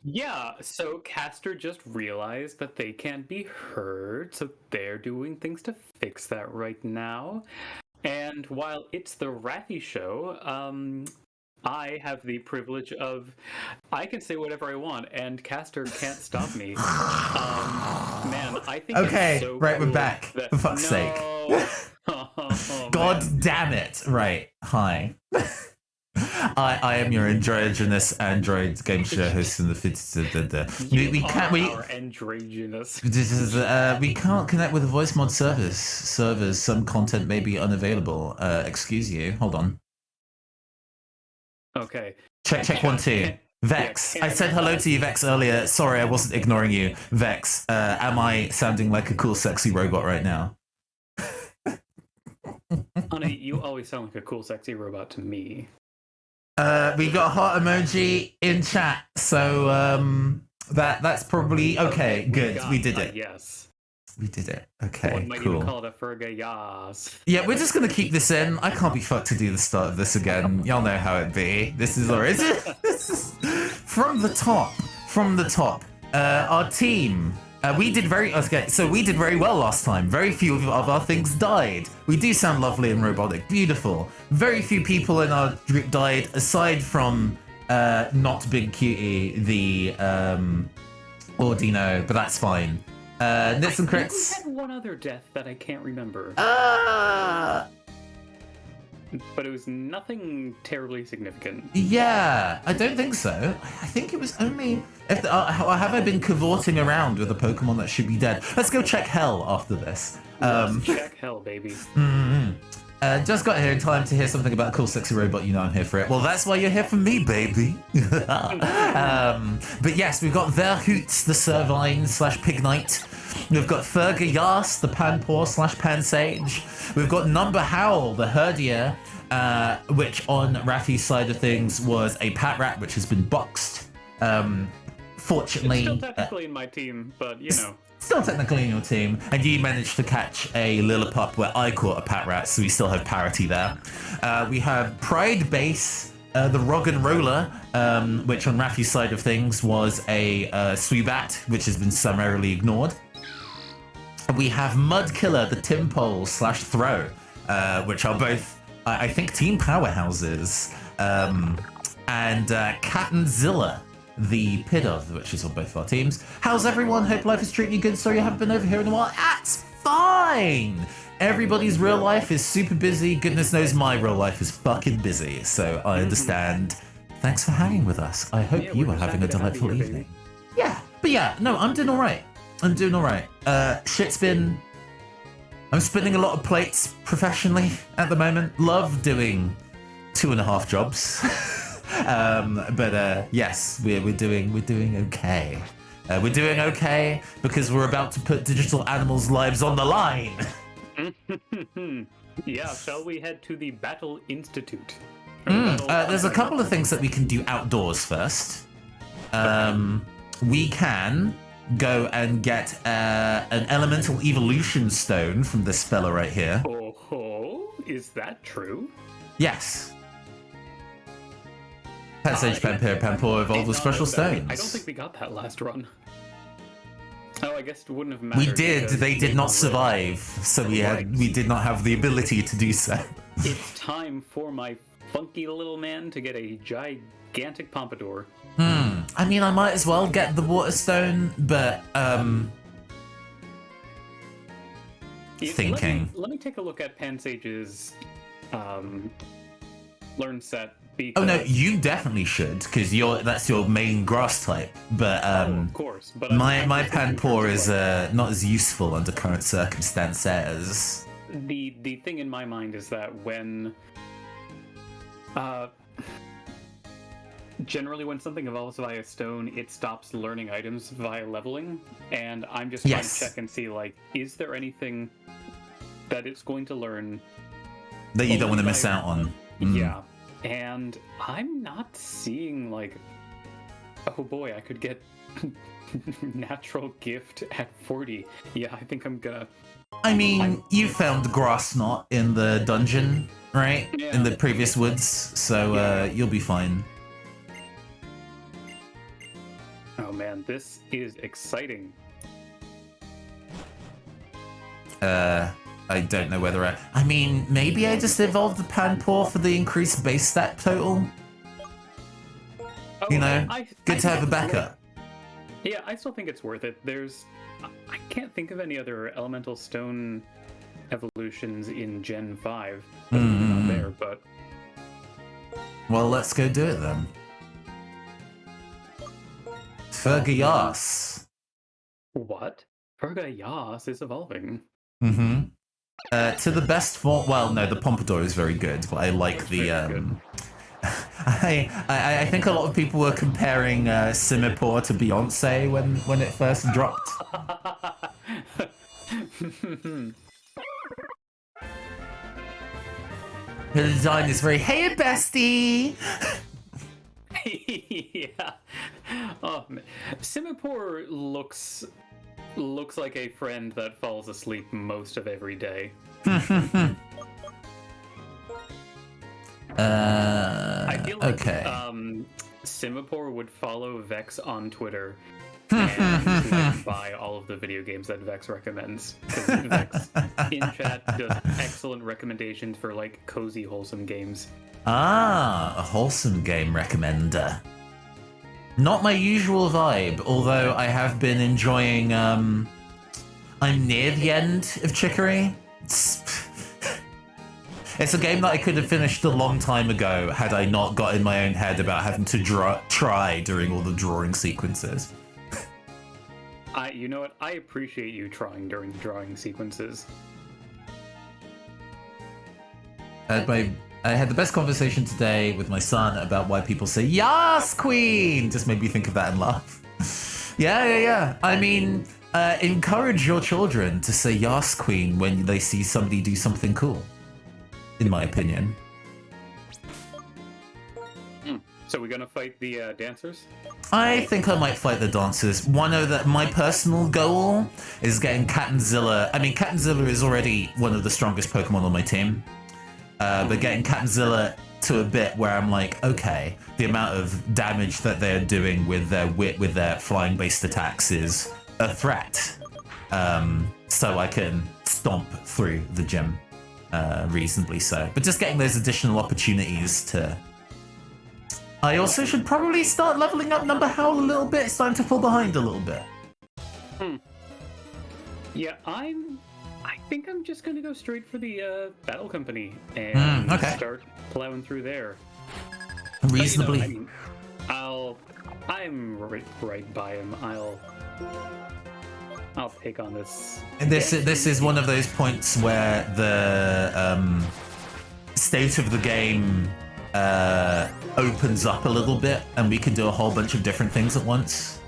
Yeah, so Caster just realized that they can't be heard, so they're doing things to fix that right now. And while it's the Raffi show, I have the privilege of I can say whatever I want, and Caster can't stop me. Man, I think it's Okay, so right, cool we're back. that For fuck's sake. Oh, God man. damn it. Right, hi. I am your androgynous android game show host in the we can't Our androgynous. we can't connect with the voice mod servers. Some content may be unavailable. Excuse you. Hold on. Okay. Check 1 2. Vex. I said hello to you, Vex, earlier. Sorry, I wasn't ignoring you. Vex, am I sounding like a cool, sexy robot right now? Honey, you always sound like a cool, sexy robot to me. We got a heart emoji in chat, so that's probably okay. Good, we did it. Yes, we did it. Okay, one might cool. even call it a Fergayas. Yeah, we're just gonna keep this in. I can't be fucked to do the start of this again. Y'all know how it be. This is alright. This is from the top. From the top. Our team. We did very well last time. Very few of our things died. We do sound lovely and robotic. Beautiful. Very few people in our group died, aside from not Big Cutie, the Ordino, but that's fine. Nits and crits. I had one other death that I can't remember. But it was nothing terribly significant. Yeah, I don't think so. I think it was only... have I been cavorting around with a Pokemon that should be dead? Let's go check Hell after this. Let's check Hell, baby. Just got here in time to hear something about a cool sexy robot. You know I'm here for it. Well, that's why you're here for me, baby. But yes, we've got Verhoots, the Servine / Pig Knight. We've got Fergayas, the Panpour / Pansage. We've got Number Howl, the Herdier, which on Raffi's side of things was a Pat Rat, which has been boxed. Fortunately... It's still technically in my team, but you know. Still technically in your team, and you managed to catch a Lillipup where I caught a Pat Rat, so we still have parity there. We have Pride Base, the Rog and Roller, which on Raffi's side of things was a Sweebat, which has been summarily ignored. We have Mud Killer, the Timpole / Throw, which are both, I think, team powerhouses, and Cat and Zilla, the Pidove, which is on both of our teams. How's everyone? Hope life is treating you good. Sorry you haven't been over here in a while. That's fine! Everybody's real life is super busy. Goodness knows my real life is fucking busy, so I understand. Thanks for hanging with us. I hope you are having a delightful evening. Yeah, but yeah, no, I'm doing alright. I'm doing alright. I'm spinning a lot of plates professionally at the moment. Love doing 2.5 jobs. But yes, we're doing okay. We're doing okay because we're about to put digital animals' lives on the line. Yeah, shall we head to the Battle Institute? There's a couple of things that we can do outdoors first. We can go and get an elemental evolution stone from this fella right here. Oh, is that true? Yes. Pansage, Panpour evolved with special stones. I don't think we got that last run. Oh, I guess it wouldn't have mattered. We did. They did not survive, so we did not have the ability to do so. It's time for my funky little man to get a gigantic pompadour. I mean, I might as well get the water stone, but thinking. Let me take a look at Pansage's learn set. Oh no, you definitely should, because that's your main grass type. But of course. But my Panpour is not as useful under current circumstances. The thing in my mind is that when generally when something evolves via stone, it stops learning items via leveling, and I'm just trying to check and see, like, is there anything that it's going to learn that you don't want to miss out on? Yeah. And I'm not seeing, like, oh boy, I could get natural gift at 40. Yeah, I think I'm gonna... I mean, you found grass knot in the dungeon, right? Yeah. In the previous woods, so you'll be fine. Oh man, this is exciting. I don't know whether I mean, maybe I just evolved the Panpour for the increased base stat total. Oh, You know, good to have a it's backup. Yeah, I still think it's worth it. I can't think of any other elemental stone evolutions in Gen 5 on there, but... Well, let's go do it then. Fergayas. What? Fergayas is evolving. Mm-hmm. To the best form. Well, no, the Pompadour is very good, but I like the. I think a lot of people were comparing Simipour to Beyonce when it first dropped. Her design is very, hey bestie. Yeah. Oh man. Simipour looks like a friend that falls asleep most of every day. I feel like Simipour would follow Vex on Twitter and like, buy all of the video games that Vex recommends. Because Vex in chat does excellent recommendations for like cozy, wholesome games. Ah, a wholesome game recommender. Not my usual vibe, although I have been enjoying. I'm near the end of Chicory. It's a game that I could have finished a long time ago had I not got in my own head about having to try during all the drawing sequences. You know what? I appreciate you trying during the drawing sequences. I had the best conversation today with my son about why people say "Yas, Queen." Just made me think of that and laugh. Yeah. I mean, encourage your children to say "Yas, Queen" when they see somebody do something cool. In my opinion. So we're gonna fight the dancers? I think I might fight the dancers. My personal goal is getting Catenzilla. I mean, Catenzilla is already one of the strongest Pokemon on my team. But getting Catenzilla to a bit where I'm like, okay, the amount of damage that they're doing with their flying-based attacks is a threat. So I can stomp through the gym. Reasonably so. But just getting those additional opportunities to... I also should probably start leveling up Number Howl a little bit. It's time to fall behind a little bit. Yeah, I think I'm just gonna go straight for the Battle Company and start plowing through there. Reasonably. But, you know, I'm right by him. I'll take on this. This is one of those points where the state of the game opens up a little bit, and we can do a whole bunch of different things at once.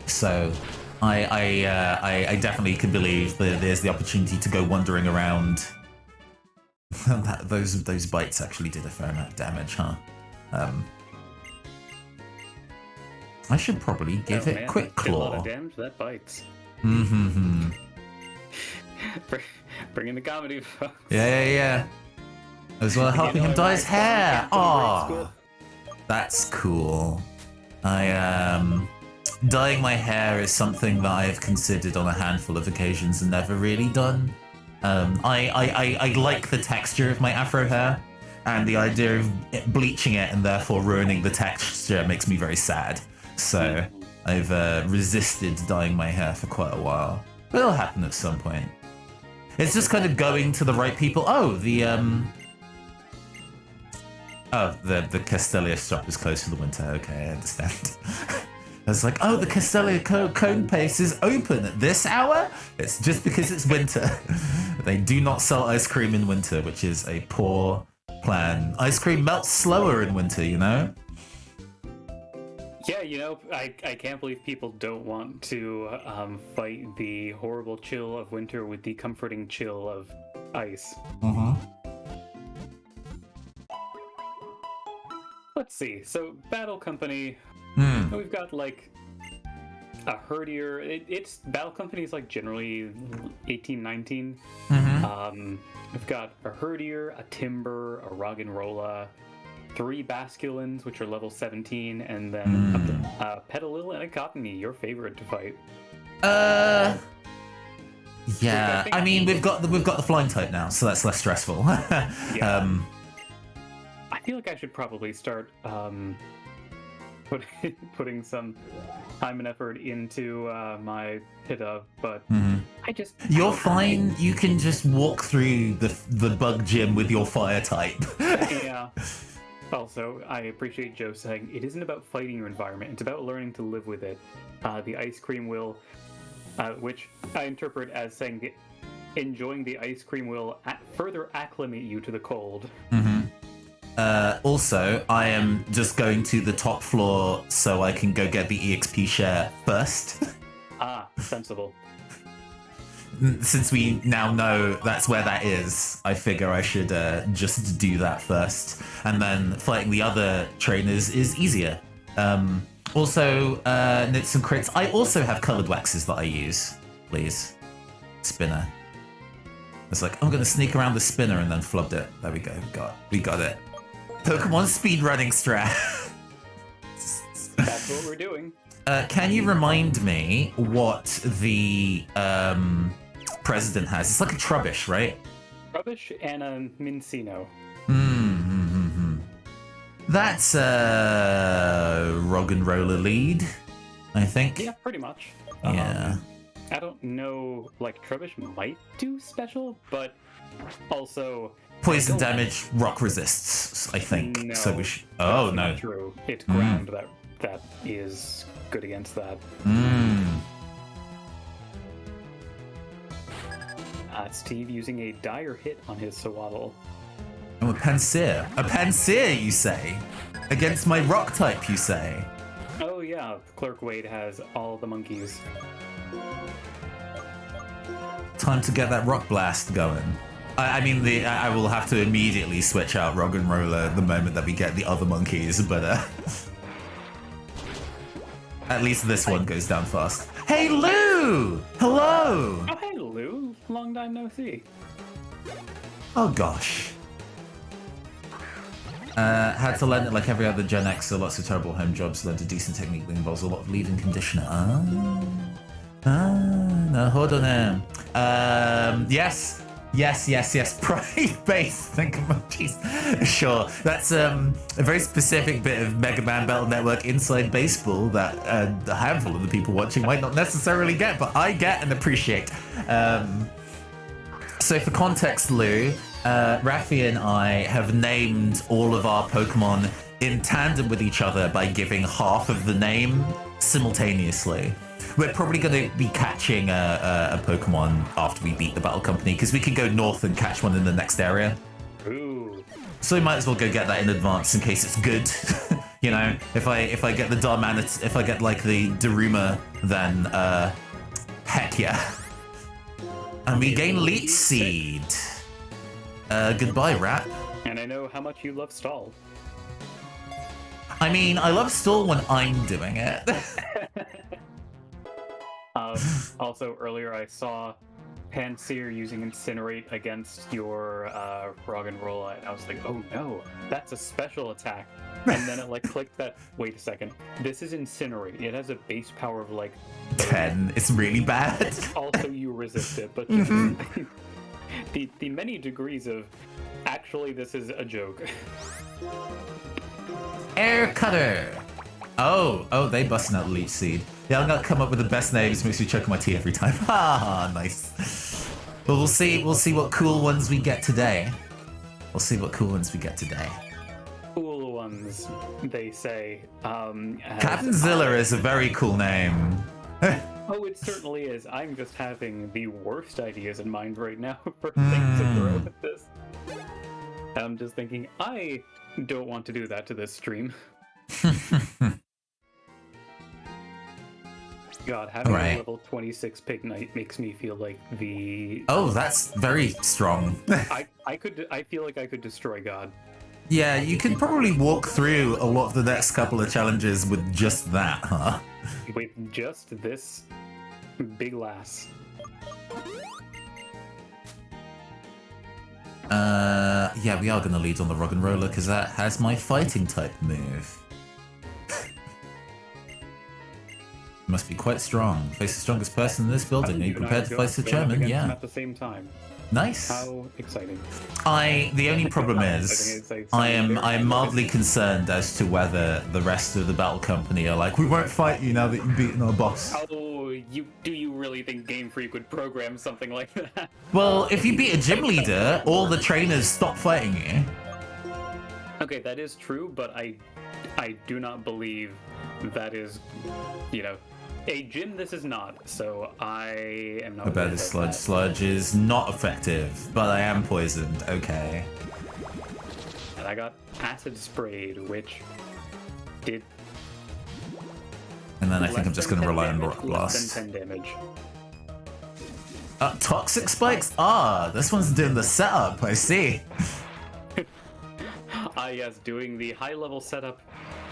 So, I definitely can believe that there's the opportunity to go wandering around. those bites actually did a fair amount of damage, huh? I should probably give it Quick Claw. A lot of damage, that bites. Bring in the comedy, folks. Yeah. As well helping him dye his hair. Oh, that's cool. Dyeing my hair is something that I've considered on a handful of occasions and never really done. I like the texture of my afro hair, and the idea of bleaching it and therefore ruining the texture makes me very sad. So I've resisted dyeing my hair for quite a while. But it'll happen at some point. It's just kind of going to the right people. The Castelia shop is closed for the winter. Okay, I understand. I was like, the Castelia cone paste is open at this hour? It's just because it's winter. They do not sell ice cream in winter, which is a poor plan. Ice cream melts slower in winter, you know? Yeah, you know, I can't believe people don't want to fight the horrible chill of winter with the comforting chill of ice. Let's see. So, Battle Company, we've got like a herdier. It's Battle Company is like generally 18, 19. We've got a herdier, a timber, a roggenrola, 3 Basculins, which are level 17, and then a Petalil and a Cottony, your favorite to fight. Yeah. I mean, we've got the flying type now, so that's less stressful. Yeah. I feel like I should probably start putting some time and effort into my Pidove, but You're fine. You can just walk through the bug gym with your fire type. Yeah. Also, I appreciate Joe saying it isn't about fighting your environment; it's about learning to live with it. The ice cream will, which I interpret as saying enjoying the ice cream will further acclimate you to the cold. Also, I am just going to the top floor so I can go get the EXP share first. Sensible. Since we now know that's where that is, I figure I should just do that first. And then fighting the other trainers is easier. Also, Nits and Crits. I also have colored waxes that I use. Please. Spinner. It's like, I'm going to sneak around the spinner and then flubbed it. There we go. We got it. Pokemon speedrunning strat. That's what we're doing. Can you remind me what the president has? It's like a Trubbish, right? Trubbish and a Mincino. That's a Rog and Roller lead, I think. Yeah, pretty much. Yeah. I don't know, like, Trubbish might do special, but also... Poison damage, rock resists, I think. No, so we should... Oh, no. Not true. It's ground that is good against that. Steve using a dire hit on his Sawaddle. Oh, a Pansear. A Pansear, you say? Against my rock type, you say? Oh yeah, Clerk Wade has all the monkeys. Time to get that rock blast going. I mean, I will have to immediately switch out Rog and Roller the moment that we get the other monkeys, but at least this one goes down fast. Hey, Lou! Hello! Oh, hey, Lou. Long time no see. Oh, gosh. Had to learn it like every other Gen X, so lots of terrible home jobs, learned a decent technique that involves a lot of leave-in conditioner. No, hold on. Yes. Pride base. Think emojis. Sure. That's a very specific bit of Mega Man Battle Network inside baseball that a handful of the people watching might not necessarily get, but I get and appreciate. So for context, Lou, Raffi and I have named all of our Pokemon in tandem with each other by giving half of the name simultaneously. We're probably going to be catching a Pokemon after we beat the Battle Company, because we can go north and catch one in the next area. Ooh. So we might as well go get that in advance in case it's good. You know, if I get the Darmanitan, if I get like the Daruma, then heck yeah. And we gain Leech Seed. Goodbye, Rat. And I know how much you love Stall. I mean, I love Stall when I'm doing it. Also, earlier I saw Pansear using Incinerate against your Rog and Rolla, and I was like, oh no, that's a special attack. And then it like clicked that, wait a second, this is Incinerate. It has a base power of like 10. It's really bad. Also, you resist it, but just the many degrees of actually this is a joke. Air Cutter. Oh, they busting out Leech Seed. Yeah, I'm gonna come up with the best names, makes me choke my tea every time. Ah, nice. But we'll see what cool ones we get today. Cool ones, they say. Captain Zilla is a very cool name. Oh, it certainly is. I'm just having the worst ideas in mind right now for things to throw at this. I'm just thinking, I don't want to do that to this stream. God, having a level 26 Pig Knight makes me feel like the... Oh, that's very strong. I feel like I could destroy God. Yeah, you could probably walk through a lot of the next couple of challenges with just that, huh? With just this big lass. Yeah, we are going to lead on the Rock and Roller because that has my fighting type move. Must be quite strong. Face the strongest person in this building. Are you prepared to face the chairman? Yeah. At the same time. Nice. How exciting. The only problem is I'm mildly concerned as to whether the rest of the battle company are like, we won't fight you now that you've beaten our boss. Oh, do you really think Game Freak would program something like that? Well, if you beat a gym leader, all the trainers stop fighting you. Okay, that is true, but I do not believe that is, a gym this is not, so I am not... I bet the sludge. Sludge is not effective, but I am poisoned. Okay. And I got acid sprayed, which did... And then I think I'm just going to rely on Rock Blast. Less than 10 damage. Toxic Spikes? This one's doing the setup, I see. Yes, doing the high-level setup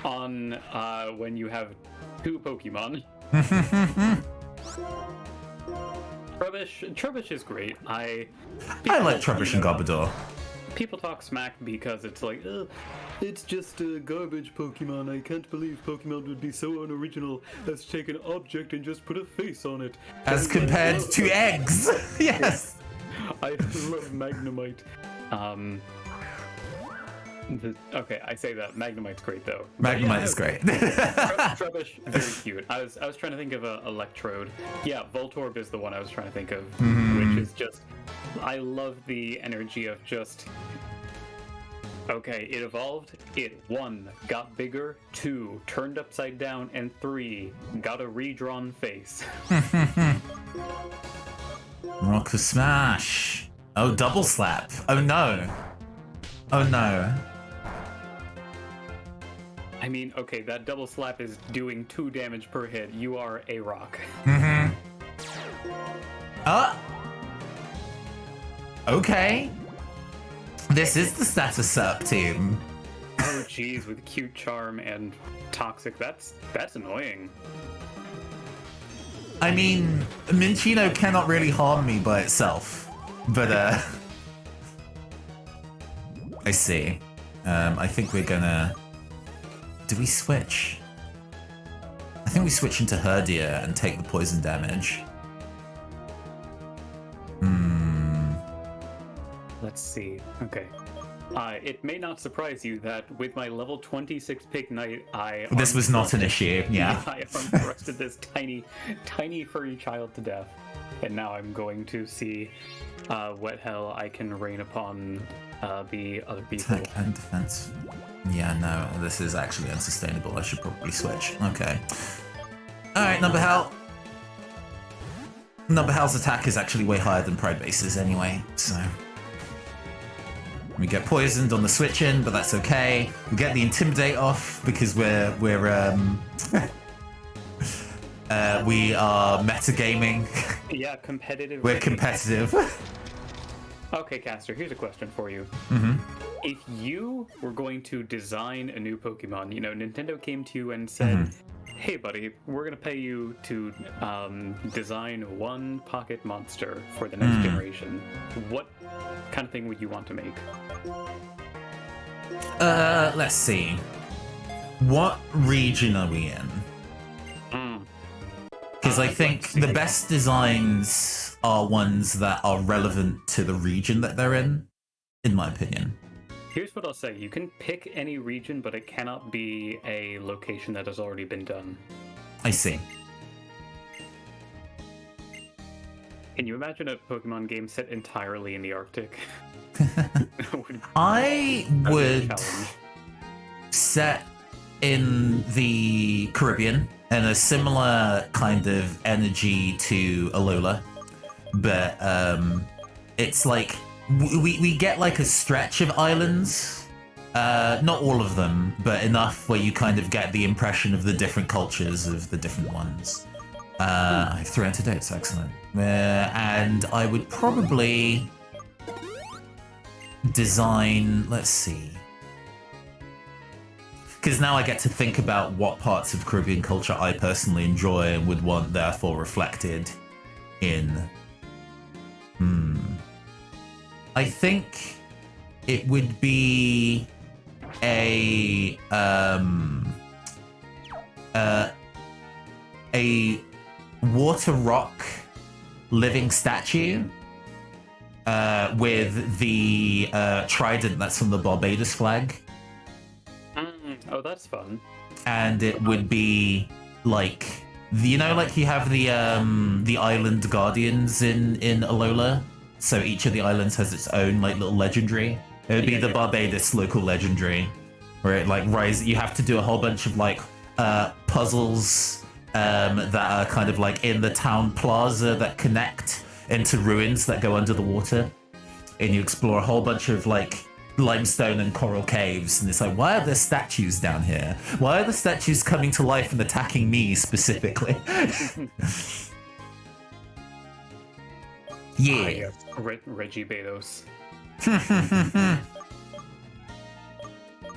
on when you have 2 Pokemon. Trubbish is great. I like Trubbish and Garbodor. People talk smack because it's like, it's just a garbage Pokemon. I can't believe Pokemon would be so unoriginal as to take an object and just put a face on it. As compared to eggs. Yes. I love Magnemite. Okay, I say that. Magnemite's great, though. Magnemite is great. Trubbish, very cute. I was trying to think of a Electrode. Yeah, Voltorb is the one I was trying to think of, which is just... I love the energy of just... Okay, it evolved. It 1, got bigger. 2, turned upside down. And 3, got a redrawn face. Rock Smash. Oh, double slap. Oh, no. Oh, no. I mean, okay, that double slap is doing 2 damage per hit. You are a rock. Okay. This is the status setup team. Oh, jeez, with cute charm and toxic, that's annoying. I mean, Minchino cannot really harm me by itself, but I see. I think we're gonna... Do we switch? I think we switch into Herdia and take the poison damage. Let's see. Okay. It may not surprise you that with my level 26 Pignite, This was not an issue, yeah. I arm-thrusted this tiny furry child to death. And now I'm going to see what hell I can rain upon the other people. Attack and defense. Yeah, no, this is actually unsustainable. I should probably switch. Okay. Alright, Numberhell. Numberhell's attack is actually way higher than Pride Base's anyway, so... We get poisoned on the switch in, but that's okay. We get the Intimidate off because we are metagaming. Yeah, competitive. We're competitive. Okay, Caster, here's a question for you. If you were going to design a new Pokemon, Nintendo came to you and said, hey buddy, we're going to pay you to design 1 pocket monster for the next generation. What kind of thing would you want to make? Let's see. What region are we in? Because I think the best designs are ones that are relevant to the region that they're in my opinion. Here's what I'll say. You can pick any region, but it cannot be a location that has already been done. I see. Can you imagine a Pokemon game set entirely in the Arctic? I would set in the Caribbean and a similar kind of energy to Alola, but it's like we get like a stretch of islands, not all of them, but enough where you kind of get the impression of the different cultures of the different ones. I have 3 antidotes, excellent. And I would probably design, let's see. Because now I get to think about what parts of Caribbean culture I personally enjoy and would want therefore reflected in... I think it would be a water rock living statue with the trident that's on the Barbados flag. Oh, that's fun. And it would be like, you know, like you have the island guardians in Alola. So each of the islands has its own like little legendary. It would be the Barbados local legendary, where it like you have to do a whole bunch of like puzzles that are kind of like in the town plaza that connect into ruins that go under the water, and you explore a whole bunch of like limestone and coral caves, and it's like, why are there statues down here? Why are the statues coming to life and attacking me specifically? Yeah. Reggie Betos.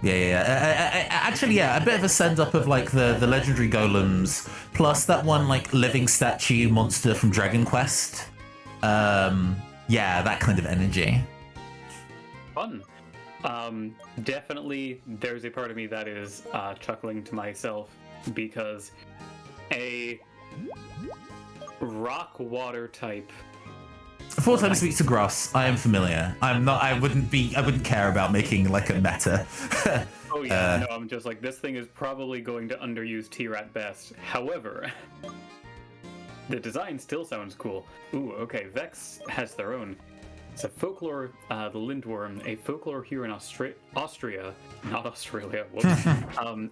Actually, yeah, a bit of a send up of like the legendary golems, plus that one like living statue monster from Dragon Quest. Yeah, that kind of energy. Fun. Definitely there's a part of me that is chuckling to myself because a rock water type 4 times speaks to grass. I am familiar. I wouldn't care about making like a meta. Oh yeah, no, I'm just like, this thing is probably going to underuse T-Rat at best. However, the design still sounds cool. Ooh, okay, Vex has their own. It's a folklore, the Lindworm, a folklore here in Austria, not Australia, whoops.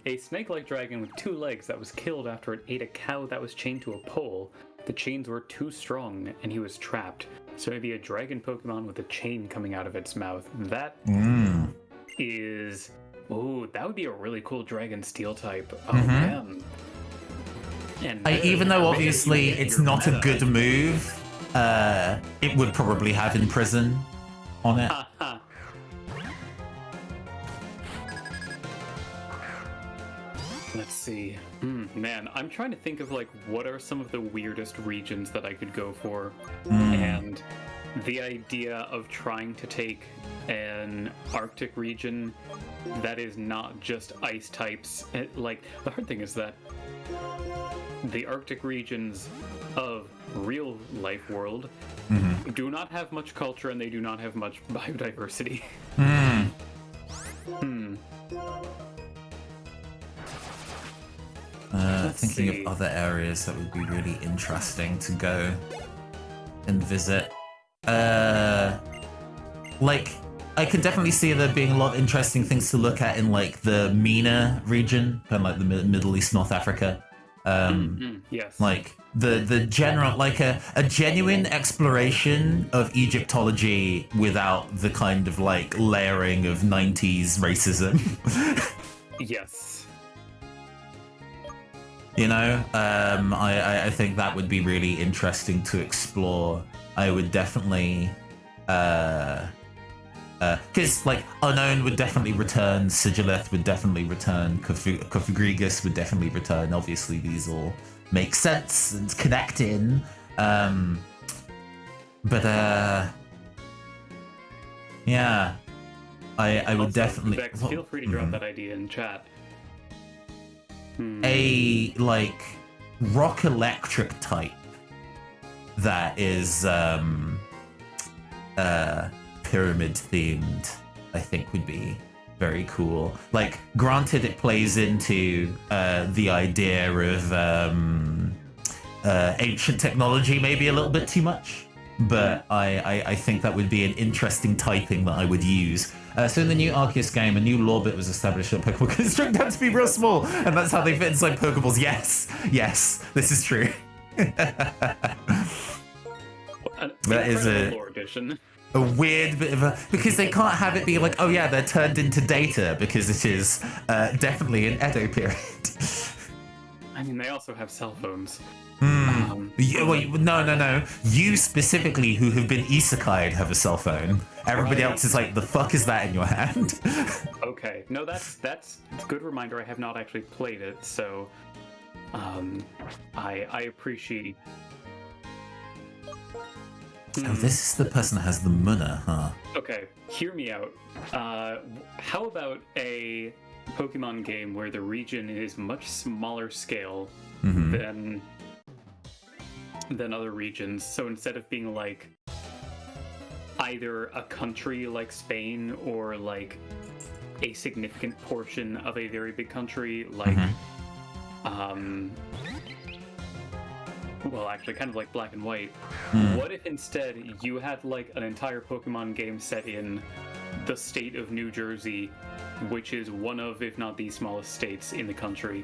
A snake-like dragon with 2 legs that was killed after it ate a cow that was chained to a pole. The chains were too strong, and he was trapped. So maybe a dragon Pokemon with a chain coming out of its mouth. That is... Ooh, that would be a really cool dragon steel type. Oh, man. And even though obviously it's not a good move, it would probably have Imprison on it. Let's see. Man, I'm trying to think of like what are some of the weirdest regions that I could go for. And the idea of trying to take an Arctic region that is not just ice types. Like, the hard thing is that the Arctic regions of real life world do not have much culture, and they do not have much biodiversity. Thinking of other areas that would be really interesting to go and visit. Like, I can definitely see there being a lot of interesting things to look at in like the MENA region, kind of like the Middle East, North Africa. Yes. Like the general, like a genuine exploration of Egyptology without the kind of like layering of 90s racism. Yes. You know, I think that would be really interesting to explore. I would definitely, because like Unknown would definitely return, Sigileth would definitely return, Kofagrigus would definitely return. Obviously, these all make sense and connect in. Yeah, I would definitely. Vex, feel free to drop that idea in chat. A like rock electric type that is pyramid themed, I think would be very cool. Like, granted, it plays into the idea of ancient technology maybe a little bit too much, but I think that would be an interesting typing that I would use. So in the new Arceus game, a new lore bit was established that Pokemon can shrink down to be real small, and that's how they fit inside Pokeballs. Yes, this is true. That is a weird bit of a... Because they can't have it be like, oh yeah, they're turned into data, because it is definitely an Edo period. I mean, they also have cell phones. Wait, no. You specifically, who have been isekai'd, have a cell phone. Everybody else is like, the fuck is that in your hand? Okay, no, that's a good reminder. I have not actually played it, so I appreciate. Oh, this is the person that has the Munna, huh? Okay, hear me out. How about a Pokemon game where the region is much smaller scale than other regions? So instead of being like either a country like Spain or like a significant portion of a very big country like well, actually kind of like Black and White. What if instead you had like an entire Pokemon game set in the state of New Jersey, which is one of, if not the smallest states in the country?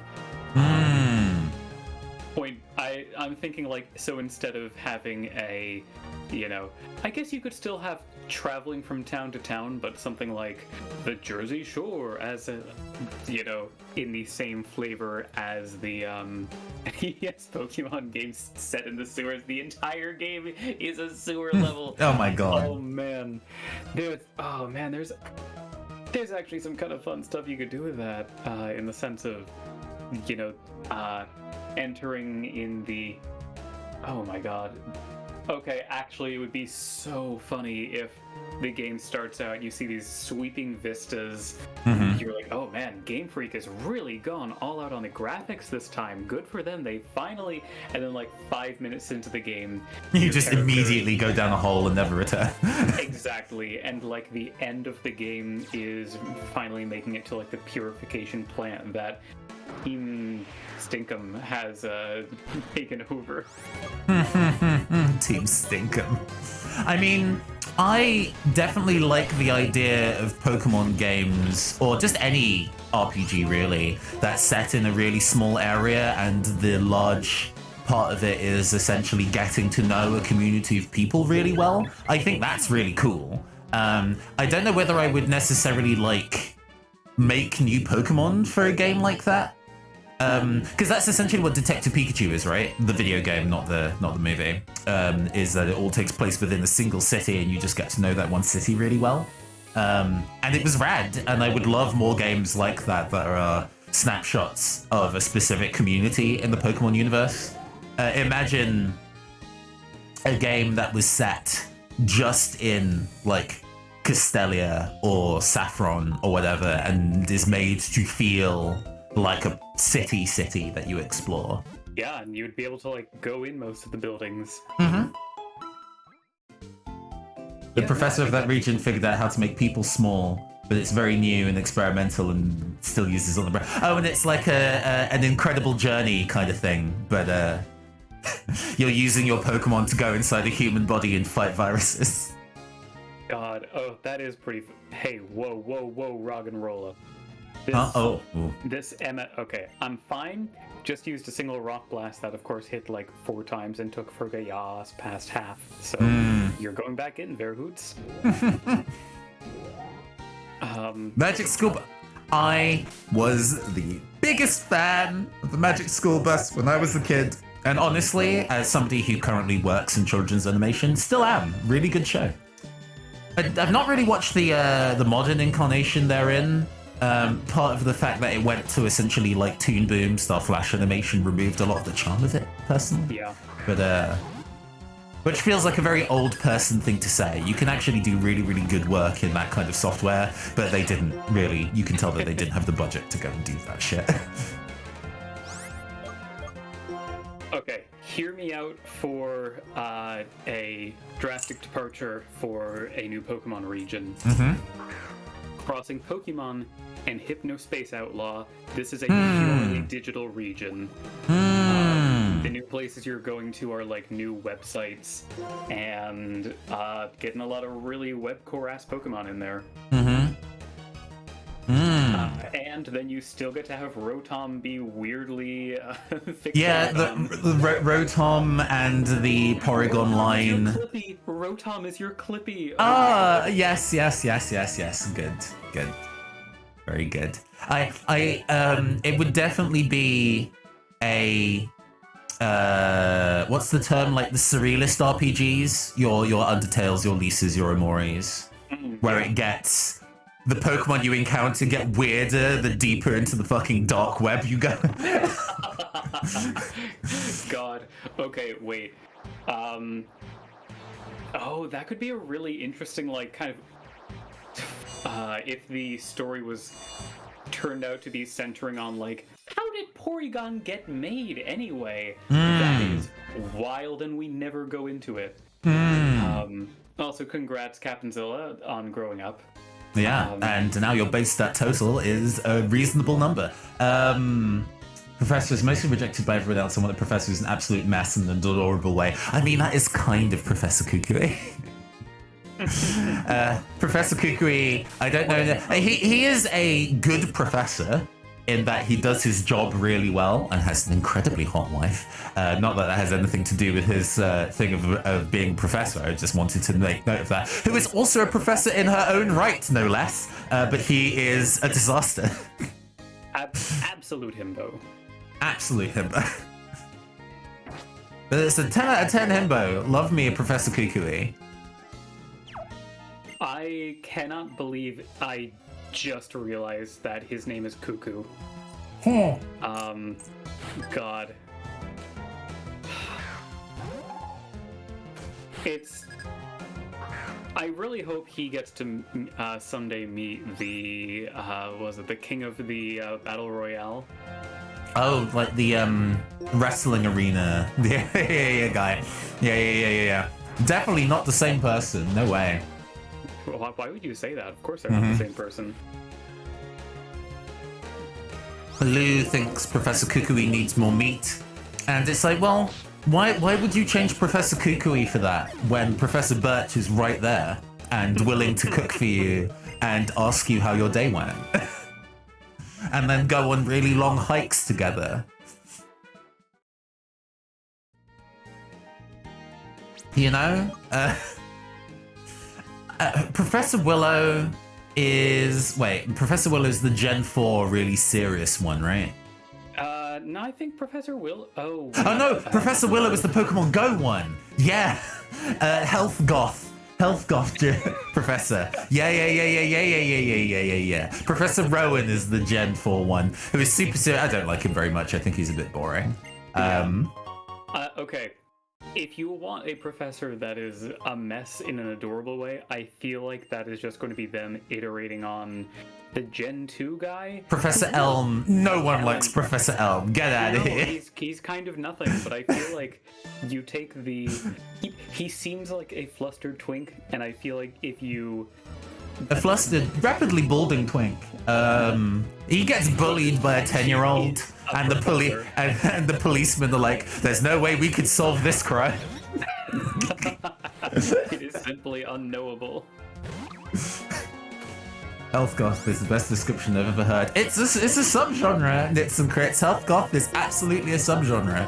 I'm thinking like, so instead of having a, I guess you could still have traveling from town to town, but something like the Jersey Shore as a, in the same flavor as the yes, Pokemon games set in the sewers. The entire game is a sewer level. Oh my god. Oh man. There's actually some kind of fun stuff you could do with that, in the sense of, entering in the... Oh my god. Okay, actually, it would be so funny if the game starts out and you see these sweeping vistas. You're like, oh man, Game Freak has really gone all out on the graphics this time. Good for them. They finally... And then like 5 minutes into the game... You just immediately go down a hole and never return. Exactly. And like the end of the game is finally making it to like the purification plant that Team Stinkum has taken over. Team Stinkum. I mean, I definitely like the idea of Pokemon games, or just any RPG really, that's set in a really small area and the large part of it is essentially getting to know a community of people really well. I think that's really cool. I don't know whether I would necessarily make new Pokemon for a game like that. Because that's essentially what Detective Pikachu is, right? The video game, not the movie. Is that it all takes place within a single city, and you just get to know that one city really well. And it was rad, and I would love more games like that are snapshots of a specific community in the Pokemon universe. Imagine a game that was set just in like Castelia or Saffron or whatever, and is made to feel like a city that you explore. Yeah, and you'd be able to like go in most of the buildings. The professor of that region figured out how to make people small, but it's very new and experimental and still uses on the brain. Oh, and it's like an incredible journey kind of thing, but you're using your Pokemon to go inside a human body and fight viruses. God, oh, that is pretty... Hey, whoa, Rock and Rolla. This Emma... Okay, I'm fine. Just used a single rock blast that, of course, hit like 4 times and took Fergayas past half. So you're going back in, Verhoots. Magic School Bus. I was the biggest fan of the Magic School Bus when I was a kid. And honestly, as somebody who currently works in children's animation, still am. Really good show. I've not really watched the modern incarnation therein. Part of the fact that it went to essentially like Toon Boom, Star Flash animation removed a lot of the charm of it, personally. Yeah. But, which feels like a very old person thing to say. You can actually do really, really good work in that kind of software, but they didn't really. You can tell that they didn't have the budget to go and do that shit. Okay, hear me out for a drastic departure for a new Pokemon region. Crossing Pokemon and Hypnospace Outlaw. This is a purely digital region. The new places you're going to are like new websites and getting a lot of really webcore ass Pokemon in there. And then you still get to have Rotom be weirdly fixed. Yeah, the Rotom and the Porygon line. Rotom is your Clippy. Yes. Good. Very good. It would definitely be a what's the term, like the surrealist RPGs, your Undertales, your Lises, your Amoris, where it gets the Pokemon you encounter get weirder the deeper into the fucking dark web you go. God. Okay, wait. Oh, that could be a really interesting, like, kind of if the story was turned out to be centering on, like, how did Porygon get made anyway? That is wild, and we never go into it. Also, congrats, Captain Zilla, on growing up. Yeah, and now your base stat total is a reasonable number. Professor is mostly rejected by everyone else, and what the Professor is an absolute mess in an adorable way. I mean, that is kind of Professor Kukui. Professor Kukui, I don't know. He is a good professor in that he does his job really well and has an incredibly hot wife. Not that that has anything to do with his thing of being a professor. I just wanted to make note of that. Who is also a professor in her own right, no less. But he is a disaster. Absolute himbo. Absolute himbo. But it's a 10 out of 10 himbo. Love me a Professor Kukui. I cannot believe I just realized that his name is Cuckoo. God. I really hope he gets to someday meet the, the king of the Battle Royale? Oh, like the wrestling arena. Yeah, guy. Yeah. Definitely not the same person. No way. Why would you say that? Of course they're not the same person. Lou thinks Professor Kukui needs more meat. And it's like, well, why would you change Professor Kukui for that when Professor Birch is right there and willing to cook for you and ask you how your day went? And then go on really long hikes together. You know? Professor Willow is... Wait, Professor Willow is the Gen 4 really serious one, right? No, I think Professor Willow... Oh no! Professor Willow is the Pokemon Go one! Yeah! Health Goth Professor. Yeah. Professor Rowan is the Gen 4 one, who is super serious. I don't like him very much. I think he's a bit boring. Okay. If you want a professor that is a mess in an adorable way, I feel like that is just going to be them iterating on the Gen 2 guy. Professor Elm. No one likes Professor Elm. Get out of here. He's kind of nothing, but I feel like you take the... He seems like a flustered twink, and I feel like if you... A flustered, rapidly balding twink. He gets bullied by a 10-year-old, and the policemen are like, "There's no way we could solve this crime." It is simply unknowable. Health goth is the best description I've ever heard. It's a subgenre. It's some crits. Health goth is absolutely a subgenre.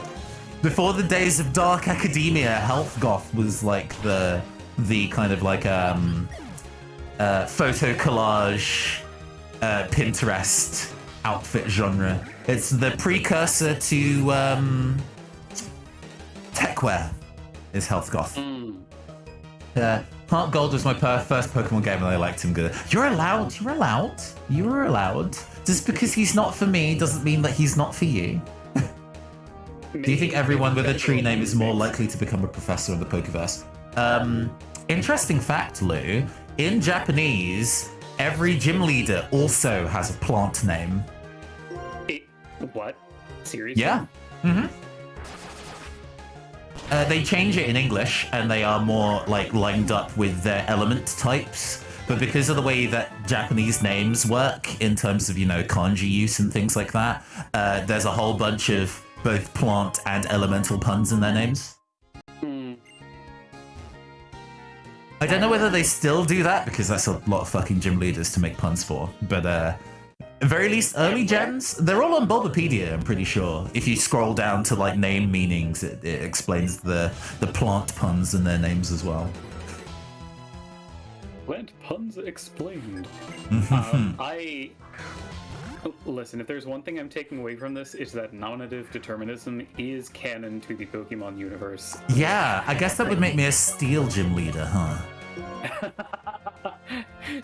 Before the days of dark academia, health goth was like the kind of like photo collage, Pinterest outfit genre. It's the precursor to techwear. Is health goth. Heart Gold was my first Pokemon game and I liked him good. You're allowed. Just because he's not for me doesn't mean that he's not for you. Do you think everyone with a tree name is more likely to become a professor in the Pokeverse? Interesting fact, Lou. In Japanese, every gym leader also has a plant name. What? Seriously? Yeah. They change it in English, and they are more like lined up with their element types. But because of the way that Japanese names work in terms of, kanji use and things like that, there's a whole bunch of both plant and elemental puns in their names. I don't know whether they still do that, because that's a lot of fucking gym leaders to make puns for. But at very least, early gens, they're all on Bulbapedia, I'm pretty sure. If you scroll down to like name meanings, it explains the plant puns in their names as well. Plant puns explained. Listen, if there's one thing I'm taking away from this, it's that nominative determinism is canon to the Pokemon universe. Yeah, I guess that would make me a steel gym leader, huh?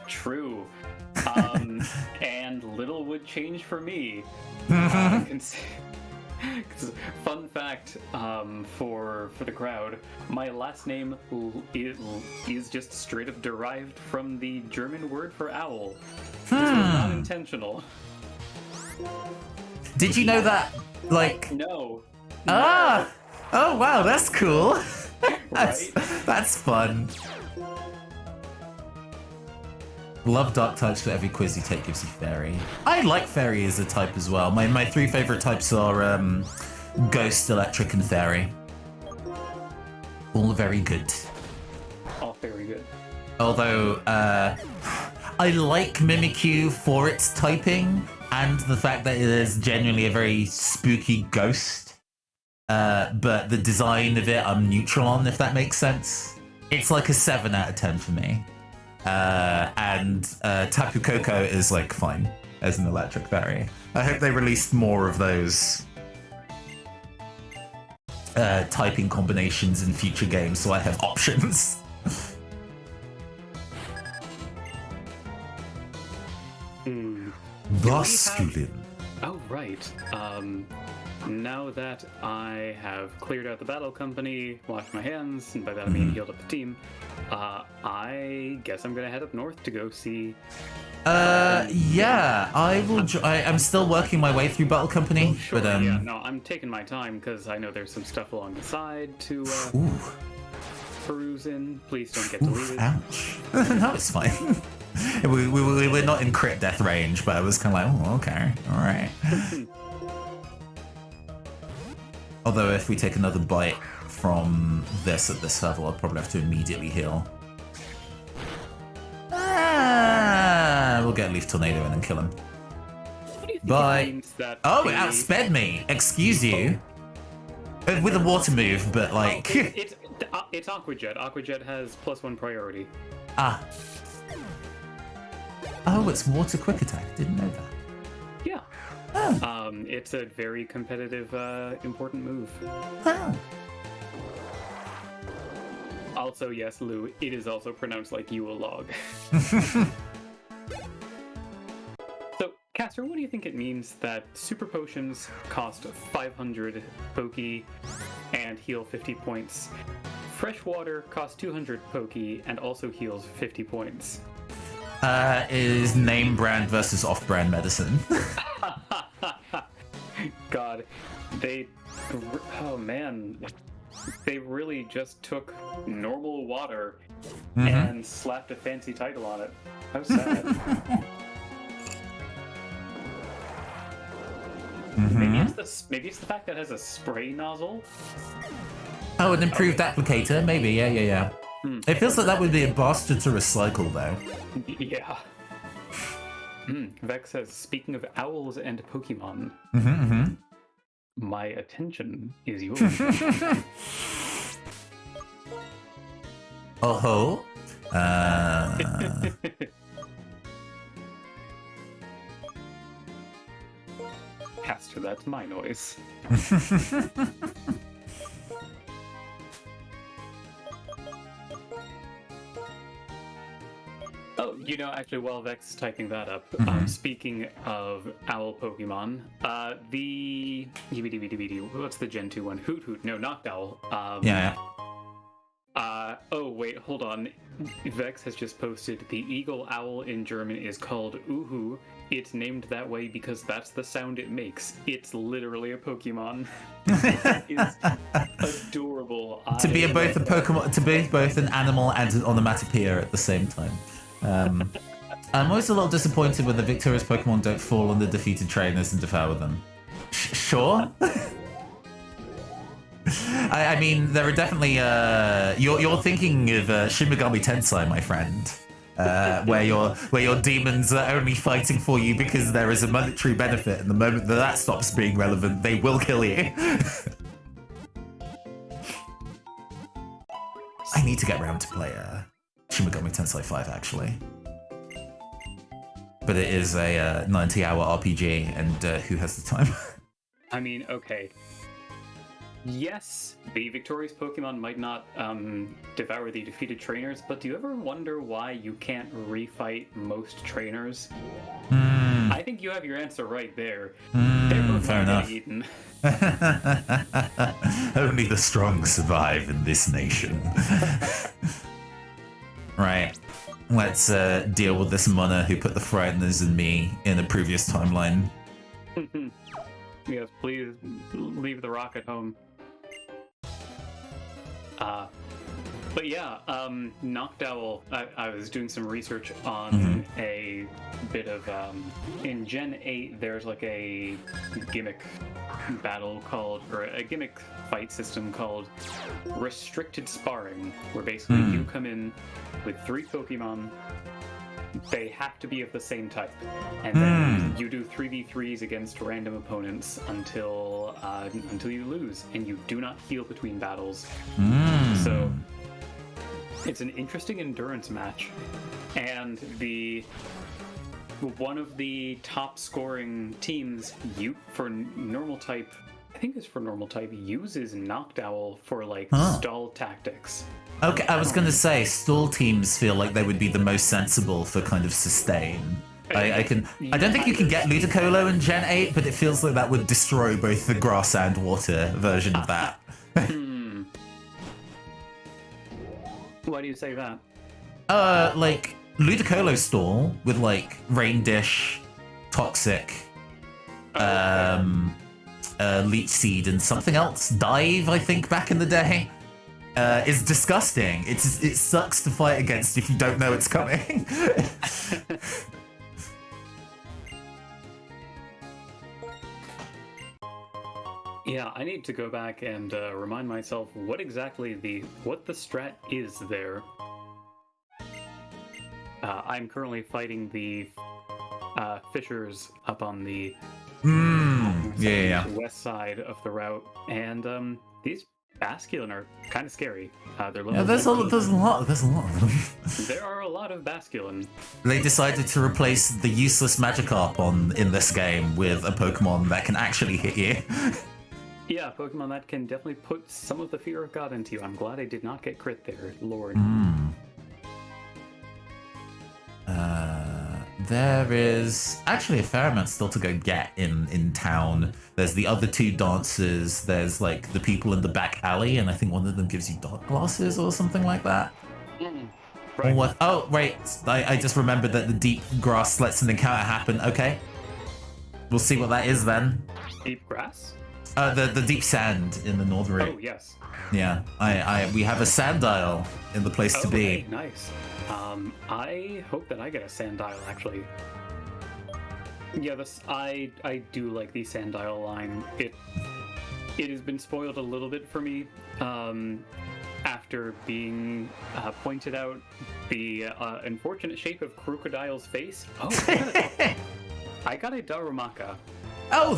True. And little would change for me. 'Cause fun fact for the crowd, my last name is just straight up derived from the German word for owl. This was not intentional. Did you know that? Like, No. ah, oh wow, that's cool. Right? That's fun. Love dark types, but every quiz you take gives you fairy. I like fairy as a type as well. My three favorite types are ghost, electric, and fairy. All very good. All very good. Although I like Mimikyu for its typing and the fact that it is genuinely a very spooky ghost. But the design of it, I'm neutral on, if that makes sense. It's like a 7 out of 10 for me. And Tapu Koko is like fine as an electric fairy. I hope they released more of those typing combinations in future games so I have options. Basculin. Oh, right. Now that I have cleared out the battle company, washed my hands, and by that I mean healed up the team, I guess I'm gonna head up north to go see... yeah, I will. I'm still working my way through Battle Company, Sure, but yeah, no, I'm taking my time because I know there's some stuff along the side to peruse in. Please don't get deleted. Ouch. No, it's fine. We're not in crit death range, but I was kind of like, oh, okay, all right. Although if we take another bite from this at this level, I'll probably have to immediately heal. We'll get a Leaf Tornado and then kill him. What do you think Bye. it means that Oh, it outsped me. Excuse you. With a water move, but like... it's Aqua Jet. Aqua Jet has +1 priority. Ah. Oh, it's water quick attack. Didn't know that. Yeah. Oh. It's a very competitive, important move. Oh. Also, yes, Lou, it is also pronounced like you a log. So, Caster, what do you think it means that super potions cost 500 Poke and heal 50 points? Fresh water costs 200 Poke and also heals 50 points. Is name brand versus off-brand medicine. God, oh man, they really just took normal water and slapped a fancy title on it. How sad. Maybe it's the fact that it has a spray nozzle. Oh, an improved applicator? Maybe, yeah. It feels like that would be a bastard to recycle, though. Yeah. Vex says, speaking of owls and Pokemon, my attention is yours. Oh-ho. Caster, that's my noise. Oh, actually, while Vex is typing that up, speaking of owl Pokemon, what's the Gen 2 one? Hoot Hoot, no, Noctowl. Yeah. Oh, wait, hold on. Vex has just posted the eagle owl in German is called Uhu. It's named that way because that's the sound it makes. It's literally a Pokemon. It's adorable. To be both a Pokemon, to be both an animal and an onomatopoeia at the same time. I'm always a little disappointed when the victorious Pokemon don't fall on the defeated trainers and devour them. Sure. I mean, there are definitely you're thinking of Shin Megami Tensei, my friend, where your demons are only fighting for you because there is a monetary benefit, and the moment that stops being relevant, they will kill you. I need to get around to play Shin Megami Tensei 5 actually, but it is a 90-hour RPG, and who has the time? I mean, okay. Yes, the victorious Pokemon might not devour the defeated trainers, but do you ever wonder why you can't refight most trainers? I think you have your answer right there. There are fair enough. Eaten. Only the strong survive in this nation. Right. Let's deal with this Mona who put the frighteners in me in a previous timeline. Yes, please leave the rock at home. But yeah, Noctowl, I was doing some research on a bit of, in Gen 8, there's like a gimmick battle called, or a gimmick fight system called Restricted Sparring, where basically you come in with 3 Pokemon, they have to be of the same type, and then you do 3v3s against random opponents until you lose, and you do not heal between battles. So it's an interesting endurance match, and one of the top scoring teams for normal type, I think it's for normal type, uses Noctowl for like stall tactics. Okay, I was gonna say stall teams feel like they would be the most sensible for kind of sustain. I don't think you can get Ludicolo in Gen 8, but it feels like that would destroy both the grass and water version of that. Why do you say that? Like Ludicolo stall with like Rain Dish, Toxic, Leech Seed, and something else. Dive, I think, back in the day. Is disgusting. It sucks to fight against if you don't know it's coming. Yeah, I need to go back and remind myself what exactly the strat is there. I'm currently fighting the fishers up on the west side of the route, and these Basculin are kind of scary. They're there's a lot of them. There are a lot of Basculin. They decided to replace the useless Magikarp in this game with a Pokemon that can actually hit you. Yeah, Pokemon that can definitely put some of the fear of God into you. I'm glad I did not get crit there, Lord. There is actually a fair amount still to go get in town. There's the other 2 dancers, there's like the people in the back alley, and I think one of them gives you dark glasses or something like that. Right. Oh, wait, I just remembered that the deep grass lets an encounter happen. Okay. We'll see what that is then. Deep grass? The deep sand in the north route. Oh, yes. Yeah, we have a Sandile in the place to be. Nice. I hope that I get a Sandile, actually. Yeah, I do like the Sandile line. It has been spoiled a little bit for me after being pointed out the unfortunate shape of Crocodile's face. Oh, I got a Darumaka. Oh,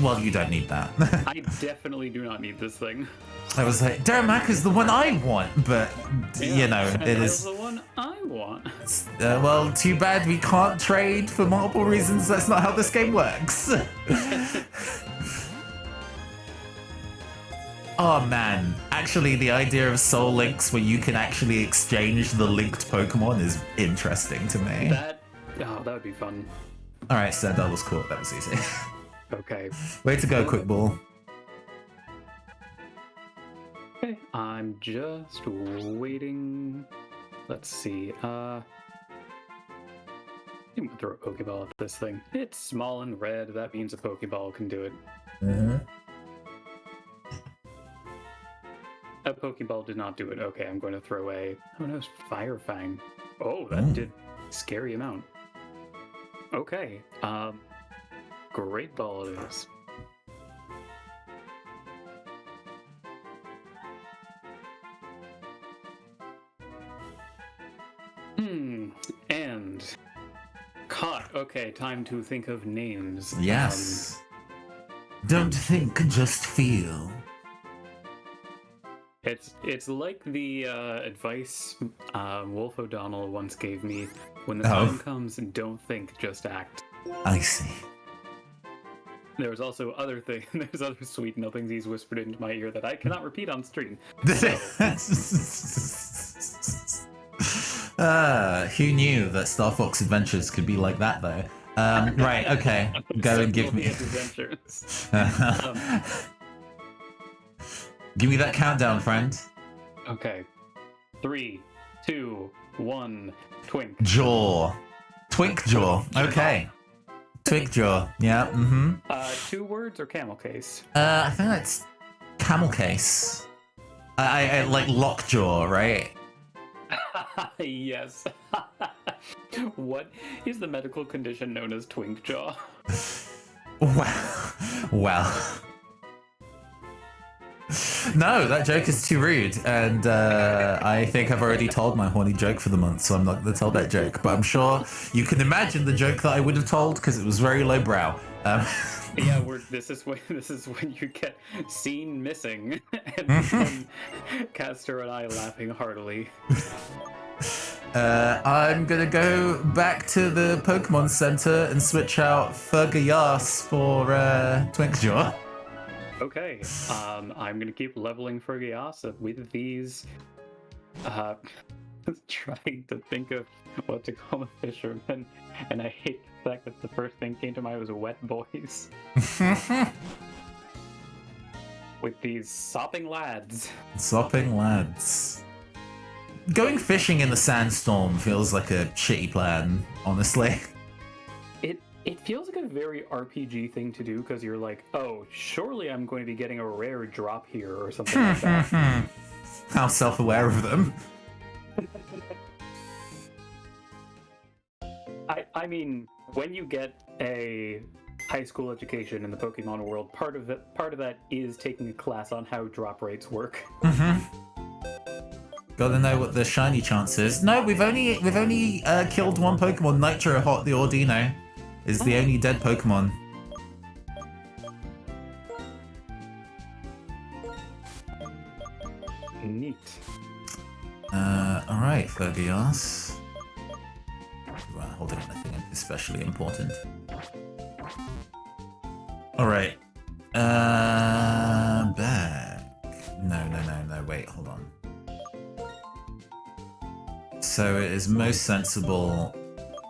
well, you don't need that. I definitely do not need this thing. I was like, Darumaka's the one I want, but, you know, it is... the one I want. Well, too bad we can't trade for multiple reasons. That's not how this game works. Oh, man. Actually, the idea of Soul Links where you can actually exchange the linked Pokemon is interesting to me. That would be fun. Alright, Sandile was cool. That was easy. Okay. Way to go, Quick Ball. Okay, I'm just waiting. Let's see. I'm gonna throw a Pokeball at this thing. It's small and red. That means a Pokeball can do it. A Pokeball did not do it. Okay, I'm going to throw a... Oh no, it's Fire Fang. Oh, that did a scary amount. Okay. Great Ball it is. And caught. Okay, time to think of names. Yes. Don't think, just feel. It's like the advice Wolf O'Donnell once gave me: when the time comes, don't think, just act. I see. There's also other things. There's other sweet nothings he's whispered into my ear that I cannot repeat on stream. Who knew that Star Fox Adventures could be like that, though? Right, okay. Go and give me... Adventures. Give me that countdown, friend. Okay. 3, 2, 1. Twink. Jaw. Twink jaw. Okay. Twink jaw. Yeah. 2 words or camel case? I think that's camel case. I like lockjaw, right? Yes. What is the medical condition known as twink jaw? Well. No, that joke is too rude, and I think I've already told my horny joke for the month, so I'm not going to tell that joke. But I'm sure you can imagine the joke that I would have told because it was very lowbrow. Yeah, this is when you get seen missing, and Castor and I laughing heartily. I'm gonna go back to the Pokemon Center and switch out Fergayas for Twinkjaw. Okay, I'm gonna keep leveling Fergayasa with these. Trying to think of what to call a fisherman, and I hate the fact that the first thing came to mind was wet boys. With these sopping lads. Sopping lads. Going fishing in the sandstorm feels like a shitty plan, honestly. It feels like a very RPG thing to do, because you're like, oh, surely I'm going to be getting a rare drop here or something like that. How self-aware of them. I mean, when you get a high school education in the Pokemon world, part of that is taking a class on how drop rates work. Gotta know what the shiny chance is. No, we've only killed one Pokemon. Nitro Hot the Ordino is the only dead Pokemon. Neat. Alright, Fergios. Well, holding anything especially important. Alright. Back. No, wait, hold on. So it is most sensible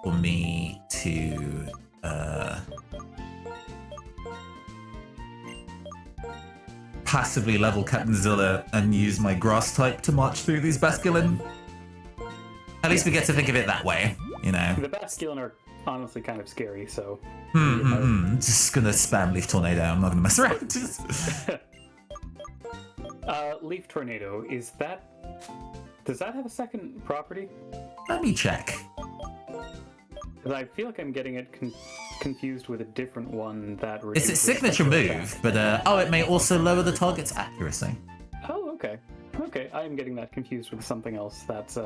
for me to passively level Captain Zilla and use my grass type to march through these Basculin. At least we get to think of it that way, you know. The Basculin are honestly kind of scary, so... Just gonna spam Leaf Tornado, I'm not gonna mess around. Leaf Tornado, does that have a second property? Let me check. Because I feel like I'm getting it confused with a different one that... It's its signature move, but it may also lower the target's accuracy. Oh, okay. Okay, I am getting that confused with something else that's...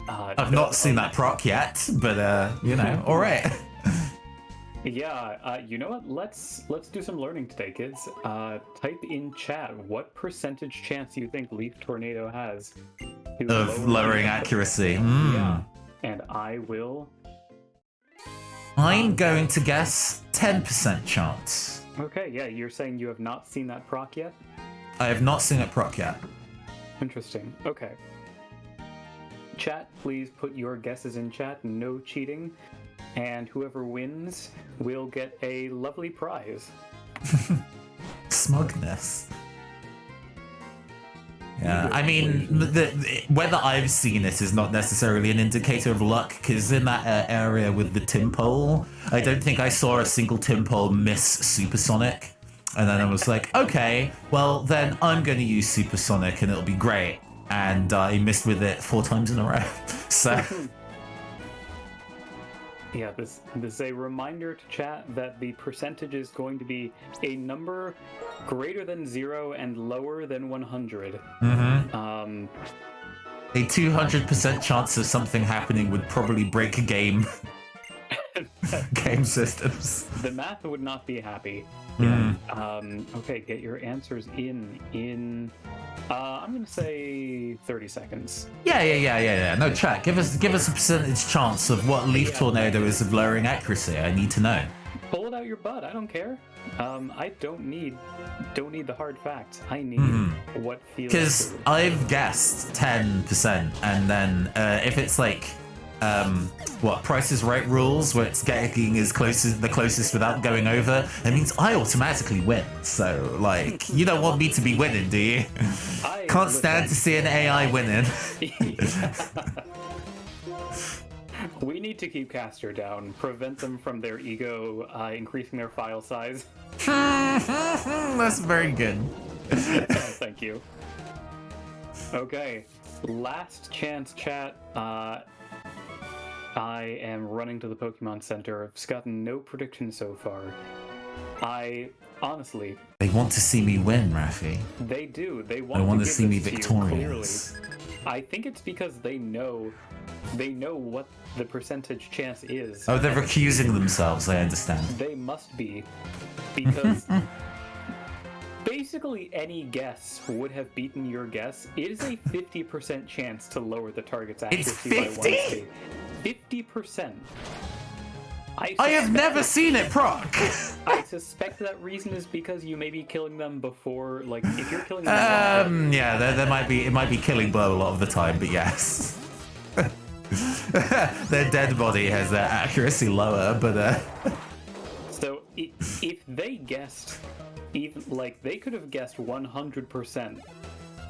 I've not seen that proc yet, but, you know, alright. Yeah, you know what? Let's do some learning today, kids. Type in chat what percentage chance you think Leaf Tornado has of lowering accuracy. Yeah, and I will... I'm going to guess 10% chance. Okay, yeah, you're saying you have not seen that proc yet? I have not seen it proc yet. Interesting. Okay. Chat, please put your guesses in chat. No cheating. And whoever wins will get a lovely prize. Smugness. Yeah, I mean, whether I've seen it is not necessarily an indicator of luck, because in that area with the Timpole, I don't think I saw a single Timpole miss Supersonic. And then I was like, okay, well, then I'm going to use Supersonic and it'll be great. And I missed with it 4 times in a row. So... Yeah, this is a reminder to chat that the percentage is going to be a number greater than 0 and lower than 100. A 200% chance of something happening would probably break a game. Game systems. The math would not be happy. Okay, get your answers in I'm gonna say 30 seconds. Yeah. No, chat. Give us a percentage chance of what Leaf Tornado is of lowering accuracy. I need to know. Pull it out your butt. I don't care. I don't need the hard facts. I need what feels. Because I've guessed 10%, and then if it's like Price is Right rules, where it's getting the closest without going over, it means I automatically win. So, like, you don't want me to be winning, do you? Can't stand to see an AI winning. We need to keep Caster down, prevent them from their ego increasing their file size. That's very good. Thank you. Okay, last chance chat. I am running to the Pokemon Center. I've gotten no predictions so far. Honestly... They want to see me win, Rafi. They do. They want to give see me this to you, victorious. clearly. I think it's because they know what the percentage chance is. Oh, they're recusing themselves, I understand. They must be. Because basically any guess would have beaten your guess. It is a 50% chance to lower the target's accuracy by 1 50%. I have never seen it proc. I suspect that reason is because you may be killing them before, like, if you're killing them... yeah, it might be killing blow a lot of the time, but yes. Their dead body has their accuracy lower, but... So, if they guessed, even, like, they could have guessed 100%.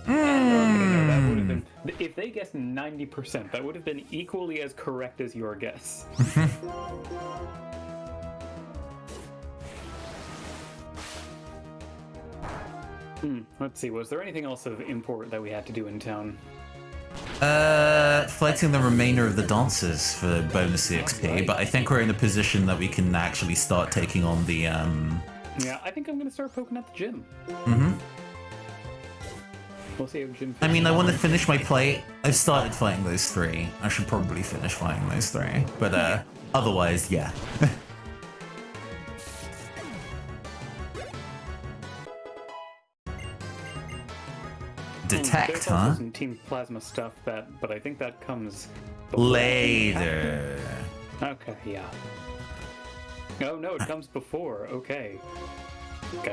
That would have been, if they guessed 90%, that would have been equally as correct as your guess. Let's see, was there anything else of import that we had to do in town? Fighting the remainder of the dancers for bonus EXP, but I think we're in a position that we can actually start taking on the, Yeah, I think I'm gonna start poking at the gym. We'll see how gym... I mean, I want to finish my plate. I've started fighting those 3. I should probably finish fighting those 3, but, otherwise, yeah. Detect, There's also huh? some Team Plasma stuff but I think that comes later. Okay, yeah. Oh no, it comes before. Okay.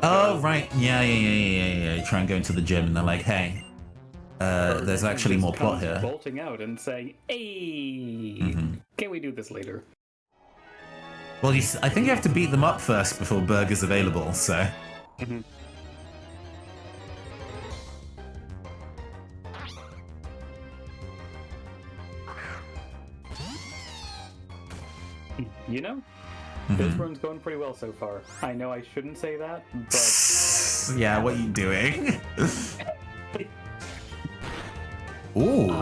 Oh right, yeah. Try and go into the gym, and they're like, "Hey, there's actually more plot here." Bolting out and saying, "Hey, can we do this later?" Well, I think you have to beat them up first before burgers available. So. You know, this run's going pretty well so far. I know I shouldn't say that, but... Yeah, what are you doing? Ooh.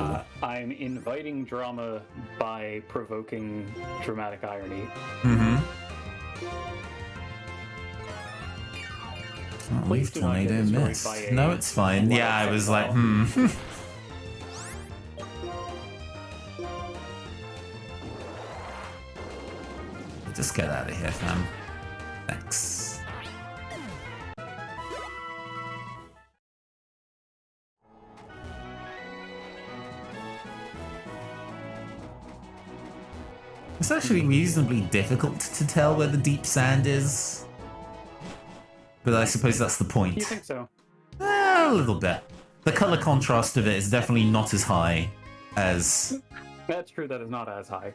I'm inviting drama by provoking dramatic irony. Can't leave tornado miss. No, it's fine. Yeah, I was like, Just get out of here, fam. Thanks. It's actually reasonably difficult to tell where the deep sand is. But I suppose that's the point. You think so? A little bit. The color contrast of it is definitely not as high as... That's true, that is not as high.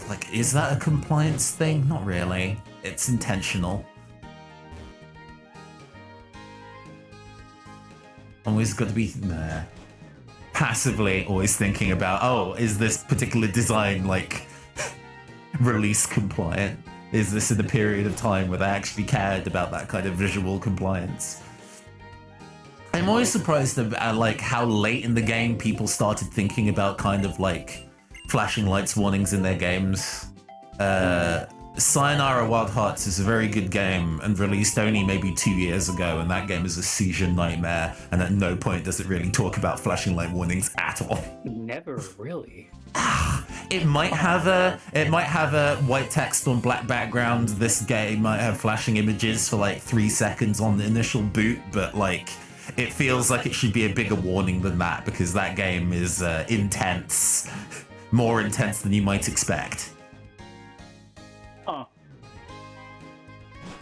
Like, is that a compliance thing? Not really. It's intentional. Always got to be passively always thinking about, oh, is this particular design, like, release compliant? Is this in a period of time where they actually cared about that kind of visual compliance? I'm always surprised at, like, how late in the game people started thinking about kind of, like, flashing lights warnings in their games. Sayonara Wild Hearts is a very good game and released only maybe 2 years ago, and that game is a seizure nightmare, and at no point does it really talk about flashing light warnings at all. Never really. It might have a white text on black background. This game might have flashing images for like 3 seconds on the initial boot, but like it feels like it should be a bigger warning than that, because that game is intense. More intense than you might expect. Huh.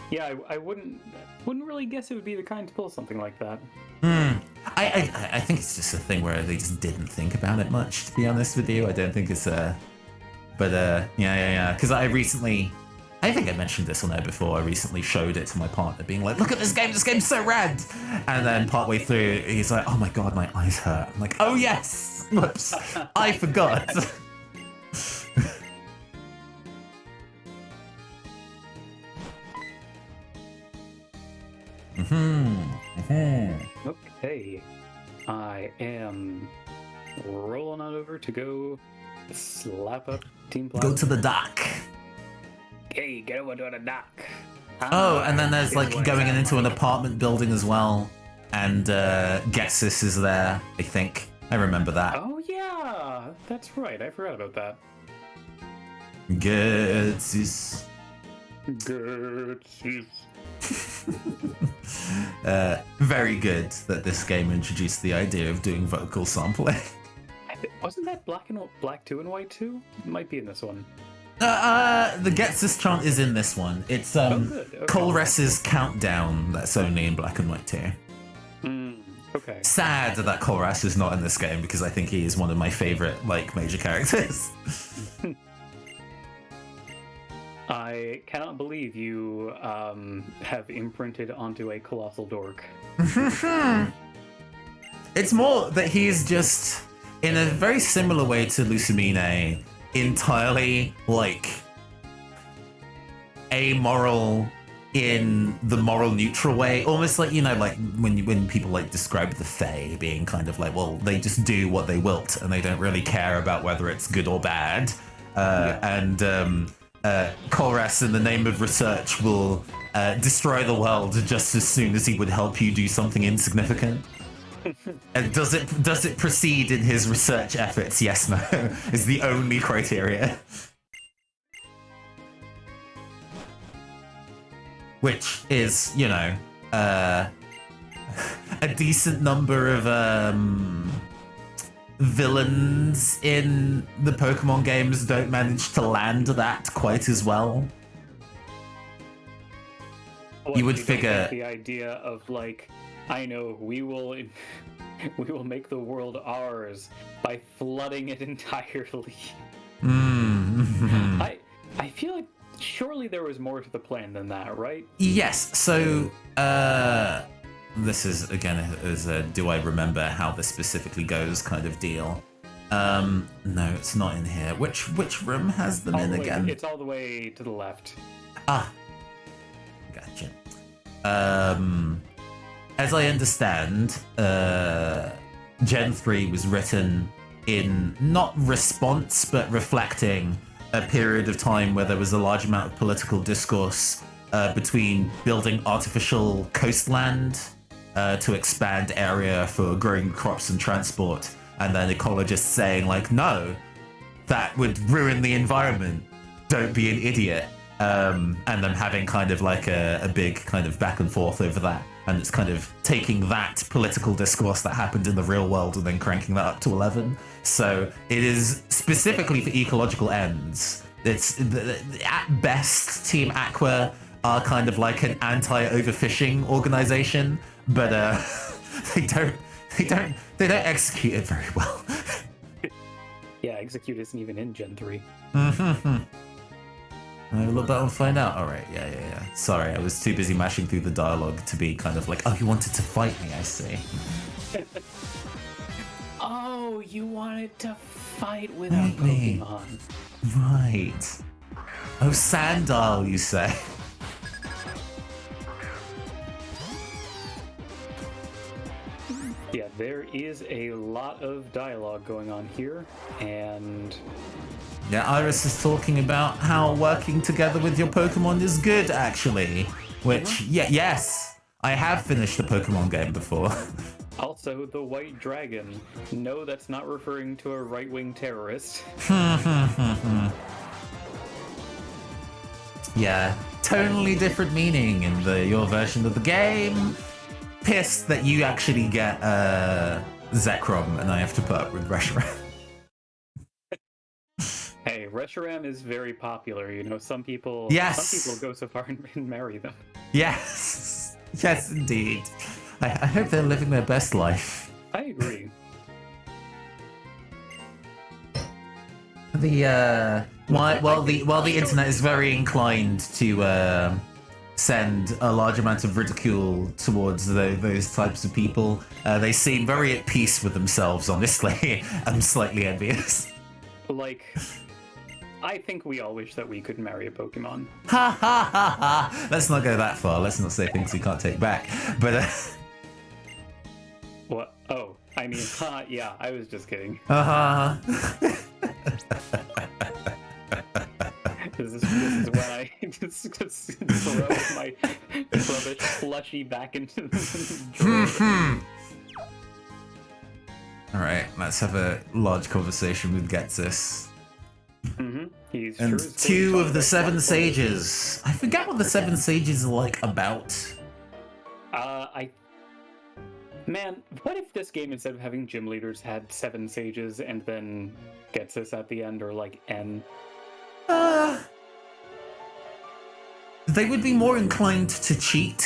Yeah, I wouldn't really guess it would be the kind to pull something like that. I think it's just a thing where they just didn't think about it much, to be honest with you. I don't think it's yeah. Because I think I mentioned this on there before. I recently showed it to my partner, being like, "Look at this game's so rad!" And then partway through, he's like, "Oh my god, my eyes hurt." I'm like, "Oh yes, whoops, I forgot." Okay, I am rolling on over to go slap up Team Black. Go to the dock. Hey, get over to the dock. Oh, and then there's like going into an apartment building as well, and Getsis is there. I think I remember that. Oh yeah, that's right. I forgot about that. Getsis. Very good that this game introduced the idea of doing vocal sampling. Wasn't that Black 2 and White 2? It might be in this one. The Getsis chant is in this one. It's Okay. Colres's Countdown that's only in Black and White 2. Okay. Sad that Colres is not in this game because I think he is one of my favorite major characters. I cannot believe you have imprinted onto a colossal dork. It's more that he's just, in a very similar way to Lucamine, entirely amoral in the moral neutral way, almost like when people describe the Fae being kind of well, they just do what they wilt and they don't really care about whether it's good or bad. Colres, in the name of research, will destroy the world just as soon as he would help you do something insignificant. And does it proceed in his research efforts? Yes, no, is the only criteria. Which is, a decent number of villains in the Pokemon games don't manage to land that quite as well. You would figure the idea of I know we will make the world ours by flooding it entirely. I feel like surely there was more to the plan than that, right? Yes. So this is again is a do I remember how this specifically goes kind of deal. No, it's not in here. Which room has them in again? It's all the way to the left. Ah, gotcha. As I understand, Gen 3 was written in not response, but reflecting a period of time where there was a large amount of political discourse between building artificial coastland to expand area for growing crops and transport, and then ecologists saying no, that would ruin the environment, don't be an idiot. And then having kind of a big kind of back and forth over that. And it's kind of taking that political discourse that happened in the real world and then cranking that up to 11. So it is specifically for ecological ends. It's at best, Team Aqua are kind of an anti-overfishing organization, but they don't execute it very well. Yeah, execute isn't even in Gen 3. I will look that and find out. All right, yeah. Sorry, I was too busy mashing through the dialogue to be kind of oh, you wanted to fight me, I see. Oh, you wanted to fight with a Pokemon. Right. Oh, Sandal, you say? Yeah, there is a lot of dialogue going on here, and... Yeah, Iris is talking about how working together with your Pokemon is good, actually. Which, yes, I have finished a Pokemon game before. Also, the White Dragon. No, that's not referring to a right-wing terrorist. Yeah, totally different meaning in your version of the game. Pissed that you actually get Zekrom and I have to put up with Reshiram. Hey, Reshiram is very popular, some people Yes. Some people go so far and marry them. Yes, indeed. I hope they're living their best life. I agree. While the internet is very inclined to send a large amount of ridicule towards those types of people, they seem very at peace with themselves. Honestly, I'm slightly envious. Like, I think we all wish that we could marry a Pokemon. Ha ha ha ha! Let's not go that far. Let's not say things we can't take back. But What? Oh, I mean, yeah, I was just kidding. This is when I just throw my rubbish plushie back into the drawer. Alright, let's have a large conversation with Getsus. He's And sure two of the seven sages. I forget what the seven sages are like about. Man, what if this game, instead of having gym leaders, had 7 sages and then gets us at the end, or like N? They would be more inclined to cheat.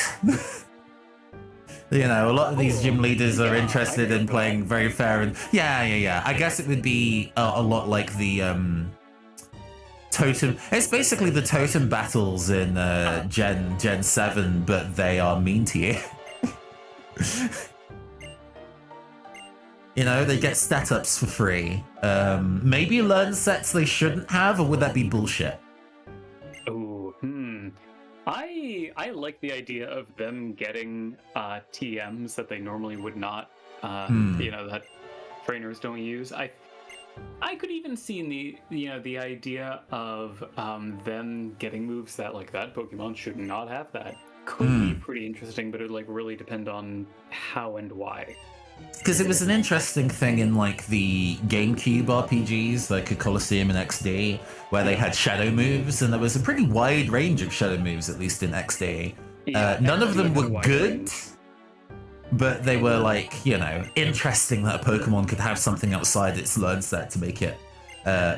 You know, a lot of these gym leaders are interested in playing very fair and yeah. I guess it would be a lot like the totem. It's basically the totem battles in Gen 7, but they are mean to you. You know, they get stat ups for free. Maybe learn sets they shouldn't have, or would that be bullshit? I like the idea of them getting TMs that they normally would not, you know, that trainers don't use. I could even see the idea of them getting moves that like that Pokemon should not have that. Could be pretty interesting, but it would like really depend on how and why. Because it was an interesting thing in like the GameCube RPGs, like a Colosseum and XD, where they had shadow moves, and there was a pretty wide range of shadow moves, at least in XD. None of them were good, but they were like, you know, interesting that a Pokemon could have something outside its learn set to make it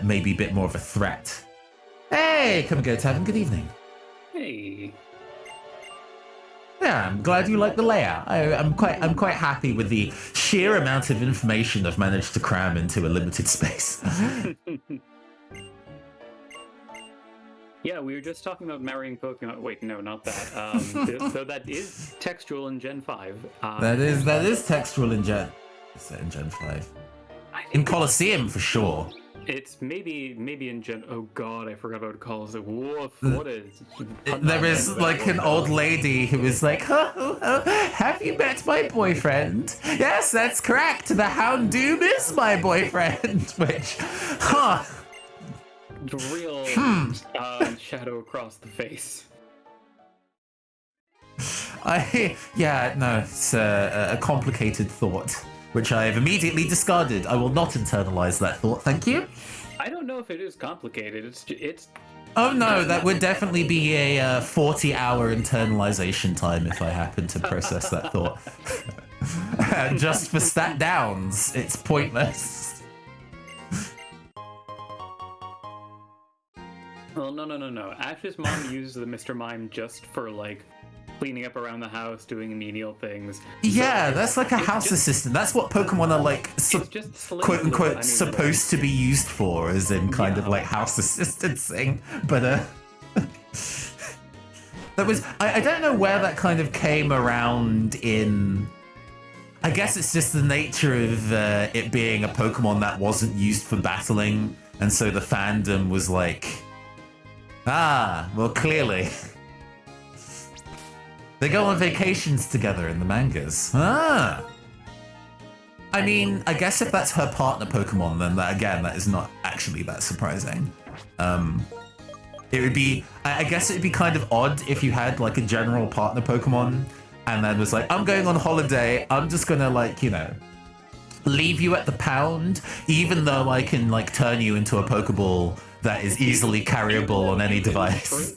maybe a bit more of a threat. Hey, come and go, Tavern. Good evening. Hey. Yeah, I'm glad you like the layout. I'm quite happy with the sheer amount of information I've managed to cram into a limited space. Yeah, we were just talking about marrying Pokemon. Wait, no, not that. So that is textual in Gen 5. That is textual in Gen 5. In Colosseum for sure. It's maybe in Gen. Oh God, I forgot about Colosseum. What is? There is like an old lady who is like, oh, have you met my boyfriend? Yes, that's correct. The Houndoom is my boyfriend. Which, Real shadow across the face. It's a complicated thought, which I have immediately discarded. I will not internalize that thought, thank you. I don't know if it is complicated. It's. Oh no, that would definitely be a 40-hour internalization time if I happen to process that thought. Just for stat downs, it's pointless. Well, no. Ash's mom uses the Mr. Mime just for like cleaning up around the house, doing menial things. Yeah, so that's like a house assistant. That's what Pokemon are like, quote unquote, supposed to be used for, as in kind of like house assistancing. But that was I don't know where that kind of came around in. I guess it's just the nature of it being a Pokemon that wasn't used for battling, and so the fandom was like, well, clearly. They go on vacations together in the mangas. I mean, I guess if that's her partner Pokemon, then that is not actually that surprising. It would be, I guess it would be kind of odd if you had like a general partner Pokemon and then was like, I'm going on holiday, I'm just gonna like, you know, leave you at the pound, even though I can like turn you into a Pokeball that is easily carryable on any device.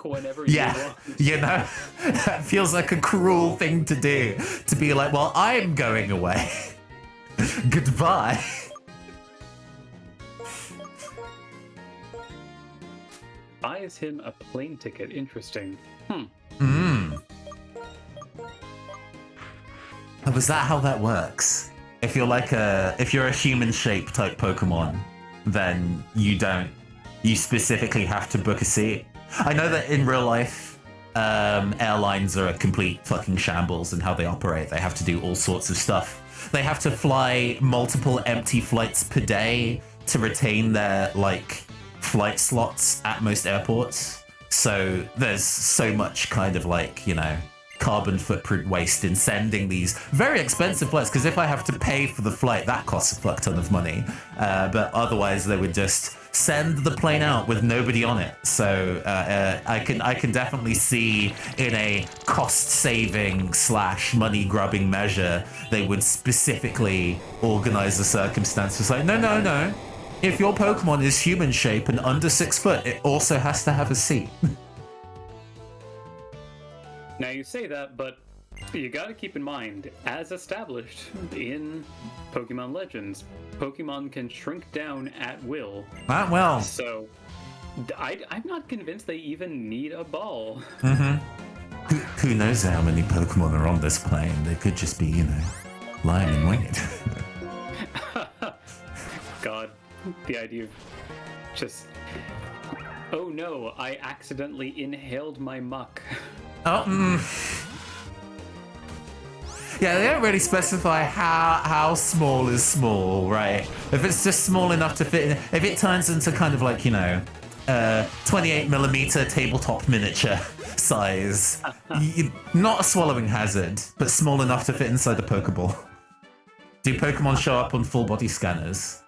Yeah, you know, that feels like a cruel thing to do. To be like, well, I'm going away. Goodbye. Buys him a plane ticket. Interesting. Was that how that works? If you're a human shape type Pokemon, then you specifically have to book a seat. I know that in real life, airlines are a complete fucking shambles in how they operate. They have to do all sorts of stuff. They have to fly multiple empty flights per day to retain their, like, flight slots at most airports. So there's so much kind of, like, you know, carbon footprint waste in sending these very expensive flights, because if I have to pay for the flight, that costs a fuck ton of money. But otherwise they would just send the plane out with nobody on it. So I can definitely see in a cost-saving / money-grubbing measure, they would specifically organize the circumstances like, no. If your Pokemon is human shape and under 6 foot, it also has to have a seat. Now you say that, but you gotta keep in mind, as established in Pokemon Legends, Pokemon can shrink down at will. Ah, well. So, I'm not convinced they even need a ball. Mm-hmm. Who knows how many Pokemon are on this plane? They could just be, you know, lying in wait. God, the idea of just... Oh no, I accidentally inhaled my muck. Oh, Yeah, they don't really specify how small is small, right? If it's just small enough to fit in, if it turns into kind of like, you know, 28mm tabletop miniature size, not a swallowing hazard, but small enough to fit inside the Pokeball. Do Pokemon show up on full body scanners?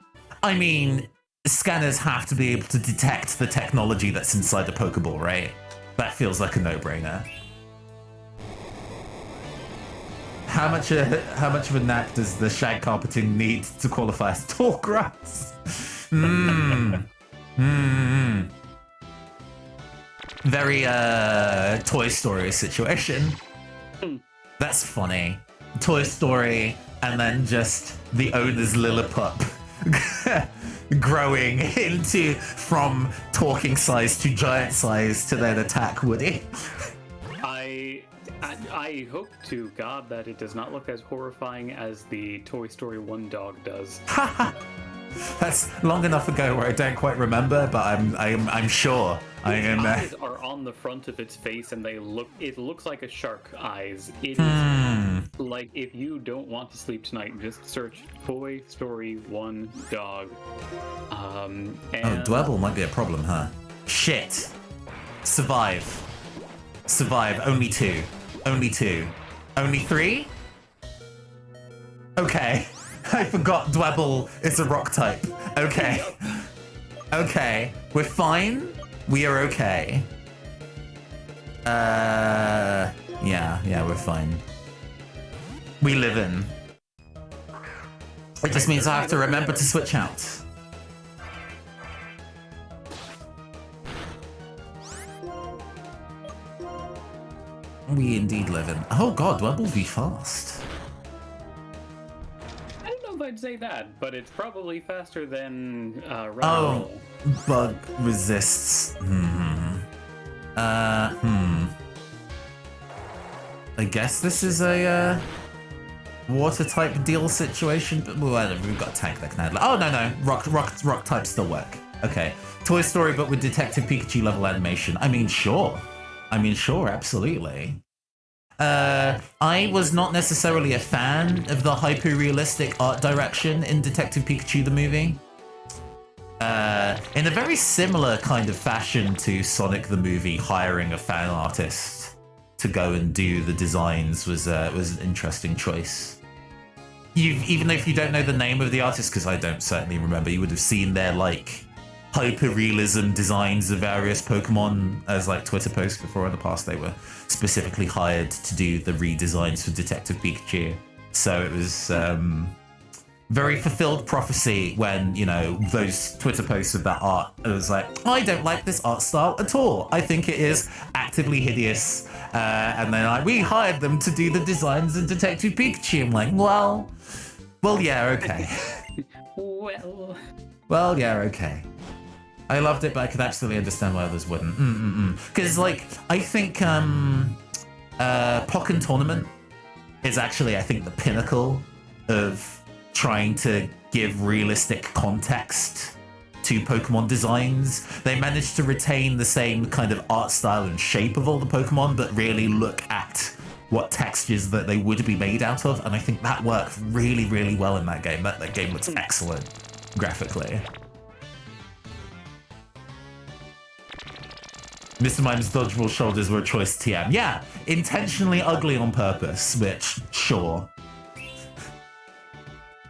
I mean, scanners have to be able to detect the technology that's inside the Pokeball, right? That feels like a no-brainer. How much of a knack does the shag carpeting need to qualify as tall grass? Very Toy Story situation. That's funny. Toy Story, and then just the owner's Lilliput growing from talking size to giant size to then attack Woody. I hope to God that it does not look as horrifying as the Toy Story 1 dog does. That's long enough ago where I don't quite remember, but I'm sure. Its eyes are on the front of its face, and it looks like a shark eyes. It is like, if you don't want to sleep tonight, just search Toy Story 1 dog. And... Oh, Dwebble might be a problem, huh? Shit. Survive. Only 2. Only 2. Only 3? Okay. I forgot Dwebble is a rock type. Okay. Okay. We're fine. We are okay. Yeah, we're fine. We live in. It just means I have to remember to switch out. We indeed live in. Oh god, Dwebble be fast. I don't know if I'd say that, but it's probably faster than Run Oh, bug resists. I guess this is a water type deal situation, but whatever. We've got a tank that can handle it. Oh no, rock types still work. Okay, Toy Story, but with Detective Pikachu level animation. I mean, sure, absolutely. I was not necessarily a fan of the hyper-realistic art direction in Detective Pikachu the movie. In a very similar kind of fashion to Sonic the movie, hiring a fan artist to go and do the designs was an interesting choice. Even if you don't know the name of the artist, because I don't certainly remember, you would have seen their like hyper-realism designs of various Pokemon as like Twitter posts before in the past. They were specifically hired to do the redesigns for Detective Pikachu. So it was very fulfilled prophecy when, you know, those Twitter posts of that art, it was like, I don't like this art style at all. I think it is actively hideous. And then like, we hired them to do the designs of Detective Pikachu. I'm like, well, yeah, okay. Well, yeah, okay. I loved it, but I could absolutely understand why others wouldn't. Because, like, I think Pokken Tournament is actually, I think, the pinnacle of trying to give realistic context to Pokemon designs. They managed to retain the same kind of art style and shape of all the Pokemon, but really look at what textures that they would be made out of, and I think that worked really, really well in that game. That game looks excellent graphically. Mr. Mime's dodgeball shoulders were a choice TM. Yeah, intentionally ugly on purpose, which, sure.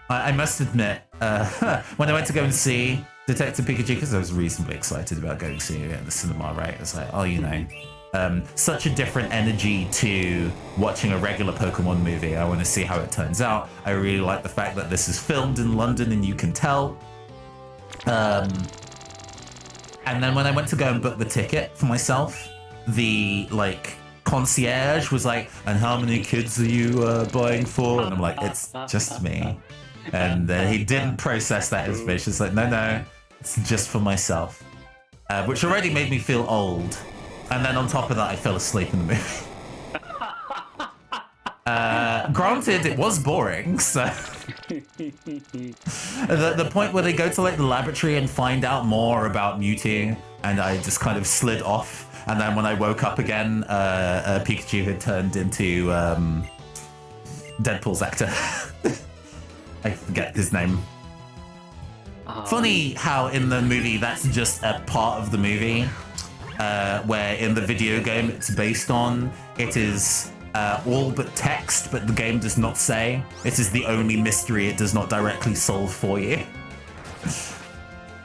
I must admit, when I went to go and see Detective Pikachu, because I was reasonably excited about going to see it at the cinema, right? I was like, oh, you know, such a different energy to watching a regular Pokemon movie. I want to see how it turns out. I really like the fact that this is filmed in London and you can tell. And then when I went to go and book the ticket for myself, the concierge was like, and how many kids are you buying for? And I'm like, it's just me. And he didn't process that information. It's like, no, it's just for myself. Which already made me feel old. And then on top of that, I fell asleep in the movie. Granted, it was boring, so... the point where they go to the laboratory and find out more about Mewtwo, and I just kind of slid off. And then when I woke up again, Pikachu had turned into Deadpool's actor. I forget his name. Funny how in the movie that's just a part of the movie, where in the video game it's based on, it is all but text, but the game does not say. It is the only mystery it does not directly solve for you.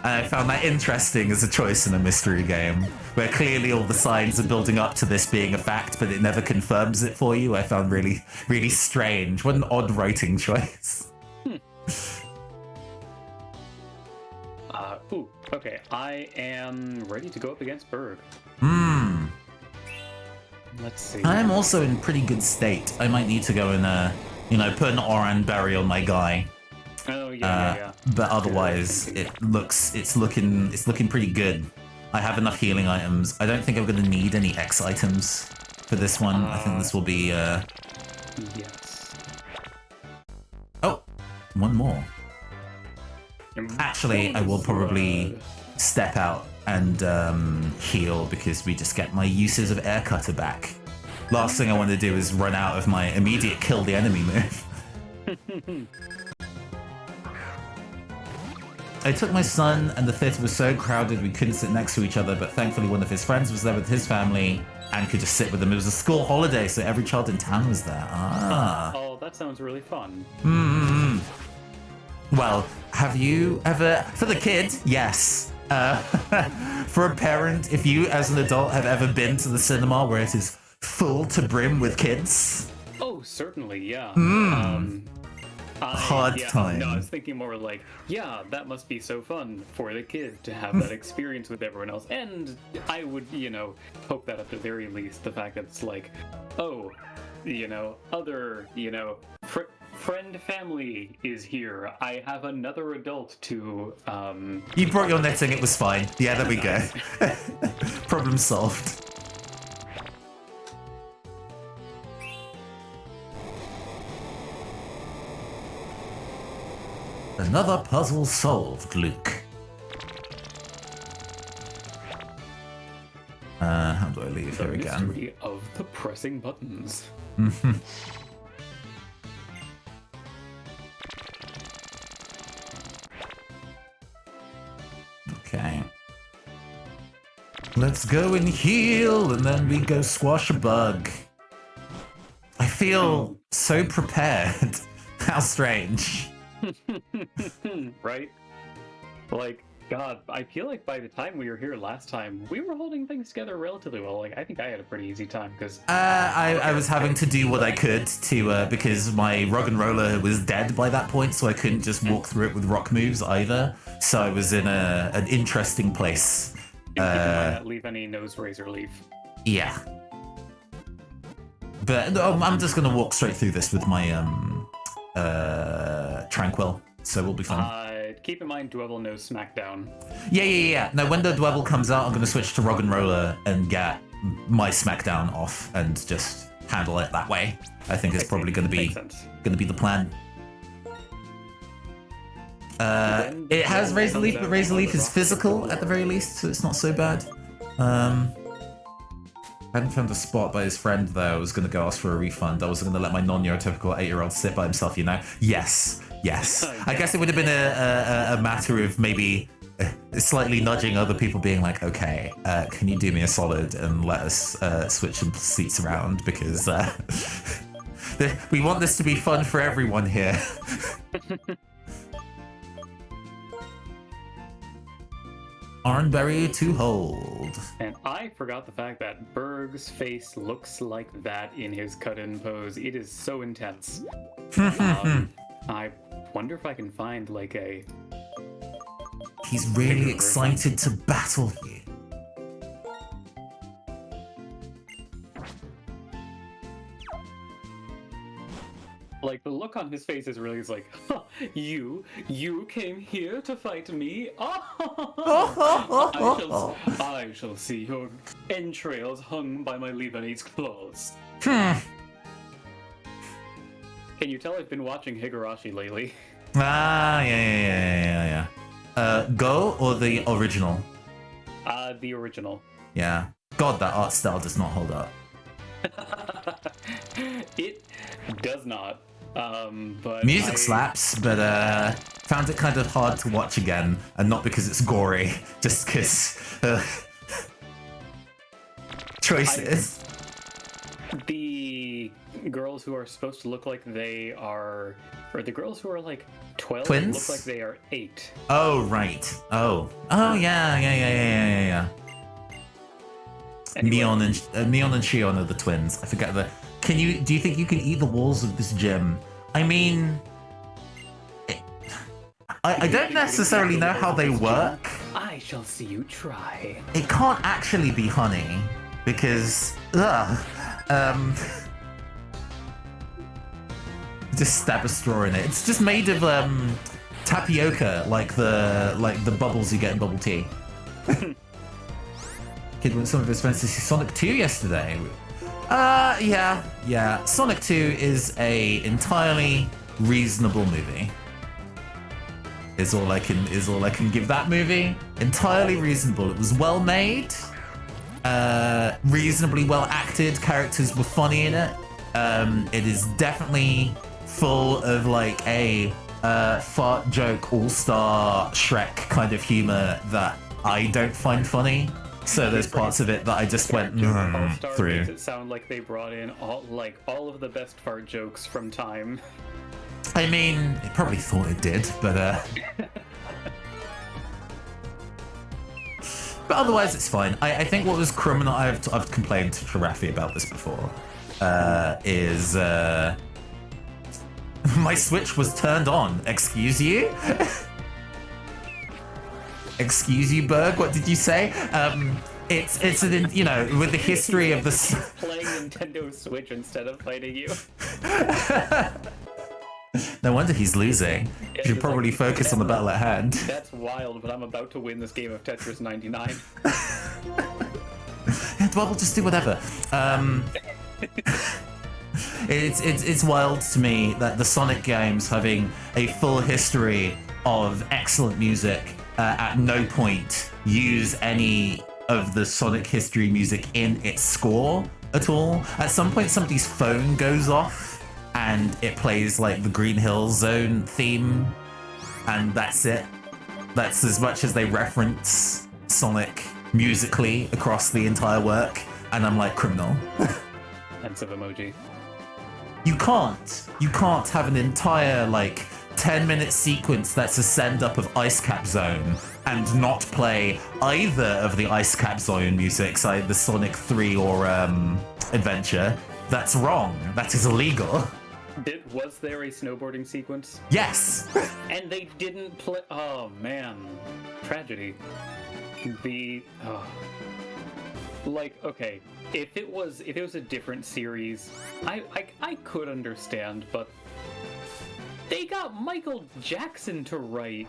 And I found that interesting as a choice in a mystery game, where clearly all the signs are building up to this being a fact, but it never confirms it for you. I found really, really strange. What an odd writing choice. Ooh, okay. I am ready to go up against Berg. Let's see. I'm also in pretty good state. I might need to go and, put an Oran berry on my guy. Oh yeah. But otherwise, it's looking pretty good. I have enough healing items. I don't think I'm going to need any X items for this one. I think this will be. Yes. Oh, one more. Actually, I will probably step out and heal because we just get my uses of Air Cutter back. Last thing I want to do is run out of my immediate kill the enemy move. I took my son and the theatre was so crowded we couldn't sit next to each other, but thankfully one of his friends was there with his family and could just sit with them. It was a school holiday, so every child in town was there. Oh, that sounds really fun. Well, have you ever... For the kid, yes. For a parent, if you as an adult have ever been to the cinema where it is full to brim with kids... Oh, certainly, yeah. Hard time. No, I was thinking more like, yeah, that must be so fun for the kid to have that experience with everyone else. And I would, hope that at the very least, the fact that it's like, oh, other, friend family is here. I have another adult to, You brought your knitting, it was fine. Yeah, there we go. Problem solved. Another puzzle solved, Luke. How do I leave here again? The mystery of the pressing buttons. Okay. Let's go and heal, and then we go squash a bug. I feel so prepared. How strange. Right? Like, God, I feel like by the time we were here last time, we were holding things together relatively well. Like, I think I had a pretty easy time, because... I was having to do what I could to, because my Rug and Roller was dead by that point, so I couldn't just walk through it with rock moves either. So I was in an interesting place. Not leave any nose razor leaf. Yeah. But I'm just going to walk straight through this with my, Tranquil, so we'll be fine. Keep in mind, Dwevel knows Smackdown. Yeah. No, when the Dwevel comes out, I'm going to switch to Rog and Roller and get my Smackdown off and just handle it that way. I think it's probably going to be the plan. It has Razor Leaf, but Razor Leaf is physical at the very least, so it's not so bad. I hadn't found a spot by his friend though. I was going to go ask for a refund. I wasn't going to let my non-neurotypical 8-year-old sit by himself, you know? Yes. I guess it would have been a matter of maybe slightly nudging other people, being like, okay, can you do me a solid and let us switch some seats around, because we want this to be fun for everyone here. Arnberry to hold. And I forgot the fact that Berg's face looks like that in his cut-in pose. It is so intense. I wonder if I can find like a... He's really excited to battle you. Like, the look on his face is really like, huh, you came here to fight me? I shall see your entrails hung by my Lebanese claws. Can you tell I've been watching Higurashi lately? Ah, yeah. Go or the original? The original. Yeah. God, that art style does not hold up. It does not. But music slaps, but found it kind of hard to watch again, and not because it's gory, just because choices. The girls who are supposed to look like they are, or the girls who are like 12 twins look like they are 8. Oh right. Oh yeah. Anyway. Neon and Shion are the twins. I forget the. Do you think you can eat the walls of this gym? I mean, I don't necessarily know how they work. I shall see you try. It can't actually be honey, because just stab a straw in it. It's just made of tapioca, like the bubbles you get in bubble tea. Kid went some of his friends to see Sonic 2 yesterday. Yeah. Sonic 2 is a entirely reasonable movie. Is all I can give that movie. Entirely reasonable. It was well made, reasonably well acted. Characters were funny in it. It is definitely full of like a fart joke all-star Shrek kind of humor that I don't find funny. So there's parts of it that I just went through. Makes it sound like they brought in all of the best fart jokes from time. I mean, it probably thought it did, but but otherwise it's fine. I think what was criminal, I've complained to Rafi about this before, is my Switch was turned on. Excuse you? Excuse you, Berg. What did you say? It's an, you know, with the history of the playing Nintendo Switch instead of fighting you. No wonder he's losing. You should probably focus on the battle at hand. That's wild, but I'm about to win this game of Tetris 99. Yeah, well, we'll just do whatever. It's wild to me that the Sonic games, having a full history of excellent music, at no point use any of the Sonic history music in its score at all. At some point, somebody's phone goes off and it plays like the Green Hill Zone theme, and that's it. That's as much as they reference Sonic musically across the entire work, and I'm like, criminal. Pensive emoji. You can't have an entire like 10-minute sequence that's a send-up of Ice Cap Zone and not play either of the Ice Cap Zone music, either the Sonic 3 or Adventure. That's wrong. That is illegal. Was there a snowboarding sequence? Yes. And they didn't play. Oh man, tragedy. Okay, if it was a different series, I could understand, but they got Michael Jackson to write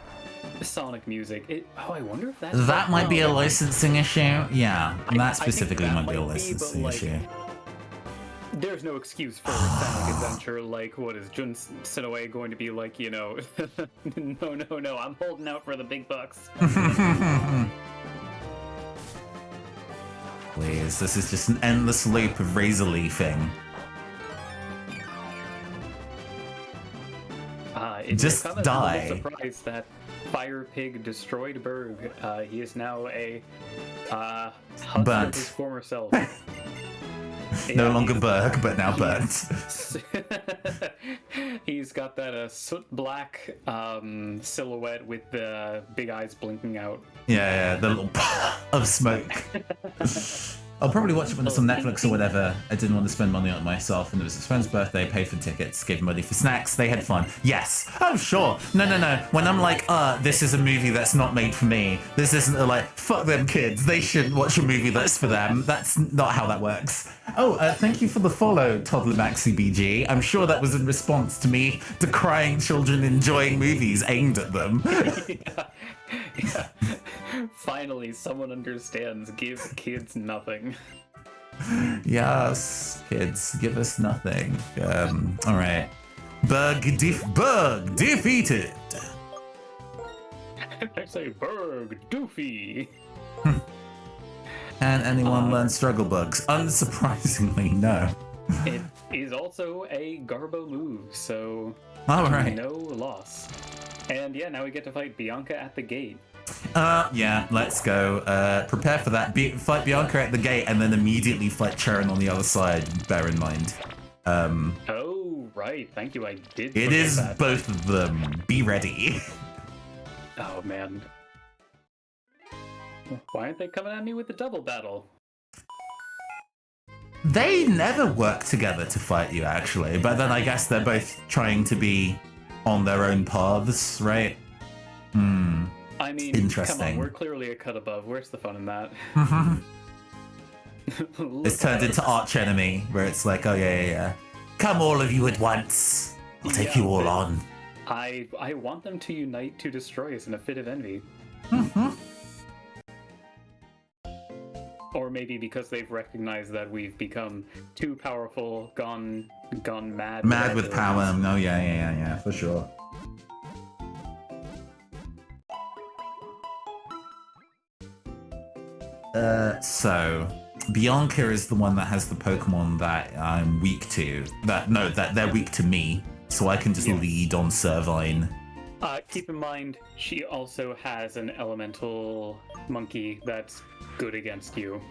Sonic music. I wonder if that might be a licensing issue. Yeah, that specifically might be a licensing issue. there's no excuse for Sonic Adventure. Like, what is Jun Sinoue going to be like? You know, no, I'm holding out for the big bucks. Please, this is just an endless loop of razor leafing. Just die. I'm surprised that Fire Pig destroyed Berg. He is now a husk of his former self. No longer Berg, but now burnt. He's got that soot black silhouette with the big eyes blinking out. Yeah, the little of smoke. I'll probably watch it when it's on Netflix or whatever. I didn't want to spend money on it myself, and it was his friend's birthday, paid for tickets, gave money for snacks, they had fun. Yes, oh sure. No. When I'm like, this is a movie that's not made for me, this isn't like, fuck them kids, they shouldn't watch a movie that's for them. That's not how that works. Oh, thank you for the follow, Toddler Maxi BG. I'm sure that was in response to me decrying children enjoying movies aimed at them. Yeah. Finally, someone understands. Give kids nothing. Yes, kids, give us nothing. All right. Berg defeated. I say Berg doofy. Can anyone learn struggle bugs? Unsurprisingly, no. It is also a Garbo move, so all right. No loss. And yeah, now we get to fight Bianca at the gate. Yeah, let's go. Prepare for that. Fight Bianca at the gate and then immediately fight Charon on the other side, bear in mind. Oh, right. Thank you. I did. It is that. Both of them. Be ready. Oh, man. Why aren't they coming at me with the double battle? They never work together to fight you, actually. But then I guess they're both trying to be on their own paths, right? I mean, interesting. Come on, we're clearly a cut above. Where's the fun in that? It's turned into arch enemy, where it's like, oh yeah. Come all of you at once. I'll take you all on. I want them to unite to destroy us in a fit of envy. Or maybe because they've recognized that we've become too powerful, gone mad. Mad with power. No, yeah, for sure. So Bianca is the one that has the Pokemon that I'm weak to. That they're weak to me, so I can just lead on Servine. Keep in mind, she also has an elemental monkey that's good against you,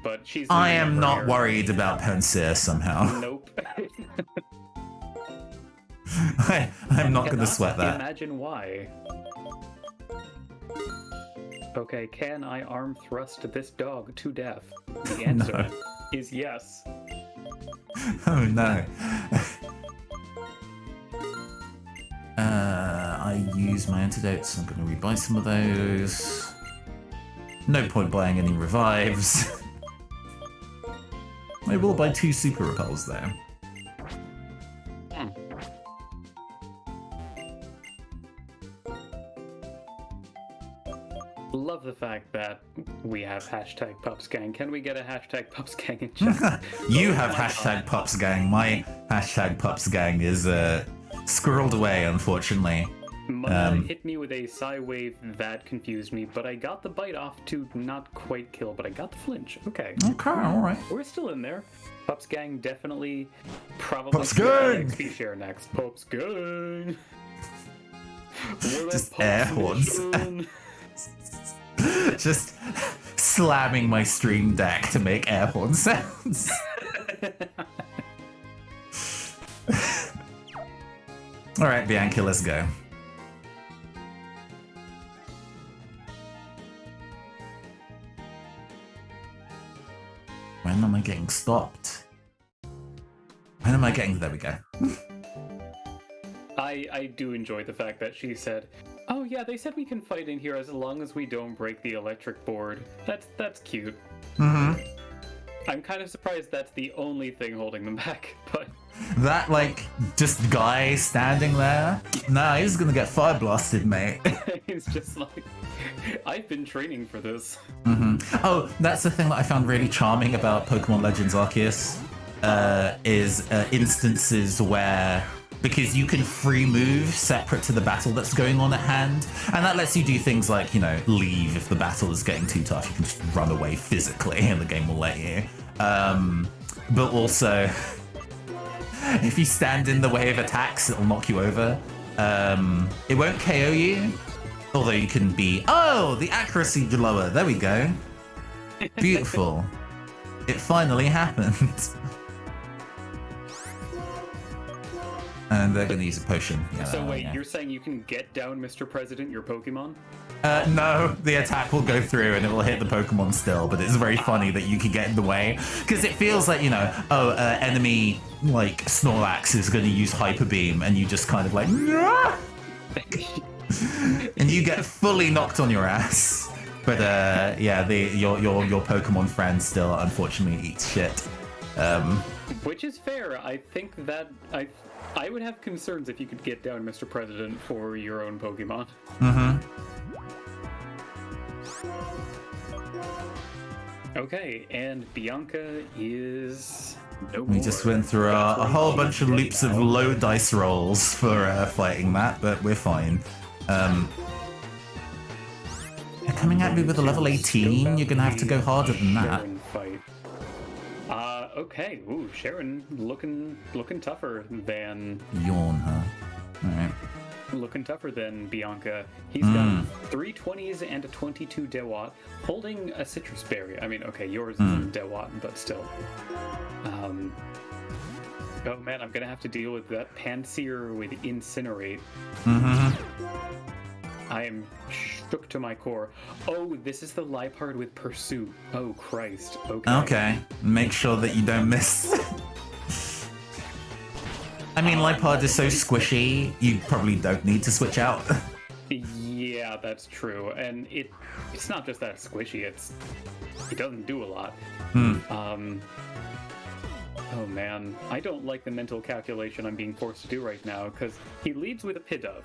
but she's. I am not worried about Pansear somehow. Nope. I'm not going to sweat that. Imagine why. Okay, can I arm thrust this dog to death? The answer is yes. Oh no. I use my antidotes. I'm going to rebuy some of those. No point buying any revives. I will buy 2 super repels though. Love the fact that we have hashtag PupsGang. Can we get a hashtag PupsGang in chat? You have hashtag PupsGang. My hashtag PupsGang is squirreled away, unfortunately. Mona hit me with a psi wave that confused me, but I got the bite off to not quite kill, but I got the flinch. Okay. Okay, alright. We're still in there. PupsGang definitely probably PupsGang! XP share next. PupsGang! Just air horns. Just slamming my stream deck to make air horn sounds. Alright, Bianca, let's go. When am I getting stopped? When am I getting... There we go. I do enjoy the fact that she said, oh yeah, they said we can fight in here as long as we don't break the electric board. That's cute. Mm-hmm. I'm kind of surprised that's the only thing holding them back, but... That, like, just guy standing there? Nah, he's gonna get fire blasted, mate. He's just like, I've been training for this. Mm-hmm. Oh, that's the thing that I found really charming about Pokemon Legends Arceus. is instances where, because you can free move separate to the battle that's going on at hand, and that lets you do things like, you know, leave if the battle is getting too tough. You can just run away physically and the game will let you. But also, if you stand in the way of attacks, it'll knock you over. It won't KO you, although you can be... Oh, the accuracy lower. There we go. Beautiful. It finally happened. And they're going to use a potion. Yeah, so wait, you're saying you can get down, Mr. President, your Pokemon? No, the attack will go through and it will hit the Pokemon still, but it's very funny that you can get in the way. Because it feels like, you know, enemy like Snorlax is going to use Hyper Beam and you just kind of like... and you get fully knocked on your ass. But yeah, your Pokemon friend still unfortunately eats shit. Which is fair. I think that I would have concerns if you could get down Mr. President for your own Pokemon. Mm-hmm. Okay, and Bianca is no We more. just went through a whole bunch of loops of low dice rolls for fighting that, but we're fine. You're coming at me with a level 18, you're gonna have to go harder than that. Sharon fight. Okay. Ooh, Sharon looking tougher than... Yawn, huh? Alright. Looking tougher than Bianca. He's got 3 20s and a 22 Dewat, holding a citrus berry. I mean, okay, yours isn't Dewat, but still. Oh man, I'm gonna have to deal with that Panseer with Incinerate. I am shook to my core. Oh, this is the Liepard with Pursuit. Oh Christ. Okay. Okay. Make sure that you don't miss. I mean, Liepard is so squishy, you probably don't need to switch out. Yeah, that's true. And it's not just that squishy, it doesn't do a lot. Oh man, I don't like the mental calculation I'm being forced to do right now, because he leads with a Pidove.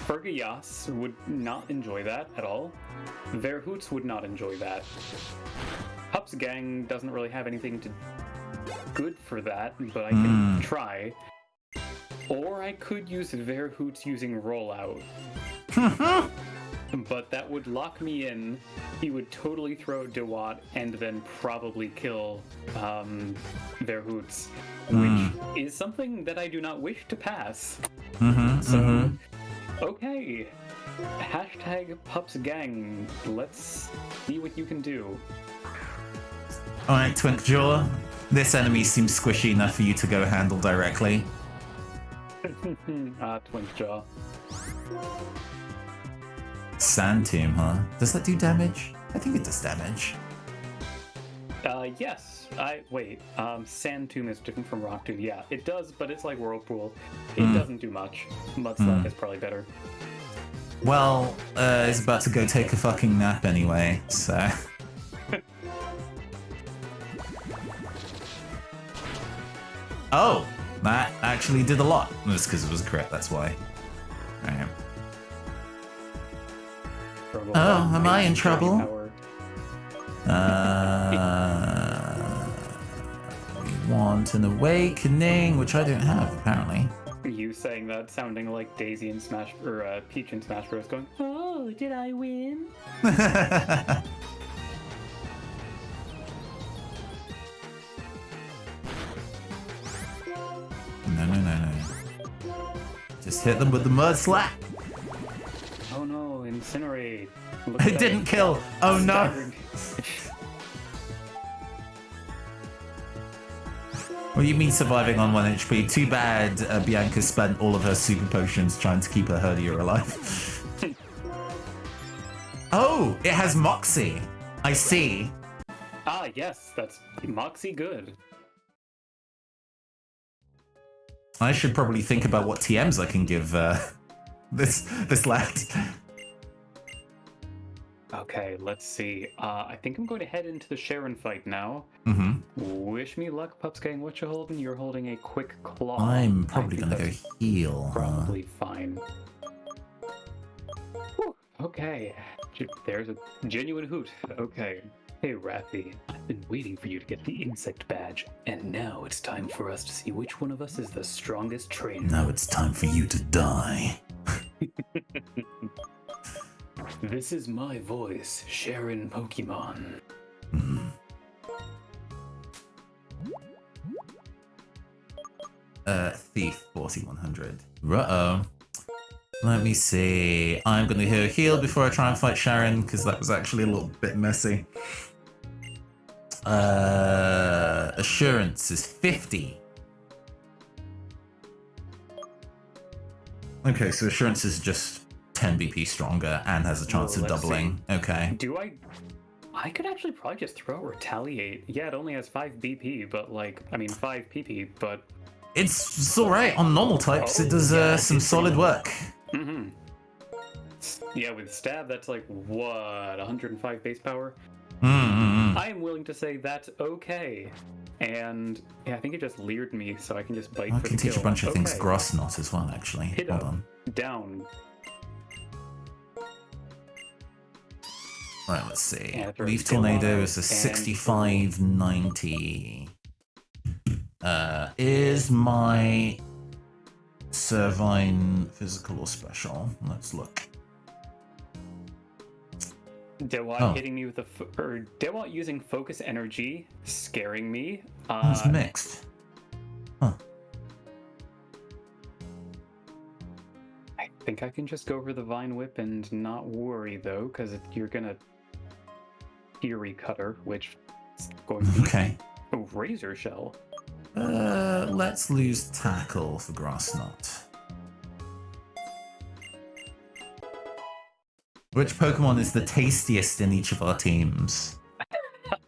Fergayas would not enjoy that at all. Verhoots would not enjoy that. Pup's Gang doesn't really have anything good for that, but I can try. Or I could use Verhoots using Rollout. But that would lock me in. He would totally throw Dewat and then probably kill Verhoots, which is something that I do not wish to pass. Okay. Hashtag Pups Gang. Let's see what you can do. Alright, Twinkjaw. This enemy seems squishy enough for you to go handle directly. Twinkjaw. Sand Tomb, huh? Does that do damage? I think it does damage. Yes. Sand Tomb is different from Rock Tomb. Yeah, it does, but it's like Whirlpool. It doesn't do much. Mudslap is probably better. Well, it's about to go take a fucking nap anyway, so... Oh! That actually did a lot. It's because it was a crit, that's why. Alright. Oh, am I in trouble? We want an awakening, which I don't have, apparently. You saying that sounding like Daisy in Smash, or Peach in Smash Bros. Going, oh, did I win? No. Just hit them with the mud slap. Oh no, Incinerate. It didn't kill. Oh no. What do you mean surviving on 1 HP? Too bad Bianca spent all of her super potions trying to keep her herdier alive. Oh, it has Moxie. I see. Ah, yes, that's Moxie good. I should probably think about what TMs I can give this lad. Okay, let's see. I think I'm going to head into the Sharon fight now. Wish me luck, Pups Gang. What you holding? You're holding a quick claw. I'm probably gonna go heal. Probably fine. Whew, okay, there's a genuine hoot. Okay. Hey, Raffy. Been waiting for you to get the insect badge, and now it's time for us to see which one of us is the strongest trainer. Now it's time for you to die. This is my voice, Sharon Pokemon. Thief 4100. Uh-oh. Let me see. I'm gonna heal before I try and fight Sharon, because that was actually a little bit messy. Assurance is 50. Okay, so Assurance is just 10 BP stronger and has a chance of doubling. See. Okay. Do I could actually probably just throw out Retaliate. Yeah, it only has 5 BP, but 5 PP, but... It's alright. On normal types, it does some solid work. Mm-hmm. Yeah, with Stab, that's 105 base power? Mm-hmm. I am willing to say that's okay. And yeah, I think it just leered me, so I can just bite for the kill. I can teach a bunch of things Gross Knot as well, actually. Hit Hold up, on. down. Right, let's see. Yeah, Leaf Tornado is a 65-90. Is my Servine physical or special? Let's look. Dewalt hitting me with Dewalt using focus energy, scaring me. It's mixed. Huh. I think I can just go over the Vine Whip and not worry though, because you're gonna Fury Cutter, which is going to be oh, Razor Shell. Let's lose Tackle for Grass Knot. Which Pokemon is the tastiest in each of our teams?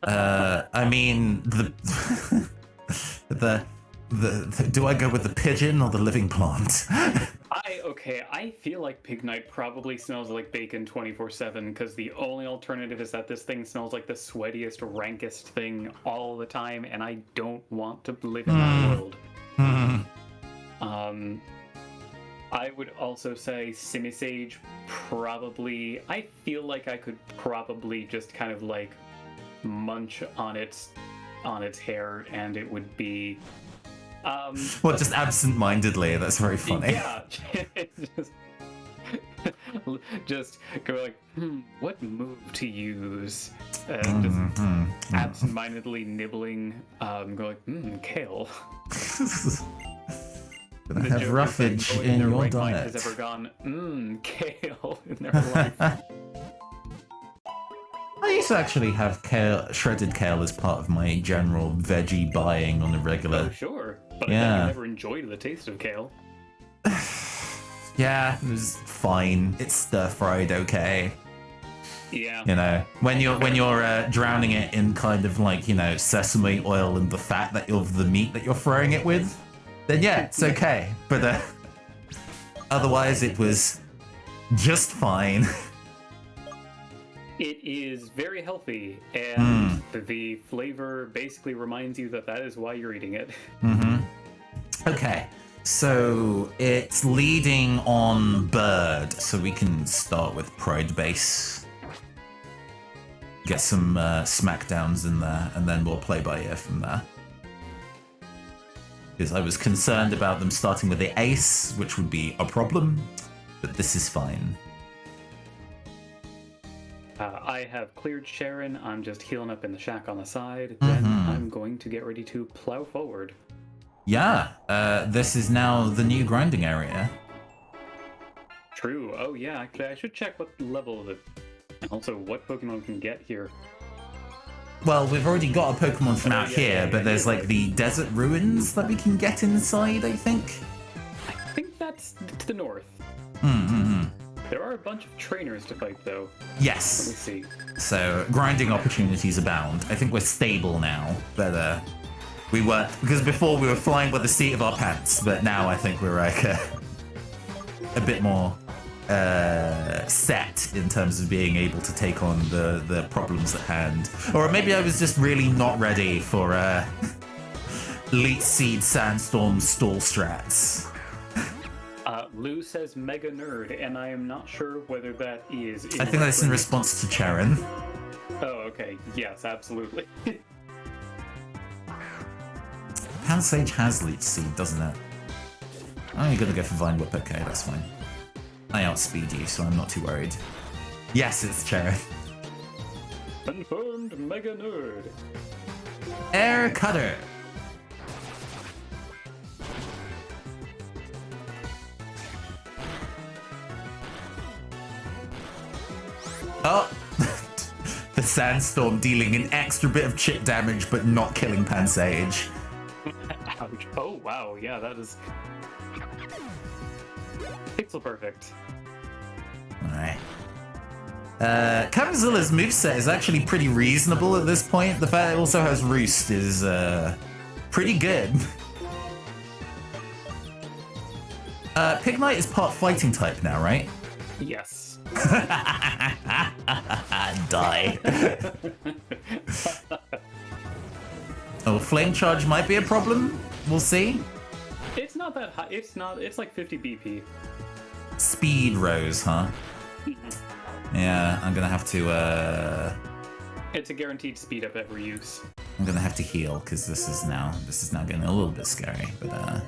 I mean, the do I go with the pigeon or the living plant? I feel like Pignite probably smells like bacon 24/7 because the only alternative is that this thing smells like the sweatiest, rankest thing all the time, and I don't want to live in that world. I would also say Simisage probably. I feel like I could probably just kind of munch on its hair, and it would be. Well, just absent-mindedly. That's very funny. Yeah, just go what move to use? Just absent-mindedly nibbling. Go kale. Gonna have roughage in your right diet. Has ever gone kale in their life? I used to actually have shredded kale as part of my general veggie buying on a regular. Oh, sure. But I never enjoyed the taste of kale. Yeah, it was fine. It's stir-fried okay. Yeah. You know, when you're drowning it in kind of sesame oil and the fat of the meat that you're throwing it with, then yeah, it's okay. But otherwise, it was just fine. It is very healthy, and the flavor basically reminds you that is why you're eating it. Okay, so it's leading on Bird, so we can start with Pride Base. Get some smackdowns in there, and then we'll play by ear from there. Because I was concerned about them starting with the Ace, which would be a problem, but this is fine. I have cleared Sharon. I'm just healing up in the shack on the side. Then I'm going to get ready to plow forward. Yeah, this is now the new grinding area. True. Oh yeah, actually I should check what level of it, and also what Pokemon can get here. Well, we've already got a Pokemon from out here, but there's the desert ruins that we can get inside, I think. I think that's to the north. There are a bunch of trainers to fight, though. Yes. Let me see. So, grinding opportunities abound. I think we're stable now, but we weren't, because before we were flying by the seat of our pants, but now I think we're a bit more set in terms of being able to take on the problems at hand. Or maybe I was just really not ready for Leech Seed Sandstorm stall strats. Lou says Mega Nerd, and I am not sure whether that is... I think that's in response to Charon. Oh, okay. Yes, absolutely. Pansage has Leech Seed, doesn't it? Oh, you're gonna go for Vine Whip. Okay, that's fine. I outspeed you, so I'm not too worried. Yes, it's Cherith. Confirmed Mega Nerd. Air Cutter. Oh, the Sandstorm dealing an extra bit of chip damage, but not killing Pansage. Ouch. Oh, wow. Yeah, that is pixel perfect. Alright. Camizilla's moveset is actually pretty reasonable at this point. The fact it also has Roost is pretty good. Pignite is part fighting type now, right? Yes. Die. Oh, Flame Charge might be a problem. We'll see. It's not that high. It's like 50 BP. Speed Rose, huh? Yeah, I'm gonna have to It's a guaranteed speed up every use. I'm gonna have to heal because this is now getting a little bit scary. But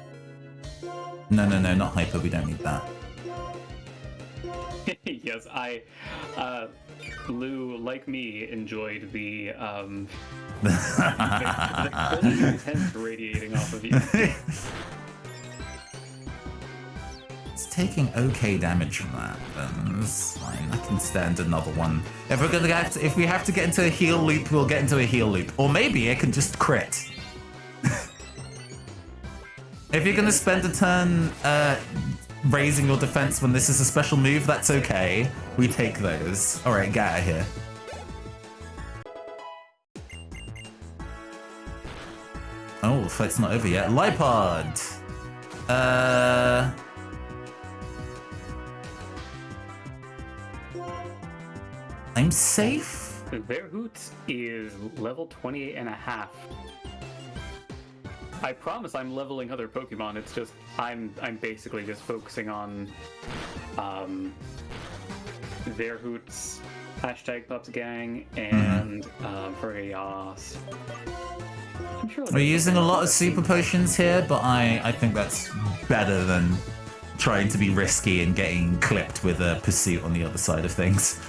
no, not hyper. We don't need that. Yes, Lou, like me, enjoyed the intense radiating off of you. It's taking okay damage from that, then it's fine. I can stand another one. If we have to get into a heal loop, we'll get into a heal loop. Or maybe I can just crit. If you're gonna spend a turn raising your defense when this is a special move, that's okay. We take those. Alright, get out of here. Oh, the fight's not over yet. Lipod! I'm safe? Verhoot is level 28 and a half. I promise I'm leveling other Pokemon. It's just I'm basically just focusing on Verhoot's #Pups Gang and Frios. I'm sure we're using a lot of super potions here, but I think that's better than trying to be risky and getting clipped with a pursuit on the other side of things.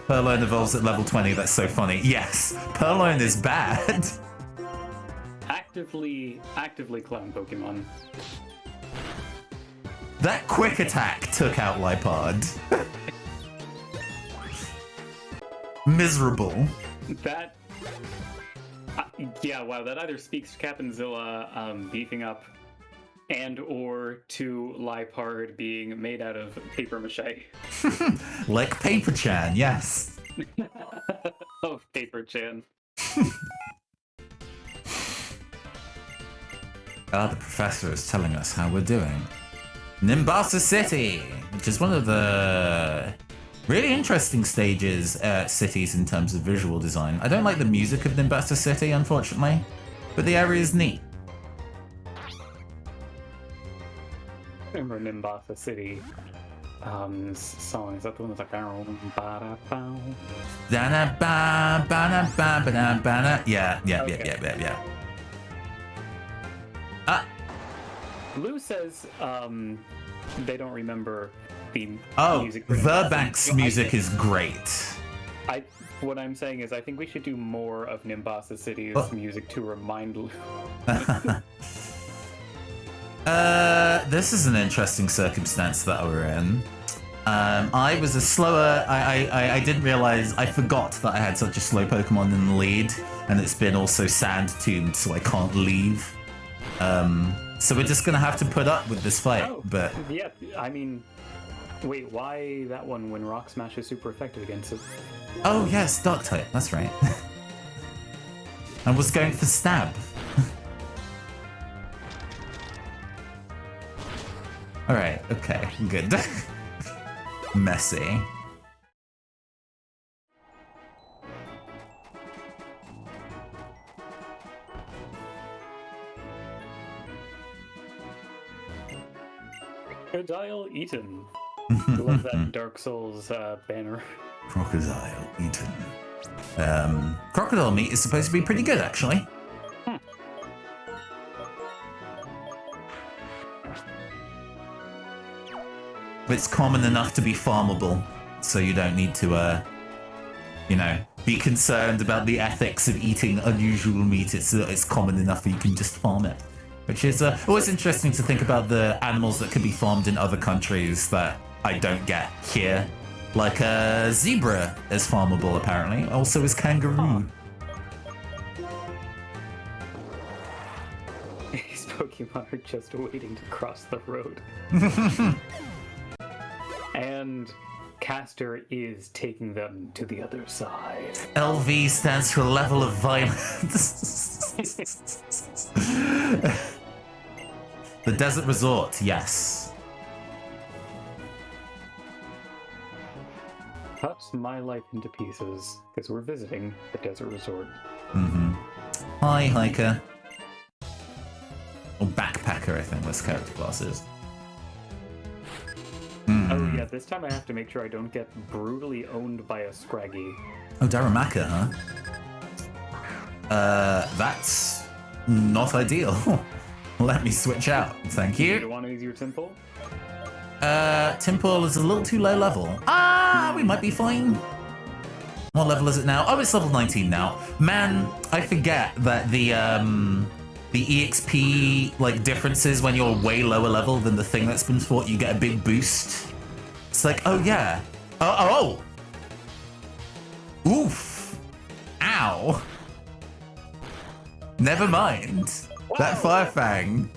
Purloin evolves at level 20, that's so funny. Yes, Purloin is bad. Actively clone Pokemon. That quick attack took out Lipod. Miserable. That... yeah, wow, that either speaks to Captainzilla beefing up and or to Lipard being made out of paper mache. Like Paper Chan, yes. Oh, Paper Chan. The professor is telling us how we're doing. Nimbasa City, which is one of the really interesting cities in terms of visual design. I don't like the music of Nimbasa City, unfortunately, but the area is neat. Remember Nimbasa City song? Is that the one that's like Yeah. Lou says they don't remember the music. Verbank's music is great. What I'm saying is I think we should do more of Nimbasa City's music to remind Lou. This is an interesting circumstance that we're in. I was a slower... I didn't realize... I forgot that I had such a slow Pokemon in the lead, and it's been also sand-tuned, so I can't leave. So we're just gonna have to put up with this fight, but... Yeah, I mean... Wait, why that one when Rock Smash is super effective against it? Oh yes, Dark type, that's right. I was going for Stab. Alright, okay, good. Messy. Crocodile Eaton. I love that Dark Souls banner. Crocodile Eaton. Crocodile meat is supposed to be pretty good, actually. It's common enough to be farmable, so you don't need to, you know, be concerned about the ethics of eating unusual meat. It's common enough that you can just farm it. Which is always interesting to think about the animals that can be farmed in other countries that I don't get here. Like a zebra is farmable, apparently. Also is kangaroo. These Pokemon are just waiting to cross the road. And Caster is taking them to the other side. LV stands for level of violence. The desert resort, yes. Cuts my life into pieces because we're visiting the desert resort. Hi, hiker. Or backpacker, I think this character class is. Oh yeah, this time I have to make sure I don't get brutally owned by a Scraggy. Oh, Darumaka, huh? That's not ideal. Let me switch out. Thank You you. want to use your Timple? Timple is a little too low level. We might be fine. What level is it now? Oh, it's level 19 now. Man, I forget that the EXP like differences when you're way lower level than the thing that's been fought, you get a big boost. It's like, oh yeah. Oh. Oof. Ow. Never mind. Wow. That Firefang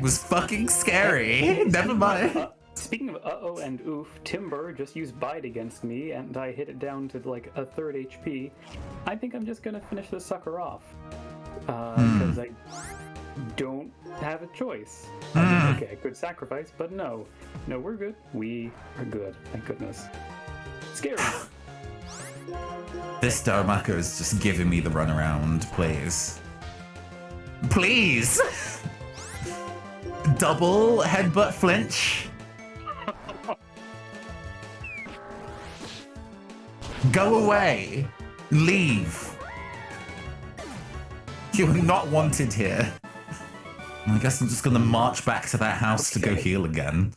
was fucking scary. Never mind. Speaking of uh-oh and oof, Timber just used Bite against me, and I hit it down to like a third HP. I think I'm just gonna finish this sucker off. Because I don't have a choice. I mean, okay, I could sacrifice, but no. No, we're good. We are good, thank goodness. Scary. This Darumaka is just giving me the runaround, please. Please! Double headbutt flinch. Go away. Leave. You are not wanted here. I guess I'm just gonna march back to that house to go heal again.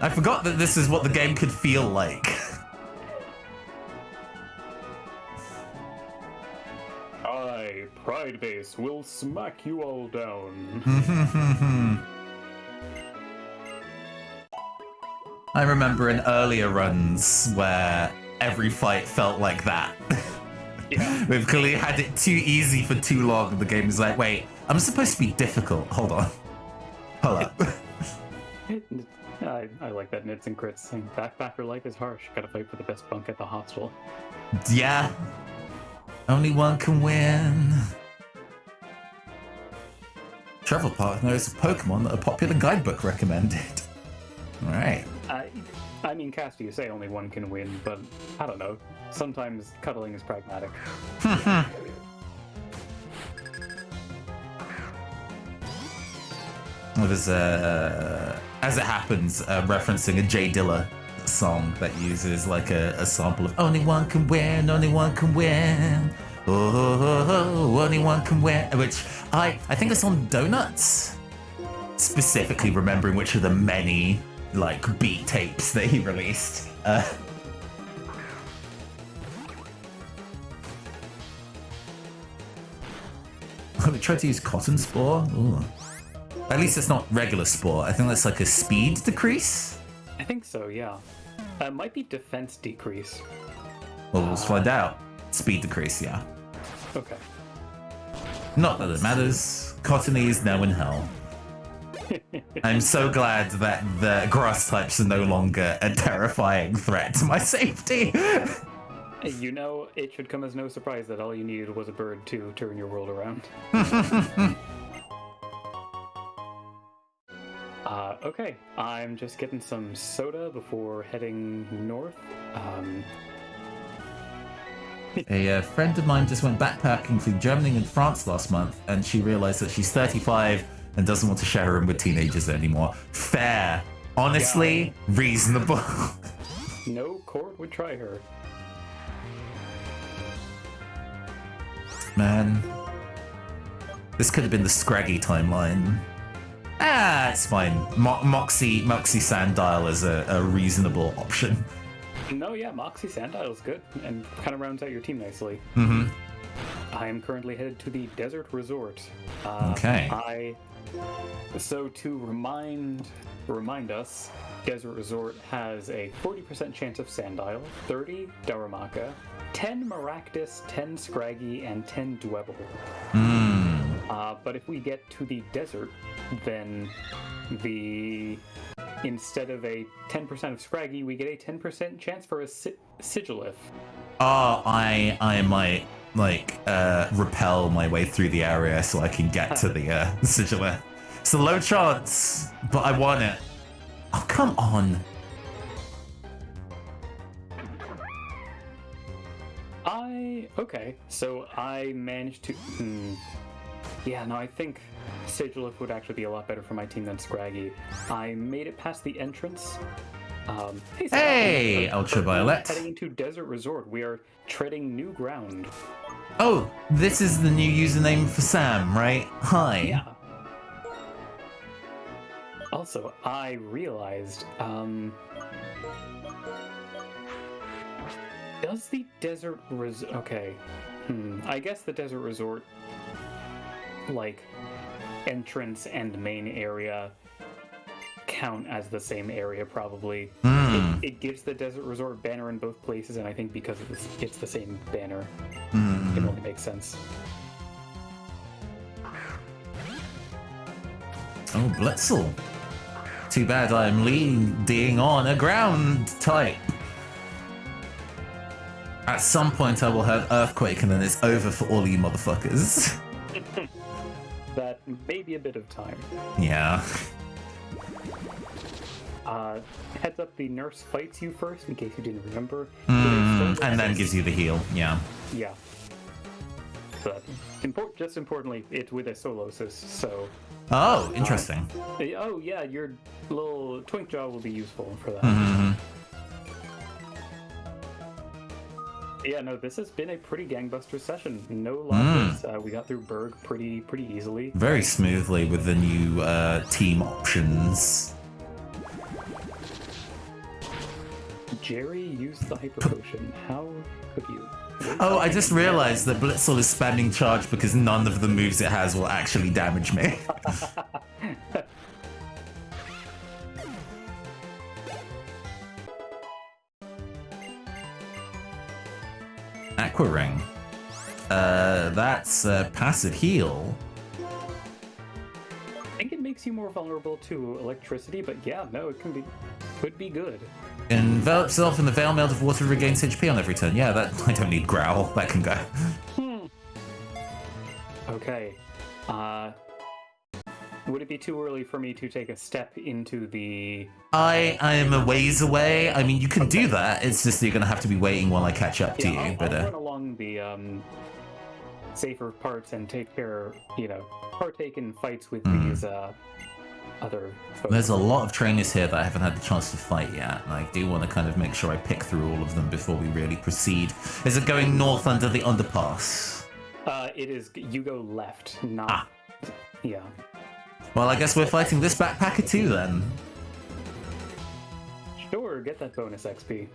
I forgot that this is what the game could feel like. I, Pride Base, will smack you all down. I remember in earlier runs where every fight felt like that. Yeah. We've clearly had it too easy for too long. The game is like, wait, I'm supposed to be difficult. Hold on. Hold up. I like that nits and crits thing. Backpacker life is harsh. Gotta fight for the best bunk at the hostel. Yeah. Only one can win. Travel partner is a Pokemon that a popular guidebook recommended. Alright. I mean, Casty, you say only one can win, but I don't know. Sometimes cuddling is pragmatic. There's as it happens, referencing a J Dilla song that uses like a sample of "Only one can win, only one can win, oh, only one can win," which I think it's on Donuts. Specifically remembering which of the many like beat tapes that he released. We tried to use Cotton Spore. Ooh. At least it's not regular Spore. I think that's like a speed decrease. I think so, yeah. Might be defense decrease. Well, we'll find out. Speed decrease, yeah. Okay. Not that it matters. Cottony is now in hell. I'm so glad that the grass types are no longer a terrifying threat to my safety. You know, it should come as no surprise that all you needed was a bird to turn your world around. Okay, I'm just getting some soda before heading north. A friend of mine just went backpacking through Germany and France last month, and she realized that she's 35 and doesn't want to share a room with teenagers anymore. Fair. Honestly, reasonable. No court would try her. Man. This could have been the Scraggy timeline. Ah, it's fine. Moxie Sandile is a reasonable option. No, yeah, Moxie Sandile is good and kind of rounds out your team nicely. Mm-hmm. I am currently headed to the Desert Resort. Okay. So to remind us, Desert Resort has a 40% chance of Sandile, 30 Darumaka, 10 Maractus, 10 Scraggy, and 10 Dwebble. But if we get to the desert, then instead of a 10% of Scraggy, we get a 10% chance for a Sigilif. Oh, I might repel my way through the area so I can get to the Sigilif. It's a low chance, but I want it. Oh, come on. Okay, so I managed to... Yeah, no, I think Sigilif would actually be a lot better for my team than Scraggy. I made it past the entrance. Hey, Ultraviolet. Heading into Desert Resort, we are treading new ground. Oh, this is the new username for Sam, right? Hi. Yeah. Also, I realized, does the Desert Resort... Okay. I guess the Desert Resort, like, entrance and main area count as the same area, probably. It gives the Desert Resort banner in both places, and I think because it's the same banner, it only makes sense. Oh, Blitzel. Too bad I'm leading on a ground type. At some point I will have Earthquake and then it's over for all you motherfuckers. That may be a bit of time. Yeah. Heads up, the nurse fights you first, in case you didn't remember. And then gives you the heal, yeah. Yeah. But just importantly, it's with a Solosis, so... Oh, interesting. Oh yeah, your little twink jaw will be useful for that. Yeah, no, this has been a pretty gangbuster session. No losses. We got through Berg pretty easily. Very smoothly with the new team options. Jerry used the Hyper Potion. How could you? Oh, I just realized that Blitzel is spamming charge because none of the moves it has will actually damage me. Aqua Ring. That's a passive heal. I think it makes you more vulnerable to electricity, but yeah, no, it could be good. Envelops itself in the Veil Meld of Water, regains HP on every turn. Yeah, that I don't need Growl. That can go. Okay. Would it be too early for me to take a step into the... I am a ways away. I mean, you can do that. It's just you're going to have to be waiting while I catch up to you. I'll But run along the safer parts and partake in fights with these other folks. There's a lot of trainers here that I haven't had the chance to fight yet, and I do want to kind of make sure I pick through all of them before we really proceed. Is it going north under the underpass? It is. You go left, not... Yeah. Well, I guess we're fighting this backpacker too, then. Sure, get that bonus XP.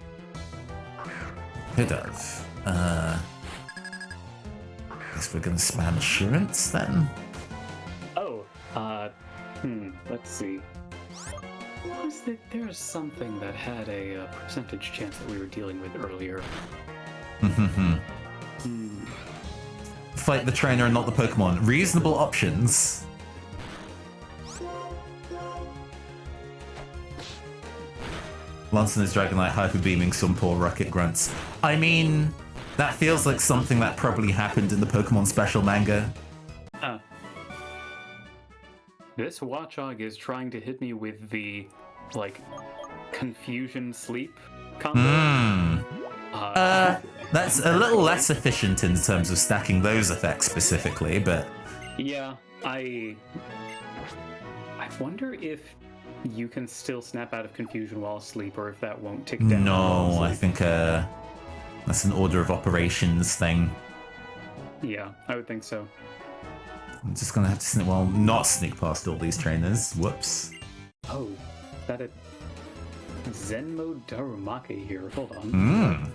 Could have. Guess we're gonna spam Assurance, then? Oh, let's see. There's something that had a percentage chance that we were dealing with earlier. Fight the trainer and not the Pokemon. Reasonable options. Lanson is Dragonite hyper beaming some poor Rocket Grunts. I mean, that feels like something that probably happened in the Pokemon Special manga. This Watchog is trying to hit me with the, confusion sleep combo. That's a little less efficient in terms of stacking those effects specifically, but... Yeah, I wonder if you can still snap out of confusion while asleep, or if that won't tick down. No, I think that's an order of operations thing. Yeah, I would think so. I'm just gonna have to sneak, well, not sneak past all these trainers. Whoops. Oh, is that a Zenmo Darumake here? Hold on.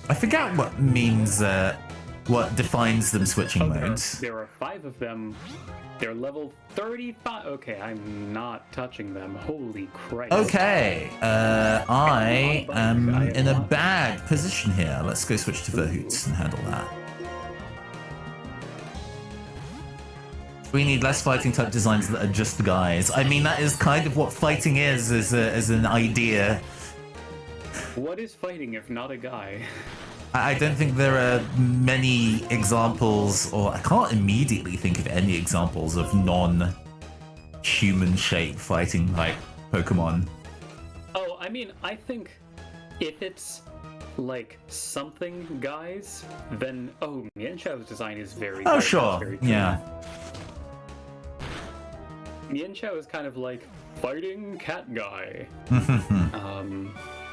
I forgot what means, what defines them switching modes. There are 5 of them. They're level 35. Okay, I'm not touching them. Holy Christ. Okay, I am in a bad position here. Let's go switch to Verhoots and handle that. We need less fighting type designs that are just guys. I mean, that is kind of what fighting is as an idea. What is fighting if not a guy? I don't think there are many examples, or I can't immediately think of any examples of non-human shape fighting like Pokemon. Oh, I mean, I think if it's like something guys, then Mienshau's design is very Oh, good. sure. Very Yeah. Mienshao is kind of like fighting cat guy.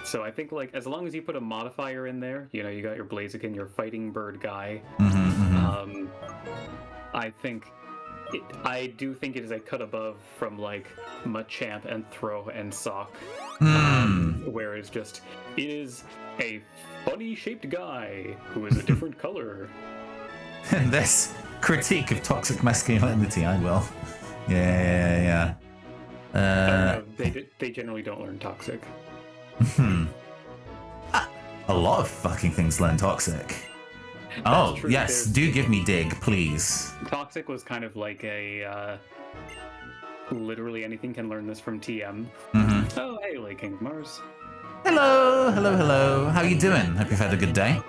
So I think like as long as you put a modifier in there, you know, you got your Blaziken, your fighting bird guy. I do think it is a cut above from like Machamp and Throw and Sock. Whereas just it is a funny shaped guy who is a different color. And this critique of toxic masculinity, I will. Yeah. They generally don't learn toxic. A lot of fucking things learn toxic. Oh, true. yes, do give me dig, please. Toxic was kind of like a literally anything can learn this from TM. Oh, hey, Lake King Mars. Hello. How you doing? Hope you've had a good day.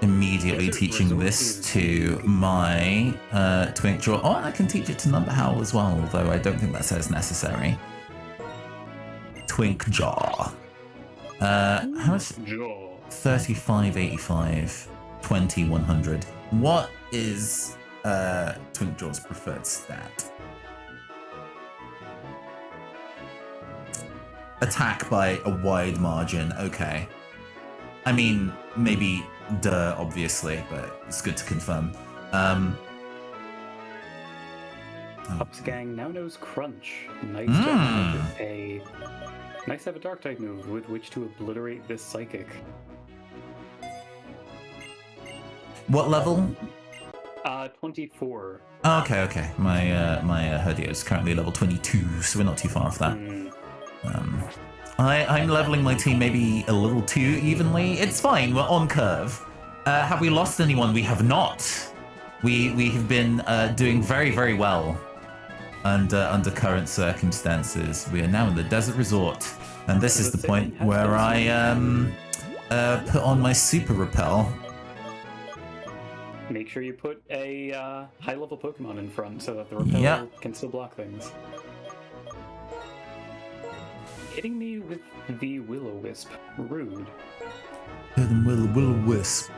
Immediately teaching this to my Twink Jaw. Oh, and I can teach it to Number Howl as well, although I don't think that says necessary. Twink Jaw. How much? 3585, 2100. What is Twink Jaw's preferred stat? Attack by a wide margin. Okay. I mean, maybe duh, obviously, but it's good to confirm. Upsgang now knows Crunch. Nice to have a dark type move with which to obliterate this psychic. What level? 24. Okay. My Herdio is currently level 22, so we're not too far off that. I'm leveling my team maybe a little too evenly. It's fine, we're on curve. Have we lost anyone? We have not. We have been doing very, very well under current circumstances. We are now in the desert resort, and this is the point where I put on my super repel. Make sure you put a high-level Pokemon in front so that the repel can still block things. Hitting me with the Will-O-Wisp. Rude. Hit him with a Will-O-Wisp.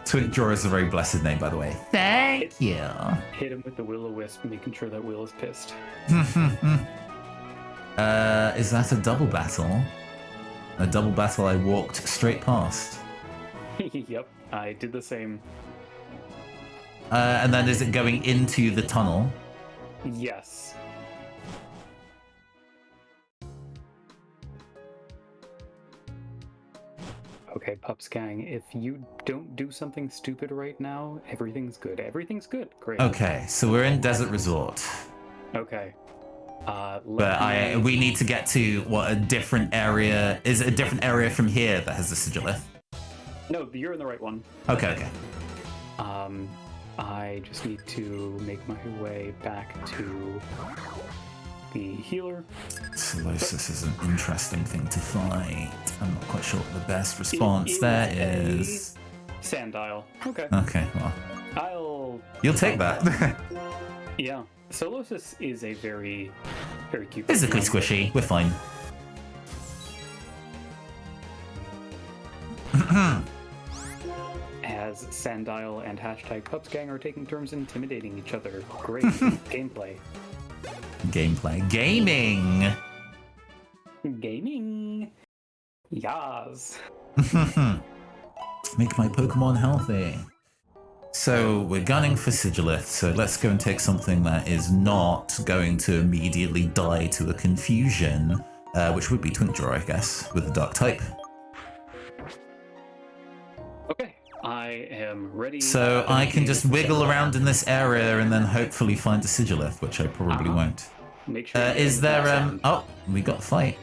Twink Jaw is a very blessed name, by the way. Thank you. Hit him with the Will-O-Wisp, making sure that Will is pissed. Is that a double battle? A double battle I walked straight past. Yep, I did the same. And then is it going into the tunnel? Yes. Okay, Pups Gang, if you don't do something stupid right now, everything's good. Everything's good. Great. Okay, so we're in Desert Resort. Okay. But we need to get to what a different area is. It a different area from here that has the Sigillith? No, you're in the right one. Okay. I just need to make my way back to the healer. Solosis is an interesting thing to fight. I'm not quite sure what the best response there is. Sandile. Okay. Okay, well. You'll take that. Yeah. Solosis is a very, very cute. Physically squishy. We're fine. As Sandile and hashtag Pupsgang are taking turns intimidating each other. Great gameplay. Gaming! Gaming. Yas. Make my Pokemon healthy. So we're gunning for Sigilith, so let's go and take something that is not going to immediately die to a confusion, which would be Twinkjaw, I guess, with the Dark type. Okay, I am ready. So I can just wiggle around in this area and then hopefully find a Sigilith, which I probably won't. Make sure Is there, oh, we got a fight.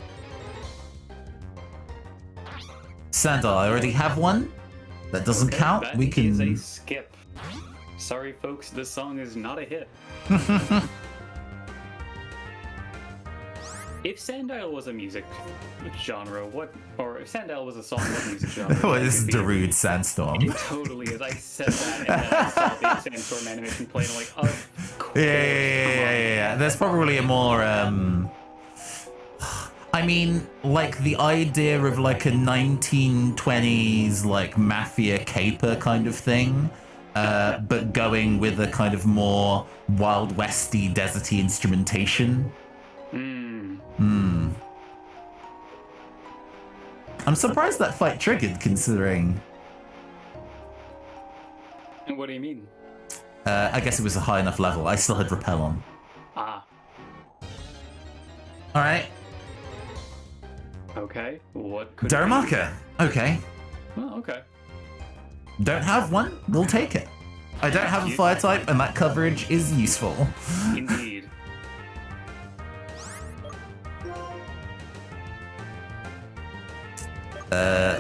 Sandal, I already have one. That doesn't count. That We can. is a skip. Sorry, folks, this song is not a hit. If Sandile was a music genre, or if Sandile was a song, what music genre? What is Darude Sandstorm? It totally is. I said that, and then I saw the Sandstorm animation play, and I'm like, of course. Yeah. There's probably a more, I mean, like the idea of like a 1920s like mafia caper kind of thing, but going with a kind of more Wild Westy, deserty instrumentation. I'm surprised that fight triggered, considering. What do you mean? I guess it was a high enough level. I still had Repel on. Ah. Alright. Okay. What could Darumaka. Okay. Oh, okay. Don't have one? We'll take it. I don't have a fire type, and that coverage is useful. Indeed.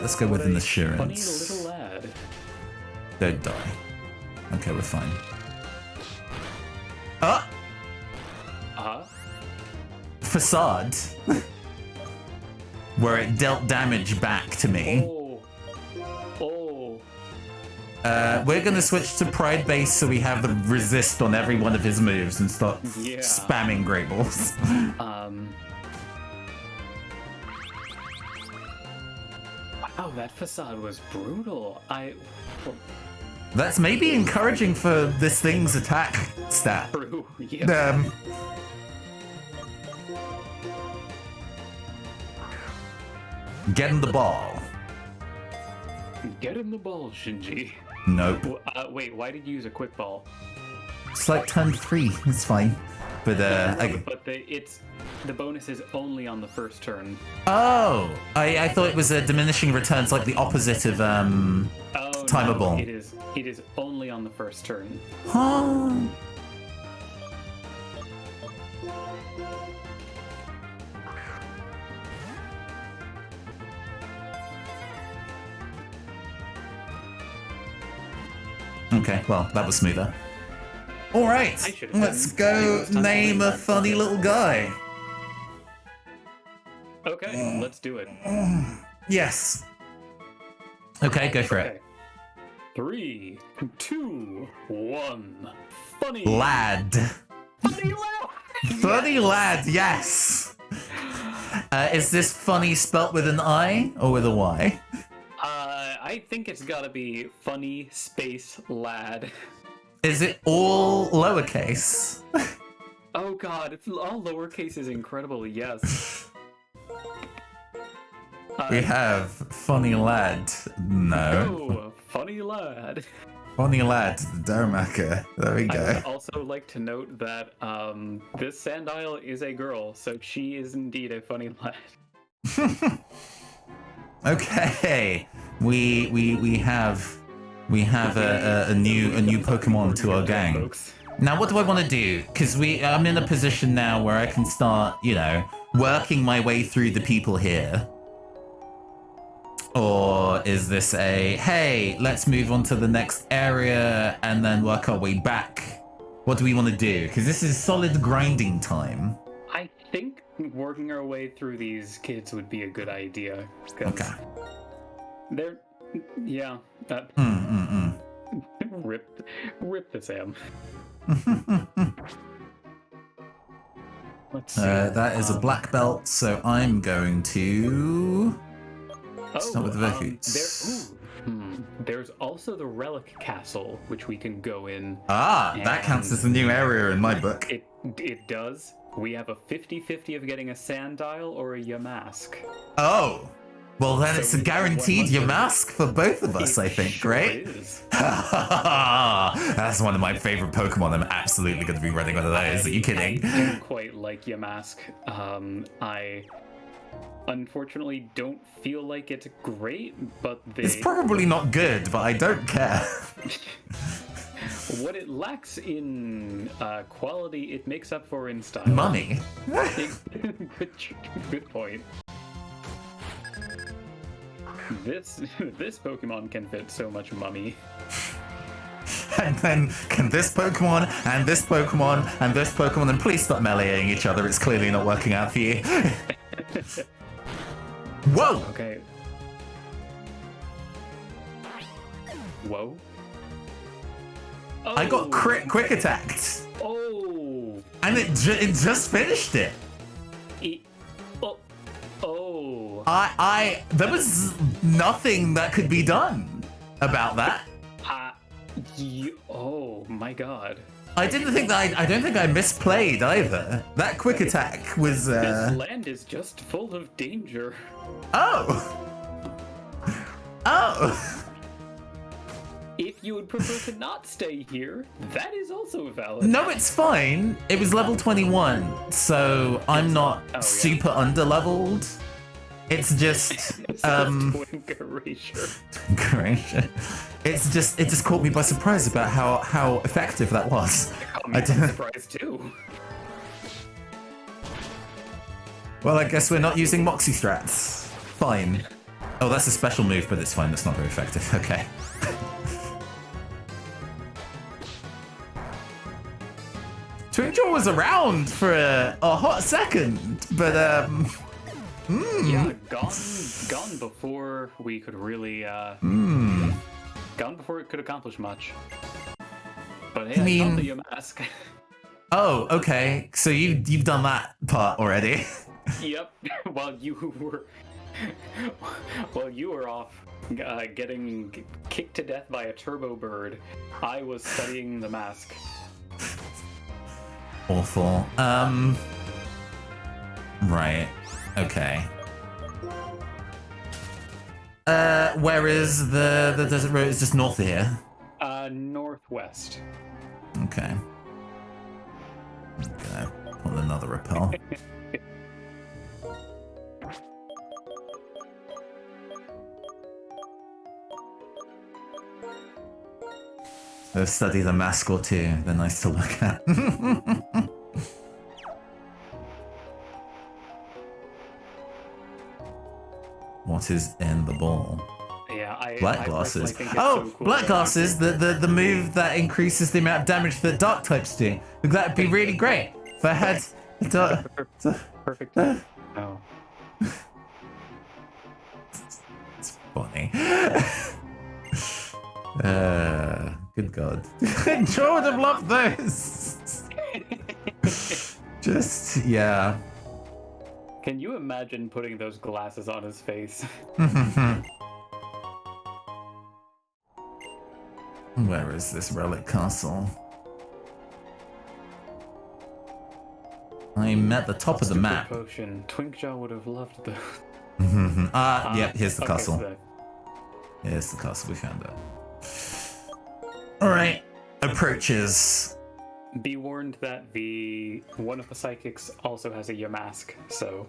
Let's go with an Funny assurance. little lad. Don't die. Okay, we're fine. Oh! Facade. Where it dealt damage back to me. We're gonna switch to Pride Base so we have the resist on every one of his moves and start spamming Great Balls. Wow, that Facade was brutal. That's maybe encouraging for this thing's attack stat. True, yeah. Get him the ball. Get him the ball, Shinji. Nope. Wait, why did you use a quick ball? It's like turn 3. It's fine. But But the bonus is only on the first turn. Oh, I thought it was a diminishing returns, like the opposite of timer ball. It is only on the first turn. Huh. Okay, well, that was smoother. All right, let's go name a funny little guy. Okay, let's do it. Yes. Okay, go for it. 3, 2, 1. Funny lad. Funny lad. Funny lad. Yes. Is this funny spelt with an I or with a Y? I think it's gotta be funny space lad. Is it all lowercase? Oh god, all lowercase is incredible, yes. We have funny lad. No. Oh, funny lad. Funny lad, Darumaka. There we go. I would also like to note that this Sandile is a girl, so she is indeed a funny lad. Okay, we have a new Pokemon to our gang. Now, what do I want to do? Because I'm in a position now where I can start, working my way through the people here. Or is this a, hey, let's move on to the next area and then work our way back? What do we want to do? Because this is solid grinding time. I think working our way through these kids would be a good idea. Okay. They're, yeah. Rip the Sam. Let's see. That is a black belt, so I'm going to start with the Verhoots. There's also the Relic Castle, which we can go in. That counts as a new area in my book. It does. we have a 50-50 of getting a Sandile or a Yamask. Oh. Well, then So it's a we have guaranteed 1 month Yamask for both of us, I think, sure right? Is. That's one of my favorite Pokemon. I'm absolutely going to be running one of those. Are you kidding? I do quite like Yamask. I unfortunately don't feel like it's great, but It's probably not good, but I don't care. what it lacks in quality, it makes up for in style. Money. Good point. This Pokemon can fit so much money. And then can this Pokemon and this Pokemon and this Pokemon, and please stop meleeing each other. It's clearly not working out for you. Whoa! Okay. Whoa. Oh. I got quick attacked. Oh. And it just finished it. Oh. There was nothing that could be done about that. Oh my god. I don't think I misplayed either. That quick attack was. This land is just full of danger. Oh. If you would prefer to not stay here, that is also valid. No, it's fine. It was level 21, so I'm not super under-leveled. It's just Twink erasure. It just caught me by surprise about how effective that was. I'm surprised too. Well, I guess we're not using Moxie strats. Fine. Oh, that's a special move, but it's fine. That's not very effective. Okay. Twinkjaw was around for a hot second, but yeah, gone before we could really gone before it could accomplish much. But hey, I found the Yamask. Oh, okay. So you've done that part already. Yep. While you were off getting kicked to death by a turbo bird, I was studying the mask. Awful. Right. Okay. Where is the desert road? It's just north of here. Northwest. Okay. Okay. Pull another repel. Go study the mask or two. They're nice to look at. What is in the ball? Yeah, Black glasses. So cool black glasses. The move that increases the amount of damage that dark types do. That'd be really great if I had. Perfect. Oh. It's funny. Good God. Joe would have loved those. Just, yeah. Can you imagine putting those glasses on his face? Where is this Relic Castle? I'm at the top of the map. Potion. Twinkjaw would have loved those. Yeah, here's the castle. So Here's the castle, we found it. Alright, approaches. be warned that one of the psychics also has a Yamask, so.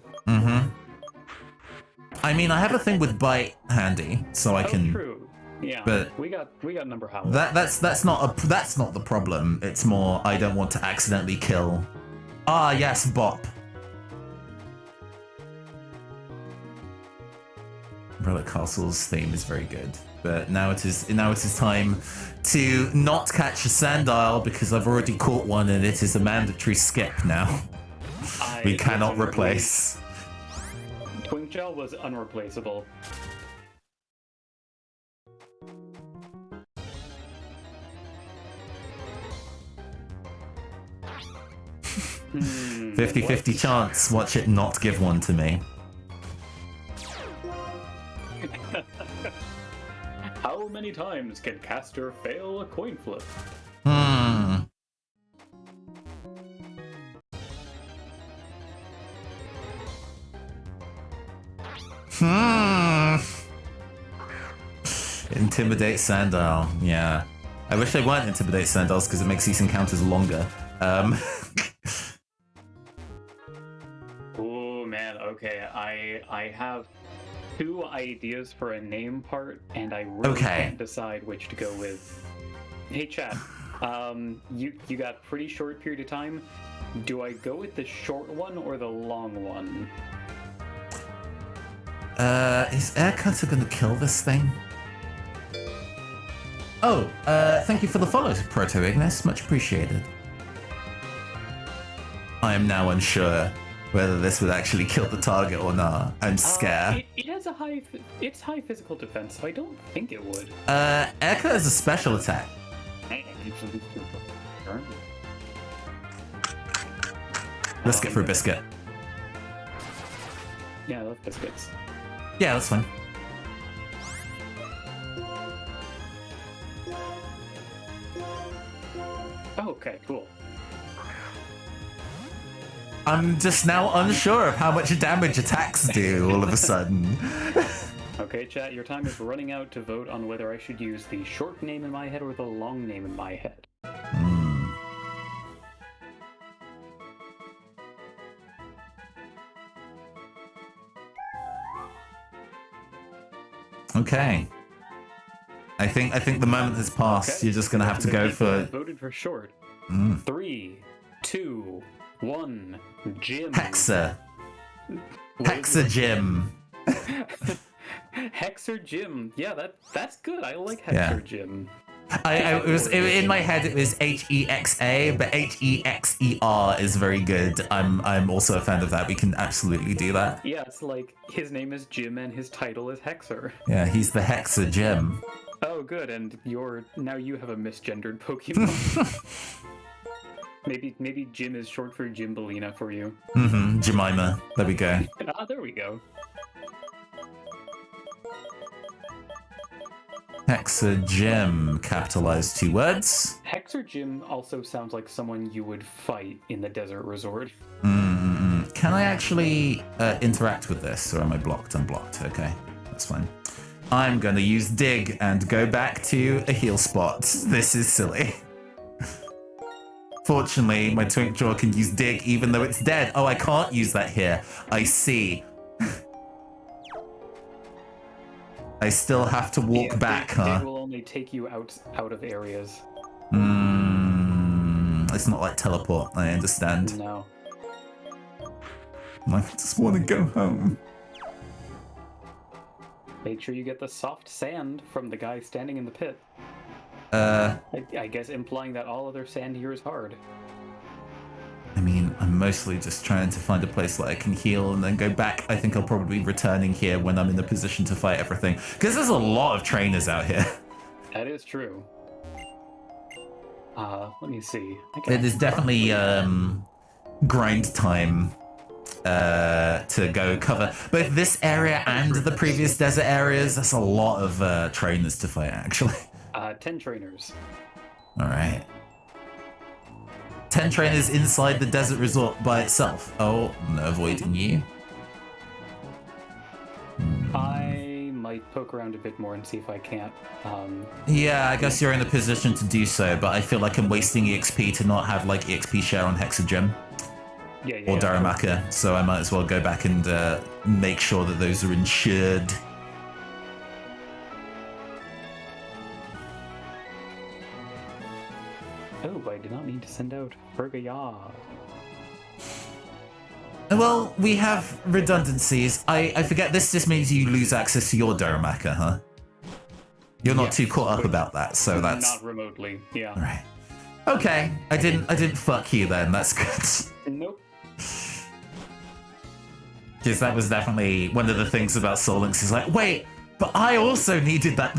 I mean, I have a thing with bite handy, so I can. True. Yeah, but we got number howl. That's not the problem. It's more I don't want to accidentally kill. Ah, yes, Bop. Relic Castle's theme is very good, but now it is time to not catch a Sandile because I've already caught one and it is a mandatory skip now. We cannot replace. Twinkjaw was unreplaceable. Hmm, 50-50 chance. Watch it not give one to me. How many times can Caster fail a coin flip? Intimidate Sandal. Yeah. I wish they weren't Intimidate Sandals because it makes these encounters longer. Oh man, okay. I have 2 ideas for a name part, and I really can't decide which to go with. Hey chat, you got a pretty short period of time. Do I go with the short one or the long one? Is Air Cutter gonna kill this thing? Oh, thank you for the follow, Proto Ignis. Much appreciated. I am now unsure whether this would actually kill the target or not. I'm scared. It has a high physical defense, so I don't think it would. Air Cutter is a special attack. Biscuit for a biscuit. Yeah, I love biscuits. Yeah, that's fine. Oh, okay, cool. I'm just now unsure of how much damage attacks do all of a sudden. Okay, chat, your time is running out to vote on whether I should use the short name in my head or the long name in my head. Okay. I think the moment has passed. Okay. You're just gonna have to go for. Voted for short. 3, 2, 1. Jim. Hexa. Hexa Jim. Hexer Jim. Yeah, that's good. I like Hexer Jim. It was in my head. It was Hexa, but Hexer is very good. I'm also a fan of that. We can absolutely do that. Yeah, it's like his name is Jim and his title is Hexer. Yeah, he's the Hexa Jim. Oh, good. And now you have a misgendered Pokemon. Maybe Jim is short for Jimbalina for you. Jemima. There we go. There we go. Hexa Jim, capitalized 2 words. Hexer Jim also sounds like someone you would fight in the desert resort. Can I actually interact with this, or am I blocked? I'm blocked. Okay, that's fine. I'm gonna use Dig and go back to a heal spot. This is silly. Fortunately, my Twink Jaw can use Dig even though it's dead. Oh, I can't use that here. I see. I still have to walk back, huh? Dig will only take you out of areas. It's not like teleport, I understand. No. I just want to go home. Make sure you get the soft sand from the guy standing in the pit. I guess implying that all other sand here is hard. I mean, I'm mostly just trying to find a place that I can heal and then go back. I think I'll probably be returning here when I'm in the position to fight everything. Because there's a lot of trainers out here. That is true. Let me see. It is definitely grind time to go cover both this area and the previous desert areas. That's a lot of trainers to fight, actually. 10 trainers. All right. 10 trainers inside the desert resort by itself. Oh, no, avoiding you. I might poke around a bit more and see if I can't. Yeah, I guess you're in a position to do so, but I feel like I'm wasting EXP to not have like EXP share on Hexagem. Or Darumaka, so I might as well go back and make sure that those are insured. Oh, I did not mean to send out Fergaya. Well, we have redundancies. I forget, this just means you lose access to your Darumaka, huh? You're not too caught up about that, so that's... Not remotely, yeah. All right. Okay, I didn't fuck you then, that's good. Nope. Because that was definitely one of the things about Soul Links is like, wait, but I also needed that.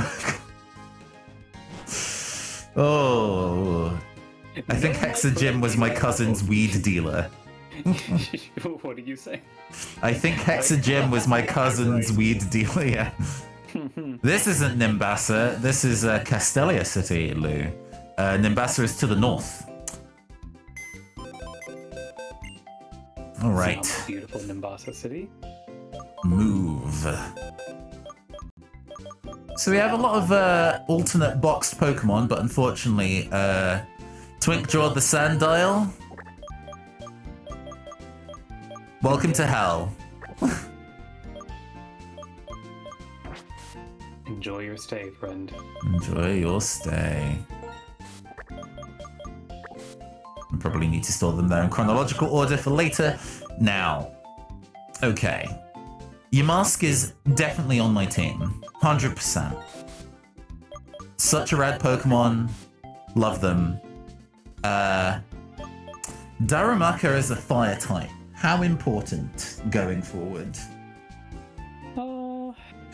Oh. I think Hexagem was my cousin's weed dealer. What did you say? I think Hexagem was my cousin's weed dealer, yeah. This isn't Nimbasa, this is Castelia City, Lou. Nimbasa is to the north. Alright. Beautiful Nimbasa City. move. So we have a lot of alternate boxed Pokemon, but unfortunately, Twinkjaw the Sandile. Welcome to hell. Enjoy your stay, friend. Enjoy your stay. I probably need to store them there in chronological order for later. Now, okay. Yamask is definitely on my team. 100%. Such a rad Pokemon. Love them. Darumaka is a fire type. How important going forward?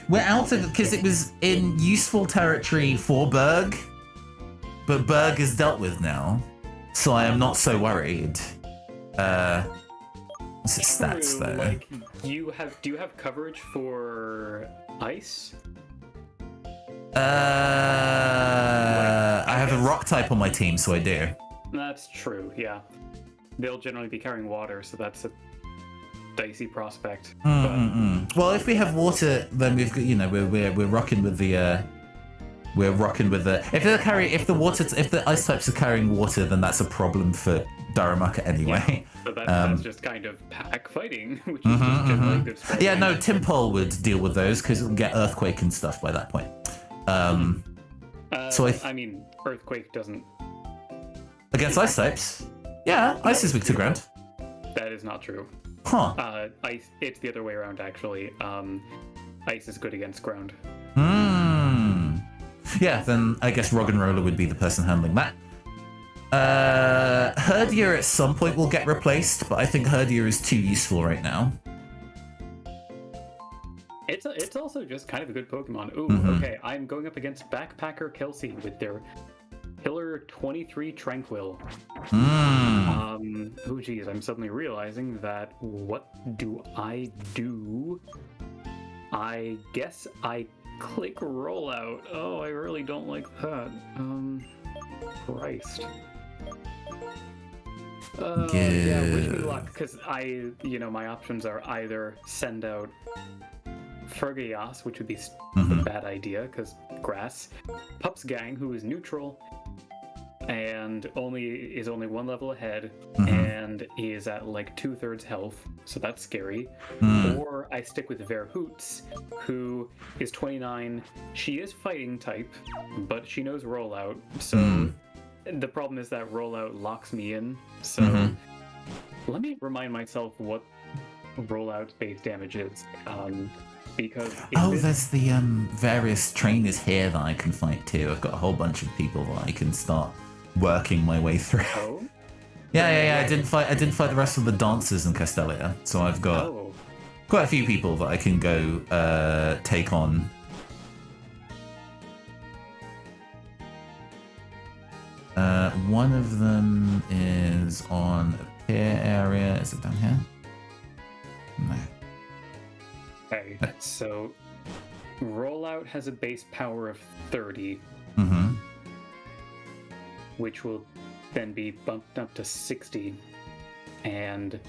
We're out of it because it was in useful territory for Berg, but Berg is dealt with now, so I am not so worried. What's its stats though? Like, do you have coverage for ice? I have a rock type on my team, so I do. That's true. Yeah, they'll generally be carrying water, so that's a dicey prospect. Well, if we have water, then we've got, we're rocking with the if the ice types are carrying water, then that's a problem for Darumaka anyway. Yeah, so that's just kind of pack fighting, which is just generally a good strategy. Yeah, no, Timpole would deal with those because it'll get earthquake and stuff by that point. So I mean, earthquake doesn't against ice types. Yeah, ice is weak to ground. That is not true. Huh. Ice. It's the other way around, actually. Ice is good against ground. Yeah, then I guess Roggenrola would be the person handling that. Herdier at some point will get replaced, but I think Herdier is too useful right now. It's also just kind of a good Pokemon. Ooh, okay. I'm going up against Backpacker Kelsey with their Pillar 23 Tranquil. Oh geez, I'm suddenly realizing that what do? I guess I click rollout. Oh, I really don't like that. Christ. Yeah, wish me luck, because my options are either send out Fergias, which would be a bad idea, because grass. Pup's Gang, who is neutral, and is only one level ahead, and is at like 2/3 health, so that's scary. Or I stick with Verhoots, who is 29. She is fighting type, but she knows rollout, so the problem is that rollout locks me in. So let me remind myself what rollout base damage is. Because there's the various trainers here that I can fight too. I've got a whole bunch of people that I can start working my way through. Oh? Yeah. I didn't fight the rest of the dancers in Castelia, so I've got quite a few people that I can go take on. One of them is on a pier area. Is it down here? No. Okay, so rollout has a base power of 30, which will then be bumped up to 60, and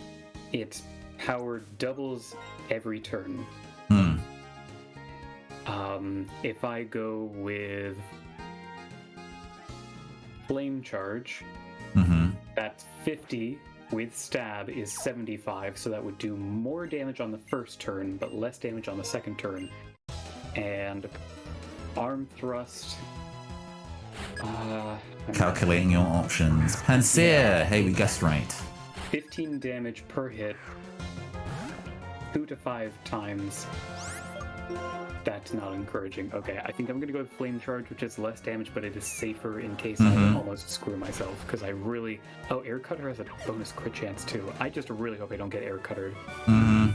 its power doubles every turn. If I go with Flame Charge, that's 50. With Stab is 75, so that would do more damage on the first turn, but less damage on the second turn. And Arm Thrust... Calculating your options. Pansear! Hey, we guessed right. 15 damage per hit, 2 to 5 times. That's not encouraging. Okay, I think I'm going to go with Flame Charge, which is less damage, but it is safer in case I almost screw myself, because I really... Oh, Air Cutter has a bonus crit chance, too. I just really hope I don't get Air Cuttered. Oh,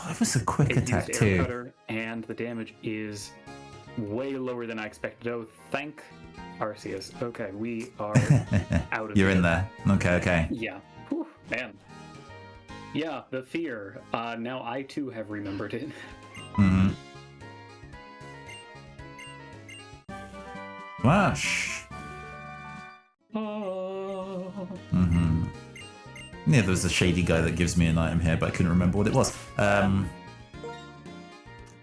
that was a quick attack, too. Air Cutter, and the damage is way lower than I expected. Oh, thank Arceus. Okay, we are out of You're in there. Okay. Yeah. Whew, man. Yeah, the fear. Now I, too, have remembered it. Flash. Oh. Yeah, there's a shady guy that gives me an item here, but I couldn't remember what it was.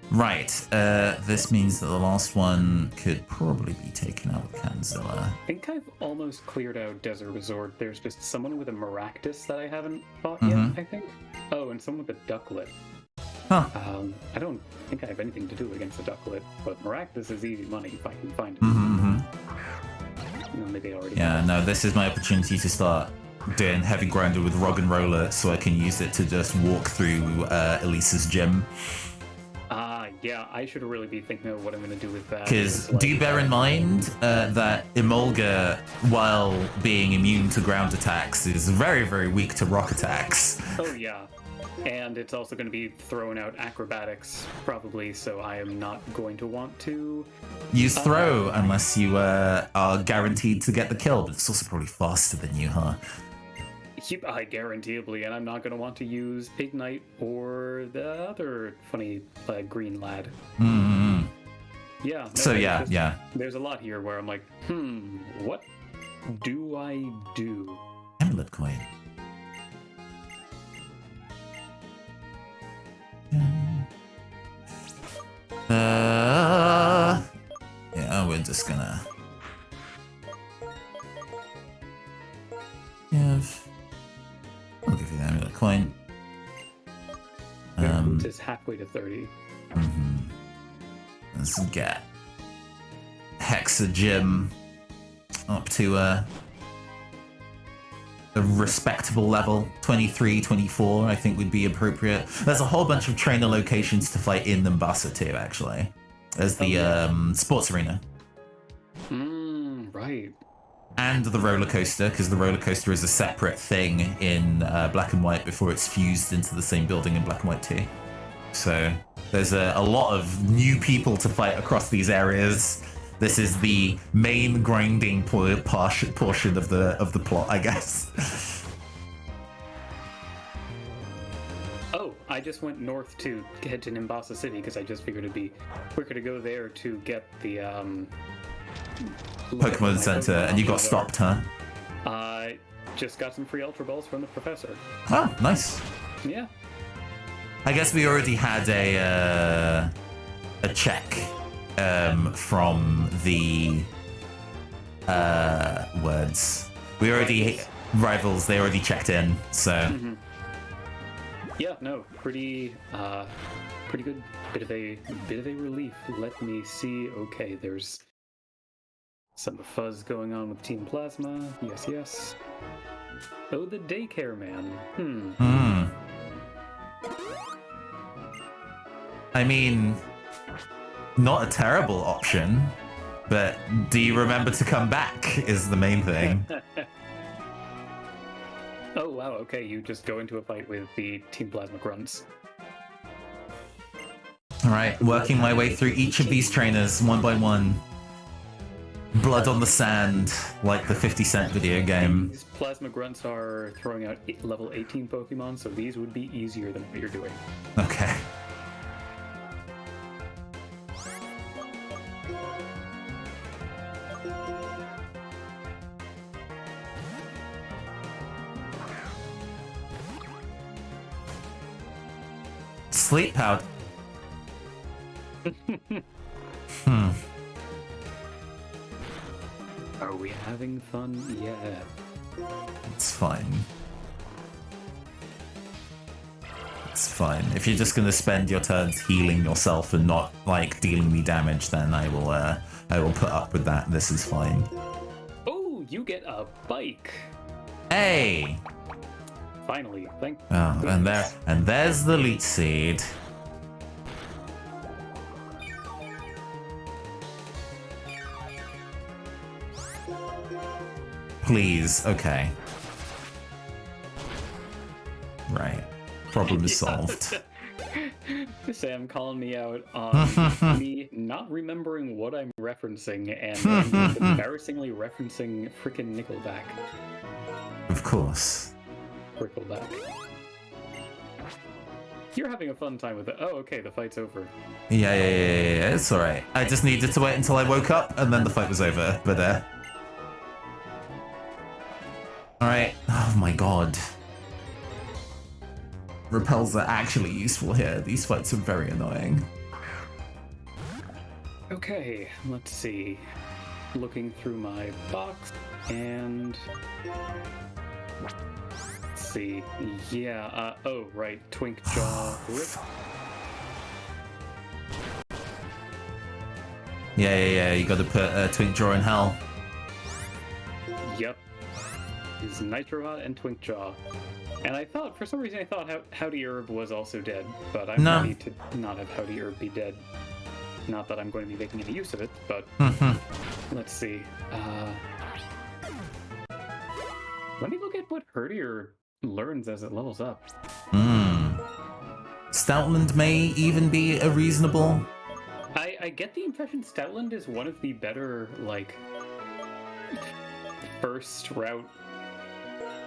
Right, this means that the last one could probably be taken out with Kanzilla. I think I've almost cleared out Desert Resort. There's just someone with a Maractus that I haven't fought yet, I think. Oh, and someone with a Ducklet. Huh. I don't think I have anything to do against a Ducklet, but Maractus is easy money if I can find it. No, maybe I already Yeah, no, this is my opportunity to start doing heavy grinder with Rog and Roller so I can use it to just walk through Elisa's gym. Yeah, I should really be thinking of what I'm going to do with that. Because do bear in mind that Emolga, while being immune to ground attacks, is very, very weak to rock attacks. Oh, yeah. And it's also going to be throwing out acrobatics, probably, so I am not going to want to... Use throw, unless you are guaranteed to get the kill, but it's also probably faster than you, huh? I guaranteeably, and I'm not going to want to use Ignite or the other funny green lad. Yeah. No, so yeah. There's a lot here where I'm like, what do I do? Amulet coin. Yeah, we're just gonna I'll give you the amulet coin. It is halfway to 30. Let's get Hexa Gym up to a respectable level. 23, 24 I think would be appropriate. There's a whole bunch of trainer locations to fight in Mombasa too, actually. There's the sports arena. Right. And the roller coaster, because the roller coaster is a separate thing in Black and White before it's fused into the same building in Black and White 2. So there's a lot of new people to fight across these areas. This is the main grinding portion of the plot, I guess. Oh, I just went north to head to Nimbasa City because I just figured it'd be quicker to go there to get the Pokemon Center, and you got stopped, huh? I just got some free Ultra Balls from the professor. Oh, nice. Yeah. I guess we already had a check from the words. We already rivals. They already checked in, so. Yeah, no, pretty good. Bit of a relief. Let me see. Okay, there's some fuzz going on with Team Plasma. Yes. Oh, the daycare man. I mean, not a terrible option, but do you remember to come back is the main thing. Oh, wow, okay, you just go into a fight with the Team Plasma Grunts. Alright, working my way through each of these trainers one by one. Blood on the sand, like the 50 Cent video game. These Plasma Grunts are throwing out level 18 Pokemon, so these would be easier than what you're doing. Okay. Sleep powder. Are we having fun yet? It's fine. It's fine. If you're just gonna spend your turns healing yourself and not like dealing me damage, then I will put up with that. This is fine. Oh, you get a bike. Hey. Finally, thank. Oh, and there's the Leech Seed. Please, okay. Right. Problem is solved. Sam calling me out on me not remembering what I'm referencing and embarrassingly referencing frickin' Nickelback. Of course. Brickleback. You're having a fun time with it. Oh, okay, the fight's over. Yeah, it's alright. I just needed to wait until I woke up and then the fight was over, but Alright. Oh my god. repels are actually useful here. These fights are very annoying. Okay, let's see. Looking through my box, and let's see. Yeah, oh, right, Twink Jaw Rip. Yeah, you gotta put Twink Jaw in hell. Yep. Is Nitro Hot and Twink Jaw. And I thought, for some reason, I thought Howdy Herb was also dead, but I'm ready to not have Howdy Herb be dead. Not that I'm going to be making any use of it, but let's see. Let me look at what Herdier learns as it levels up. Stoutland may even be a reasonable... I get the impression Stoutland is one of the better, like, first route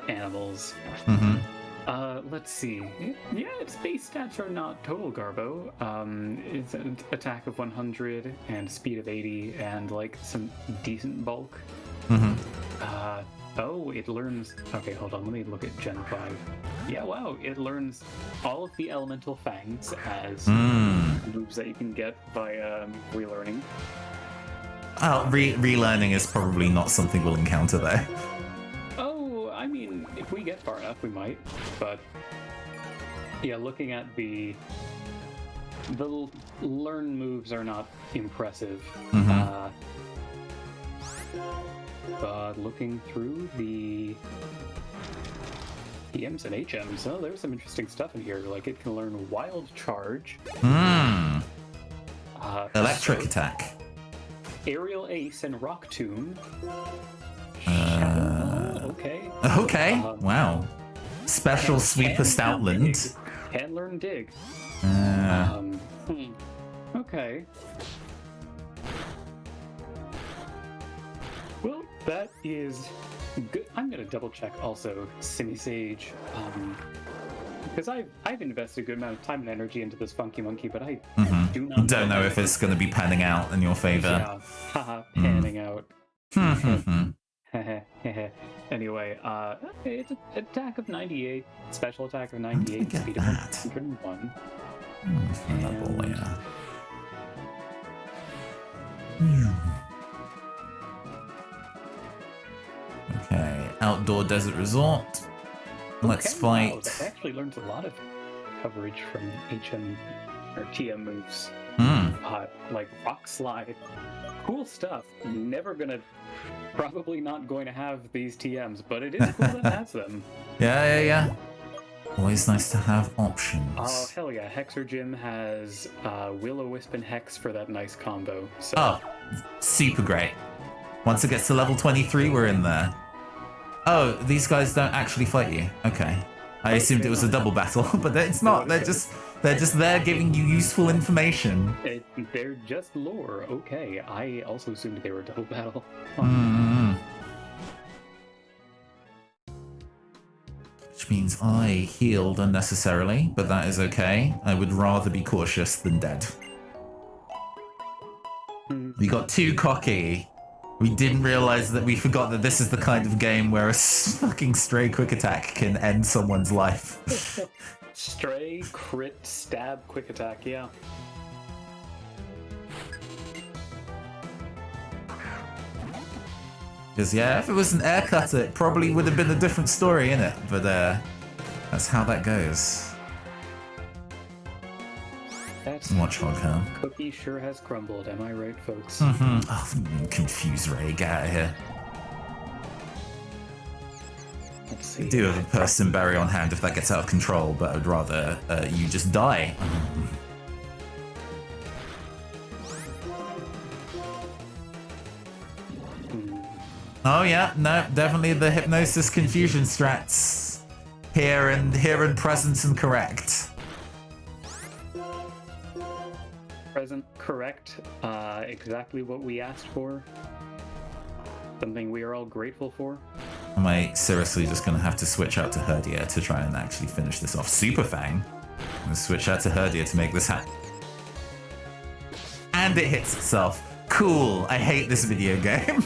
animals. Let's see. Yeah, its base stats are not total garbo. It's an attack of 100 and speed of 80 and like some decent bulk. Oh, it learns... Okay, hold on. Let me look at Gen 5. Yeah, wow. It learns all of the elemental fangs as moves that you can get by relearning. Oh, relearning is probably not something we'll encounter there. Oh, I mean, if we get far enough, we might. But yeah, looking at the learn moves are not impressive. But looking through the EMs and HMs, oh, there's some interesting stuff in here. Like it can learn Wild Charge, Electric Attack, Aerial Ace, and Rock Tomb. Okay. Okay. Wow. Special Sweeper Stoutland. Can learn Dig. Okay. Well, that is good. I'm gonna double check also Simisage, because I've invested a good amount of time and energy into this Funky Monkey, but I don't know if it's going to be panning out in your favor. Yeah, haha, panning out. Anyway, it's an attack of 98, special attack of 98, speed of 101. Okay, Outdoor Desert Resort. Let's fight. Wow, that actually learns a lot of coverage from HM or TM moves. Like Rock Slide. Cool stuff. Probably not going to have these TMs, but it is cool that it has them. Yeah. Always nice to have options. Oh, hell yeah. Hexergym has Will-O-Wisp and Hex for that nice combo. So. Oh, super great. Once it gets to level 23, we're in there. Oh, these guys don't actually fight you. Okay. I assumed it was a double battle, but it's not. They're just there giving you useful information. They're just lore. Okay. I also assumed they were a double battle. Which means I healed unnecessarily, but that is okay. I would rather be cautious than dead. We got too cocky. We didn't realize that we forgot that this is the kind of game where a fucking stray quick attack can end someone's life. Stray, crit, stab, quick attack, yeah. Because yeah, if it was an air cutter, it probably would have been a different story, innit? But that's how that goes. That's Watchhog, huh? Cookie sure has crumbled, am I right, folks? Oh, confused Ray, get out of here. Let's see. I do have a person berry on hand if that gets out of control, but I'd rather you just die. Oh yeah, no, definitely the hypnosis confusion strats here and present and correct. Present, correct, exactly what we asked for. Something we are all grateful for. Am I seriously just gonna have to switch out to Herdier to try and actually finish this off? Super Fang. I'm gonna switch out to Herdier to make this happen. And it hits itself. Cool. I hate this video game.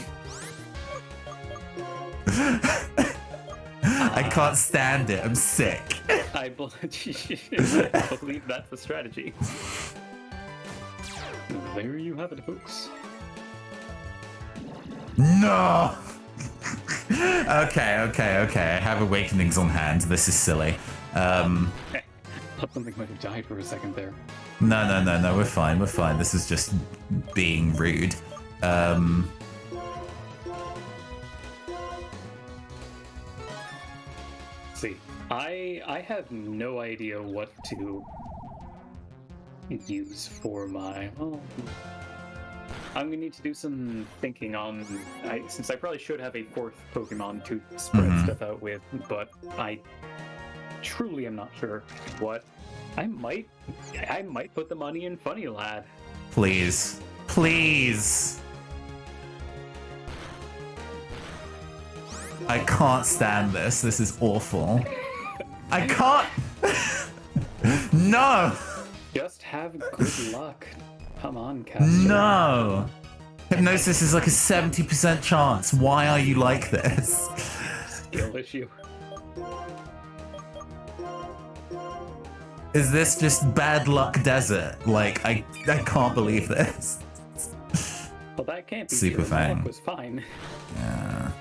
I can't stand it. I'm sick. I believe that's the strategy. There you have it, folks. No! Okay. I have Awakenings on hand. This is silly. Hey, thought something might have died for a second there. No. We're fine. This is just being rude. See, I have no idea what to use for my. Well, I'm gonna need to do some thinking on. Since I probably should have a fourth Pokemon to spread stuff out with, but I truly am not sure what. I might put the money in Funny Lad. Please. I can't stand this. This is awful. I can't. No. Just have good luck. Come on, Castor. No. Hypnosis is like a 70% chance. Why are you like this? Skill issue. Is this just bad luck desert? Like, I can't believe this. Well, that can't be Super true. Fang. Luck was fine. Yeah.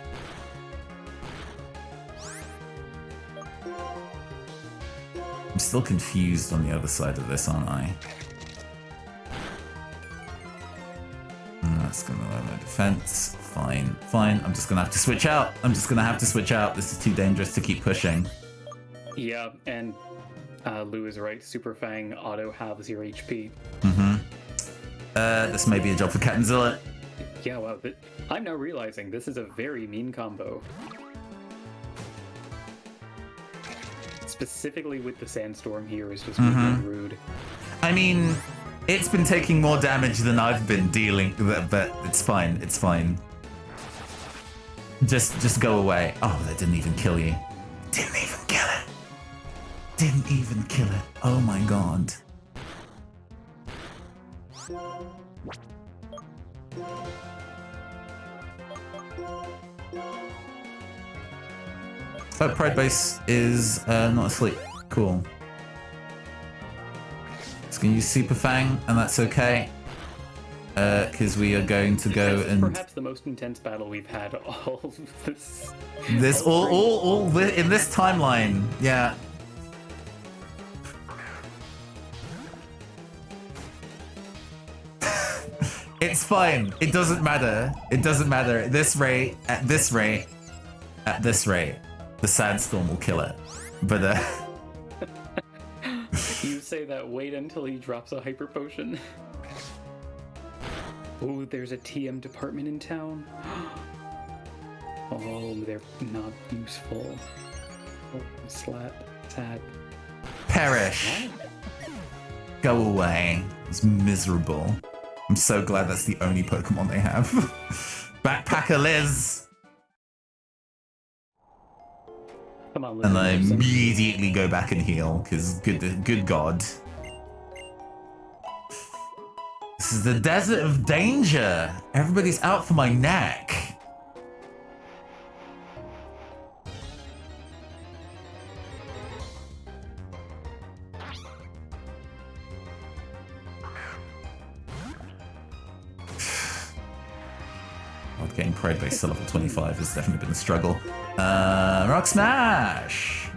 I'm still confused on the other side of this, aren't I? That's gonna lower my defense. Fine. I'm just gonna have to switch out. This is too dangerous to keep pushing. Yeah, and Lou is right. Super Fang auto halves your HP. This may be a job for Captain Zilla. Yeah, well, I'm now realizing this is a very mean combo. Specifically with the Sandstorm here is just really rude. I mean, it's been taking more damage than I've been dealing, but it's fine. Just go away. Oh, that didn't even kill you. Didn't even kill it. Oh my god. Oh, Pride Base is not asleep. Cool. It's going to use Super Fang, and that's okay. Because we are going to go and... Perhaps the most intense battle we've had all of this... all in this timeline, yeah. It's fine. It doesn't matter. At this rate, the Sandstorm will kill it. But You say that, wait until he drops a Hyper Potion. Oh, there's a TM department in town. Oh, they're not useful. Oh, sad. perish. Go away. It's miserable. I'm so glad that's the only Pokemon they have. Backpacker Liz. Come on, And I immediately go back and heal, because good god. This is the desert of danger. Everybody's out for my neck. God, getting Parade Base to level 25 has definitely been a struggle. Rock Smash!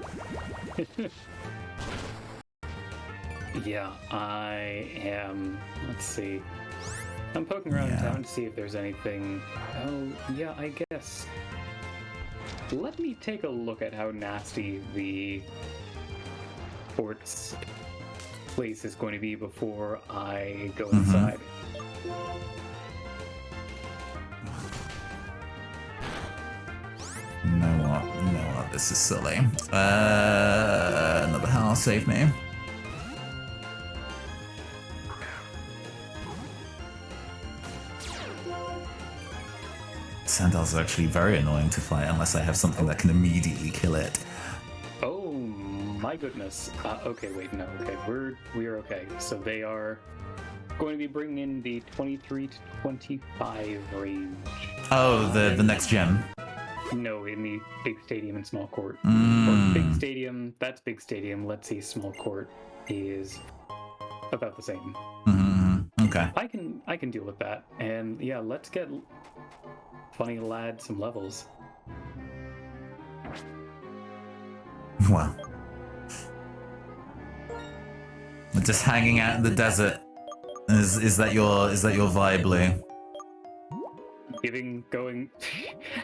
Yeah, I am. Let's see. I'm poking around town to see if there's anything. Oh, yeah, I guess. Let me take a look at how nasty the fort's place is going to be before I go inside. You know what? This is silly. Another house, save me. Sandals are actually very annoying to fight unless I have something that can immediately kill it. Oh my goodness. Okay, wait, no. Okay, we're okay. So they are going to be bringing in the 23 to 25 range. Oh, the next gem. No, in the big stadium and small court. Mm. Or big stadium, that's big stadium. Let's see, small court is about the same. Mm-hmm. Okay. I can deal with that. And yeah, let's get Funny Lad some levels. Wow. Just hanging out in the desert. Is that your vibe, Lou?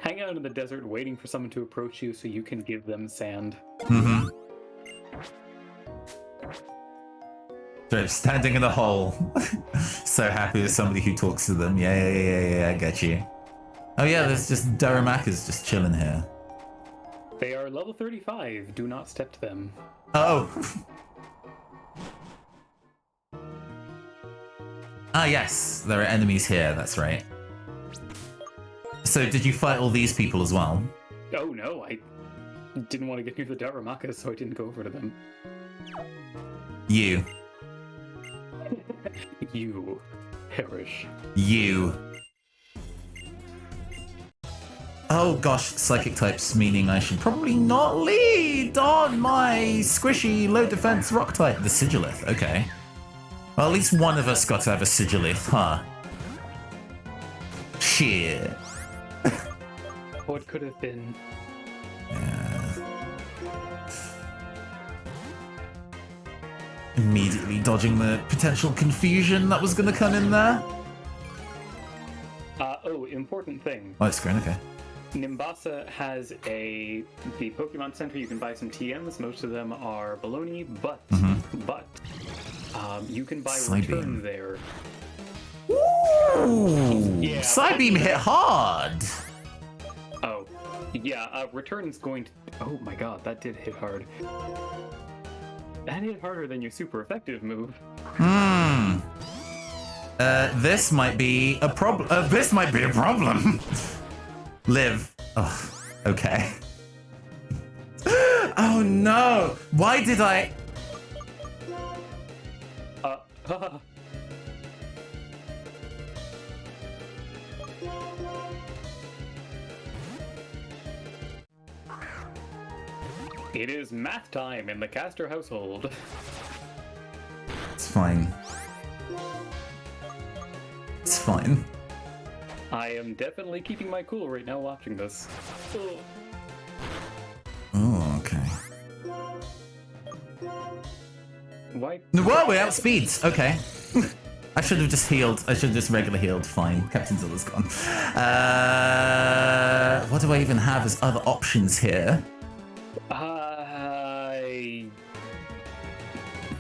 Hang out in the desert waiting for someone to approach you so you can give them sand. Mm-hmm. So standing in a hole. So happy with somebody who talks to them. Yeah, I get you. Oh yeah, there's just Darumaka's just chilling here. They are level 35. Do not step to them. Oh. Ah yes, there are enemies here, that's right. So did you fight all these people as well? Oh no, I didn't want to get near the Darumaka, so I didn't go over to them. You. You. Perish. You. Oh gosh, psychic types, meaning I should probably not lead on my squishy low defense rock type. The Sigilith, okay. Well, at least one of us got to have a Sigilith, huh? Shit. What could have been? Yeah. Immediately dodging the potential confusion that was going to come in there. Oh, important thing. Oh, it's green, okay. Nimbasa has the Pokemon Center. You can buy some TMs. Most of them are baloney, but you can buy return there. Ooh! Yeah, Psybeam hit hard! Oh, yeah, return's going to... Oh my god, that did hit hard. That hit harder than your super effective move. This might be a problem. This might be a problem. Live. Oh, okay. Oh no! Why did I... It is math time in the Caster household. It's fine. It's fine. I am definitely keeping my cool right now watching this. Oh, okay. Why? Whoa, we outspeeds. Okay. I should have just healed. I should have just regular healed. Fine. Captain Zilla's gone. What do I even have as other options here?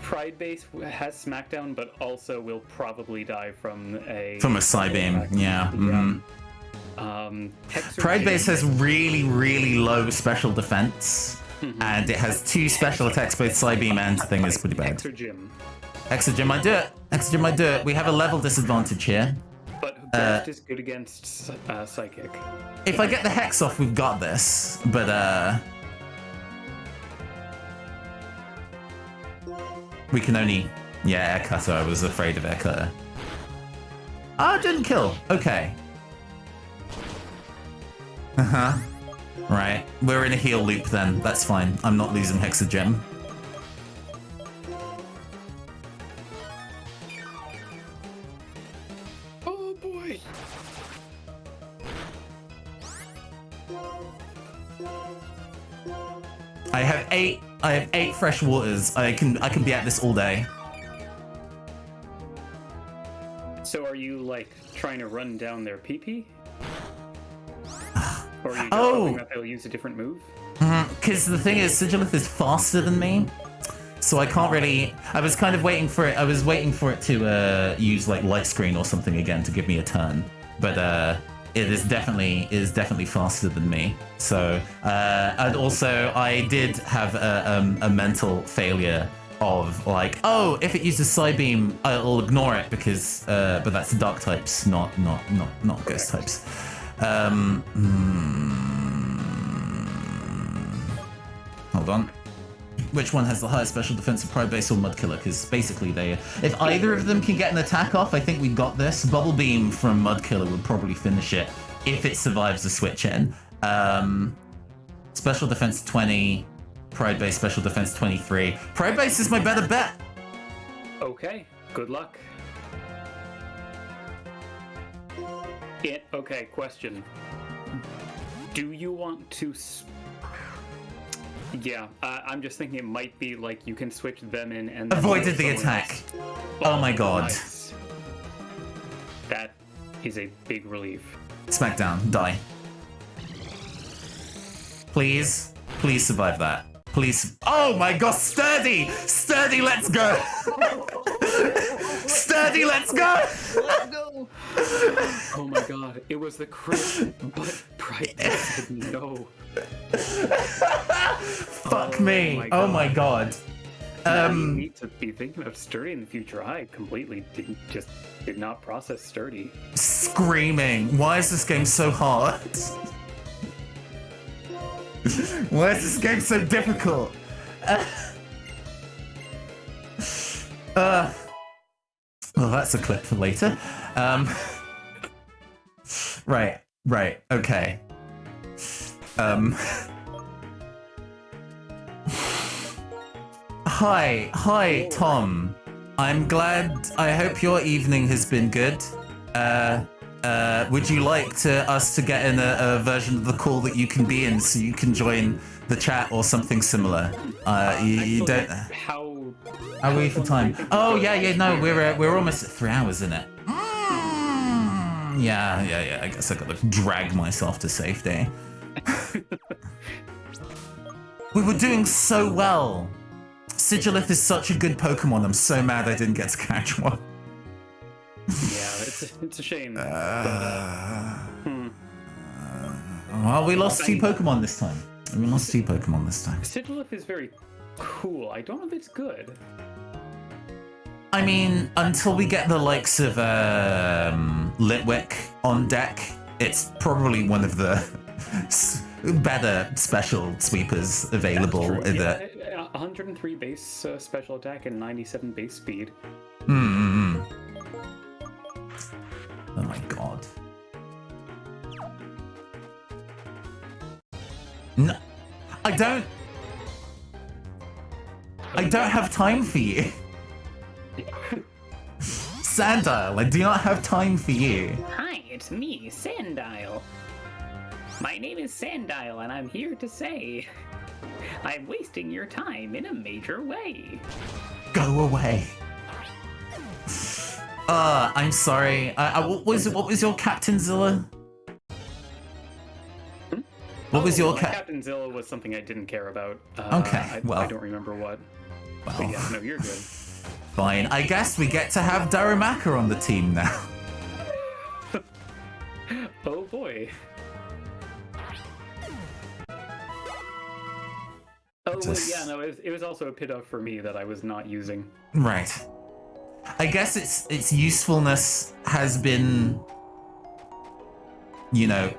Pride Base has Smackdown, but also will probably die from a Psybeam. Yeah. Pride Base has really, really low special defense, and it has 2 special attacks, both Psybeam and thing is pretty bad. Exogym might do it. Exogym might do it. We have a level disadvantage here. But Ghost is good against Psychic. If I get the Hex off, we've got this. But we can only... Yeah, Air Cutter. I was afraid of Air Cutter. Ah, didn't kill. Okay. Uh-huh. Right. We're in a heal loop then. That's fine. I'm not losing Hexagem. Oh boy. I have 8 fresh waters. I can be at this all day. So are you like trying to run down their PP? Or are you just Oh. hoping that they'll use a different move? Because the thing is, Sigilith is faster than me, so I can't really... I was kind of waiting for it. I was waiting for it to use like light screen or something again to give me a turn. But it is definitely faster than me. So and also I did have a mental failure of like, oh, if it uses Psybeam, I'll ignore it because but that's dark types, not ghost types. Hold on. Which one has the highest special defense of Pride Base or Mudkiller? Because basically if either of them can get an attack off, I think we got this. Bubble Beam from Mudkiller would probably finish it if it survives the switch in. Special defense 20. Pride base special defense 23. Pride base is my better bet. Okay, good luck. Okay, question. Do you want to... Yeah, I'm just thinking it might be like you can switch them in and... Avoided the attack. Oh my god. Nice. That is a big relief. Smackdown, die. Please, please survive that. Please. Oh my god, sturdy! Sturdy, let's go! Sturdy, let's go! Let's go! Oh my god, it was the crit, but Pride said no. Fuck me. Oh my god. You need to be thinking of sturdy in the future. I completely did not process sturdy. Screaming. Why is this game so hard? Why is this game so difficult? Well, that's a clip for later. Right, okay. Hi, Tom. I'm glad. I hope your evening has been good. Would you like us to get in a version of the call that you can be in, so you can join the chat or something similar? You don't. How Are we for time? Oh yeah. No, we're almost at 3 hours in it. Yeah. I guess I gotta drag myself to safety. We were doing so well. Sigilith is such a good Pokemon. I'm so mad I didn't get to catch one. Yeah, it's a shame. Well, we lost 2 Pokemon this time. Sigilith is very cool. I don't know if it's good. I mean, until we get the likes of Litwick on deck, it's probably one of the better special sweepers available. Yeah, 103 base special attack and 97 base speed. Oh my god. No, I don't have time for you. Sandile, I do not have time for you. Hi, it's me, Sandile. My name is Sandile, and I'm here to say I'm wasting your time in a major way. Go away. I'm sorry. What was your Captain Zilla? What was your Captain Zilla was something I didn't care about. Okay, well. I don't remember what. Well. But yeah, no, you're good. Fine. I guess we get to have Darumaka on the team now. Oh boy. Oh, well, yeah, no, it was also a pit-up for me that I was not using. Right. I guess its usefulness has been,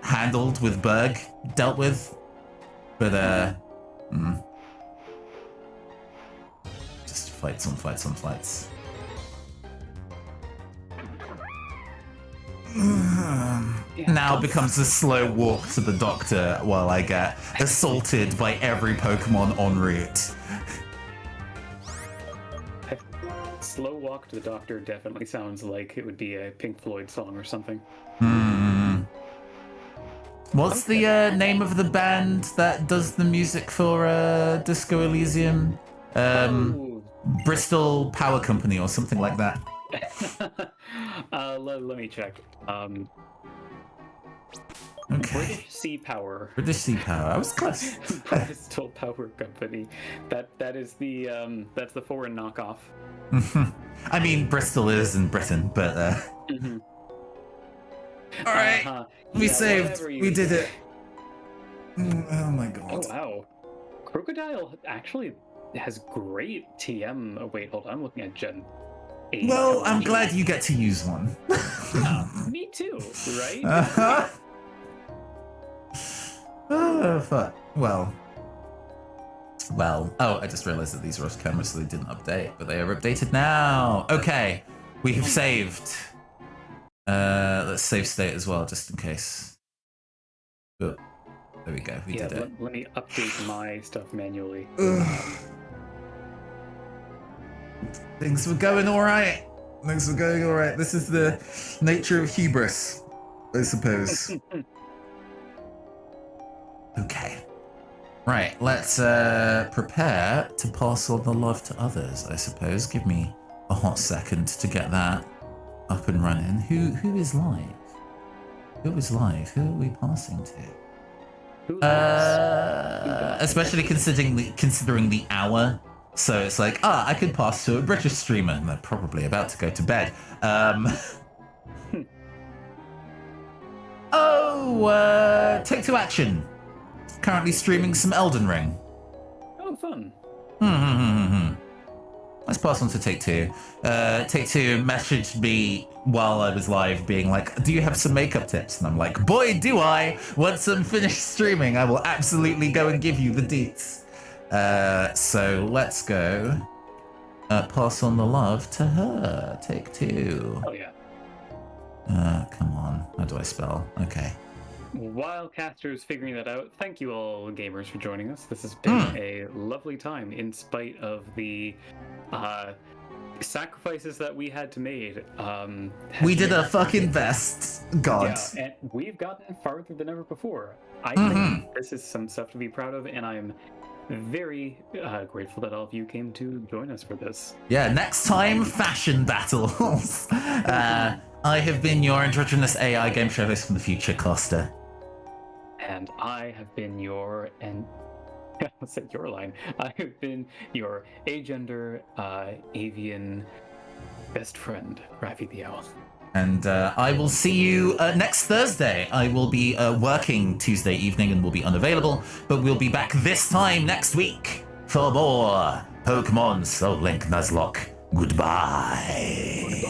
handled with Berg, dealt with. But, just fights on fights. Now becomes a slow walk to the doctor while I get assaulted by every Pokemon en route. Slow walk to the doctor definitely sounds like it would be a Pink Floyd song or something. What's the name of the band that does the music for Disco Elysium? Bristol Power Company or something like that. Let me check. Okay. British Sea Power. British Sea Power. I was close. Bristol Power Company. That is the that's the foreign knockoff. I mean, Bristol is in Britain, but all right, we saved. We did it. Oh my god. Oh wow. Crocodile actually has great TM. Oh wait, hold on. I'm looking at Gen 8. Well, I'm glad you get to use one. Me too, right? Oh, fuck. Well. Oh, I just realized that these are off camera, so they didn't update, but they are updated now. Okay, we have saved. Let's save state as well, just in case. There we go. We Yeah, did it. let me update my stuff manually. Things were going all right. Things were going all right. This is the nature of hubris, I suppose. Okay. Right, let's prepare to pass on the love to others, I suppose. Give me a hot second to get that up and running. Who is live? Who is live? Who are we passing to? Especially considering the hour. So it's like, I could pass to a British streamer, and they're probably about to go to bed. Take Two Action. Currently streaming some Elden Ring. Oh, fun. Let's pass on to Take Two. Take Two messaged me while I was live being like, do you have some makeup tips? And I'm like, boy, do I! Once I'm finished streaming, I will absolutely go and give you the deets. So let's go pass on the love to her. Take Two. Oh, yeah. Come on. How do I spell? Okay. While Caster's figuring that out, thank you all gamers for joining us. This has been a lovely time in spite of the sacrifices that we had to make. We did our fucking best. God. Yeah, and we've gotten farther than ever before. I think this is some stuff to be proud of, and I'm very grateful that all of you came to join us for this. Yeah, next time, fashion battles. I have been your androgynous AI game show host from the future, Costa. And I have been your, and I said your line, I have been your agender avian best friend, Rafi the Owl. And I will see you next Thursday. I will be working Tuesday evening and will be unavailable, but we'll be back this time next week for more Pokemon Soul Link Nuzlocke. Goodbye.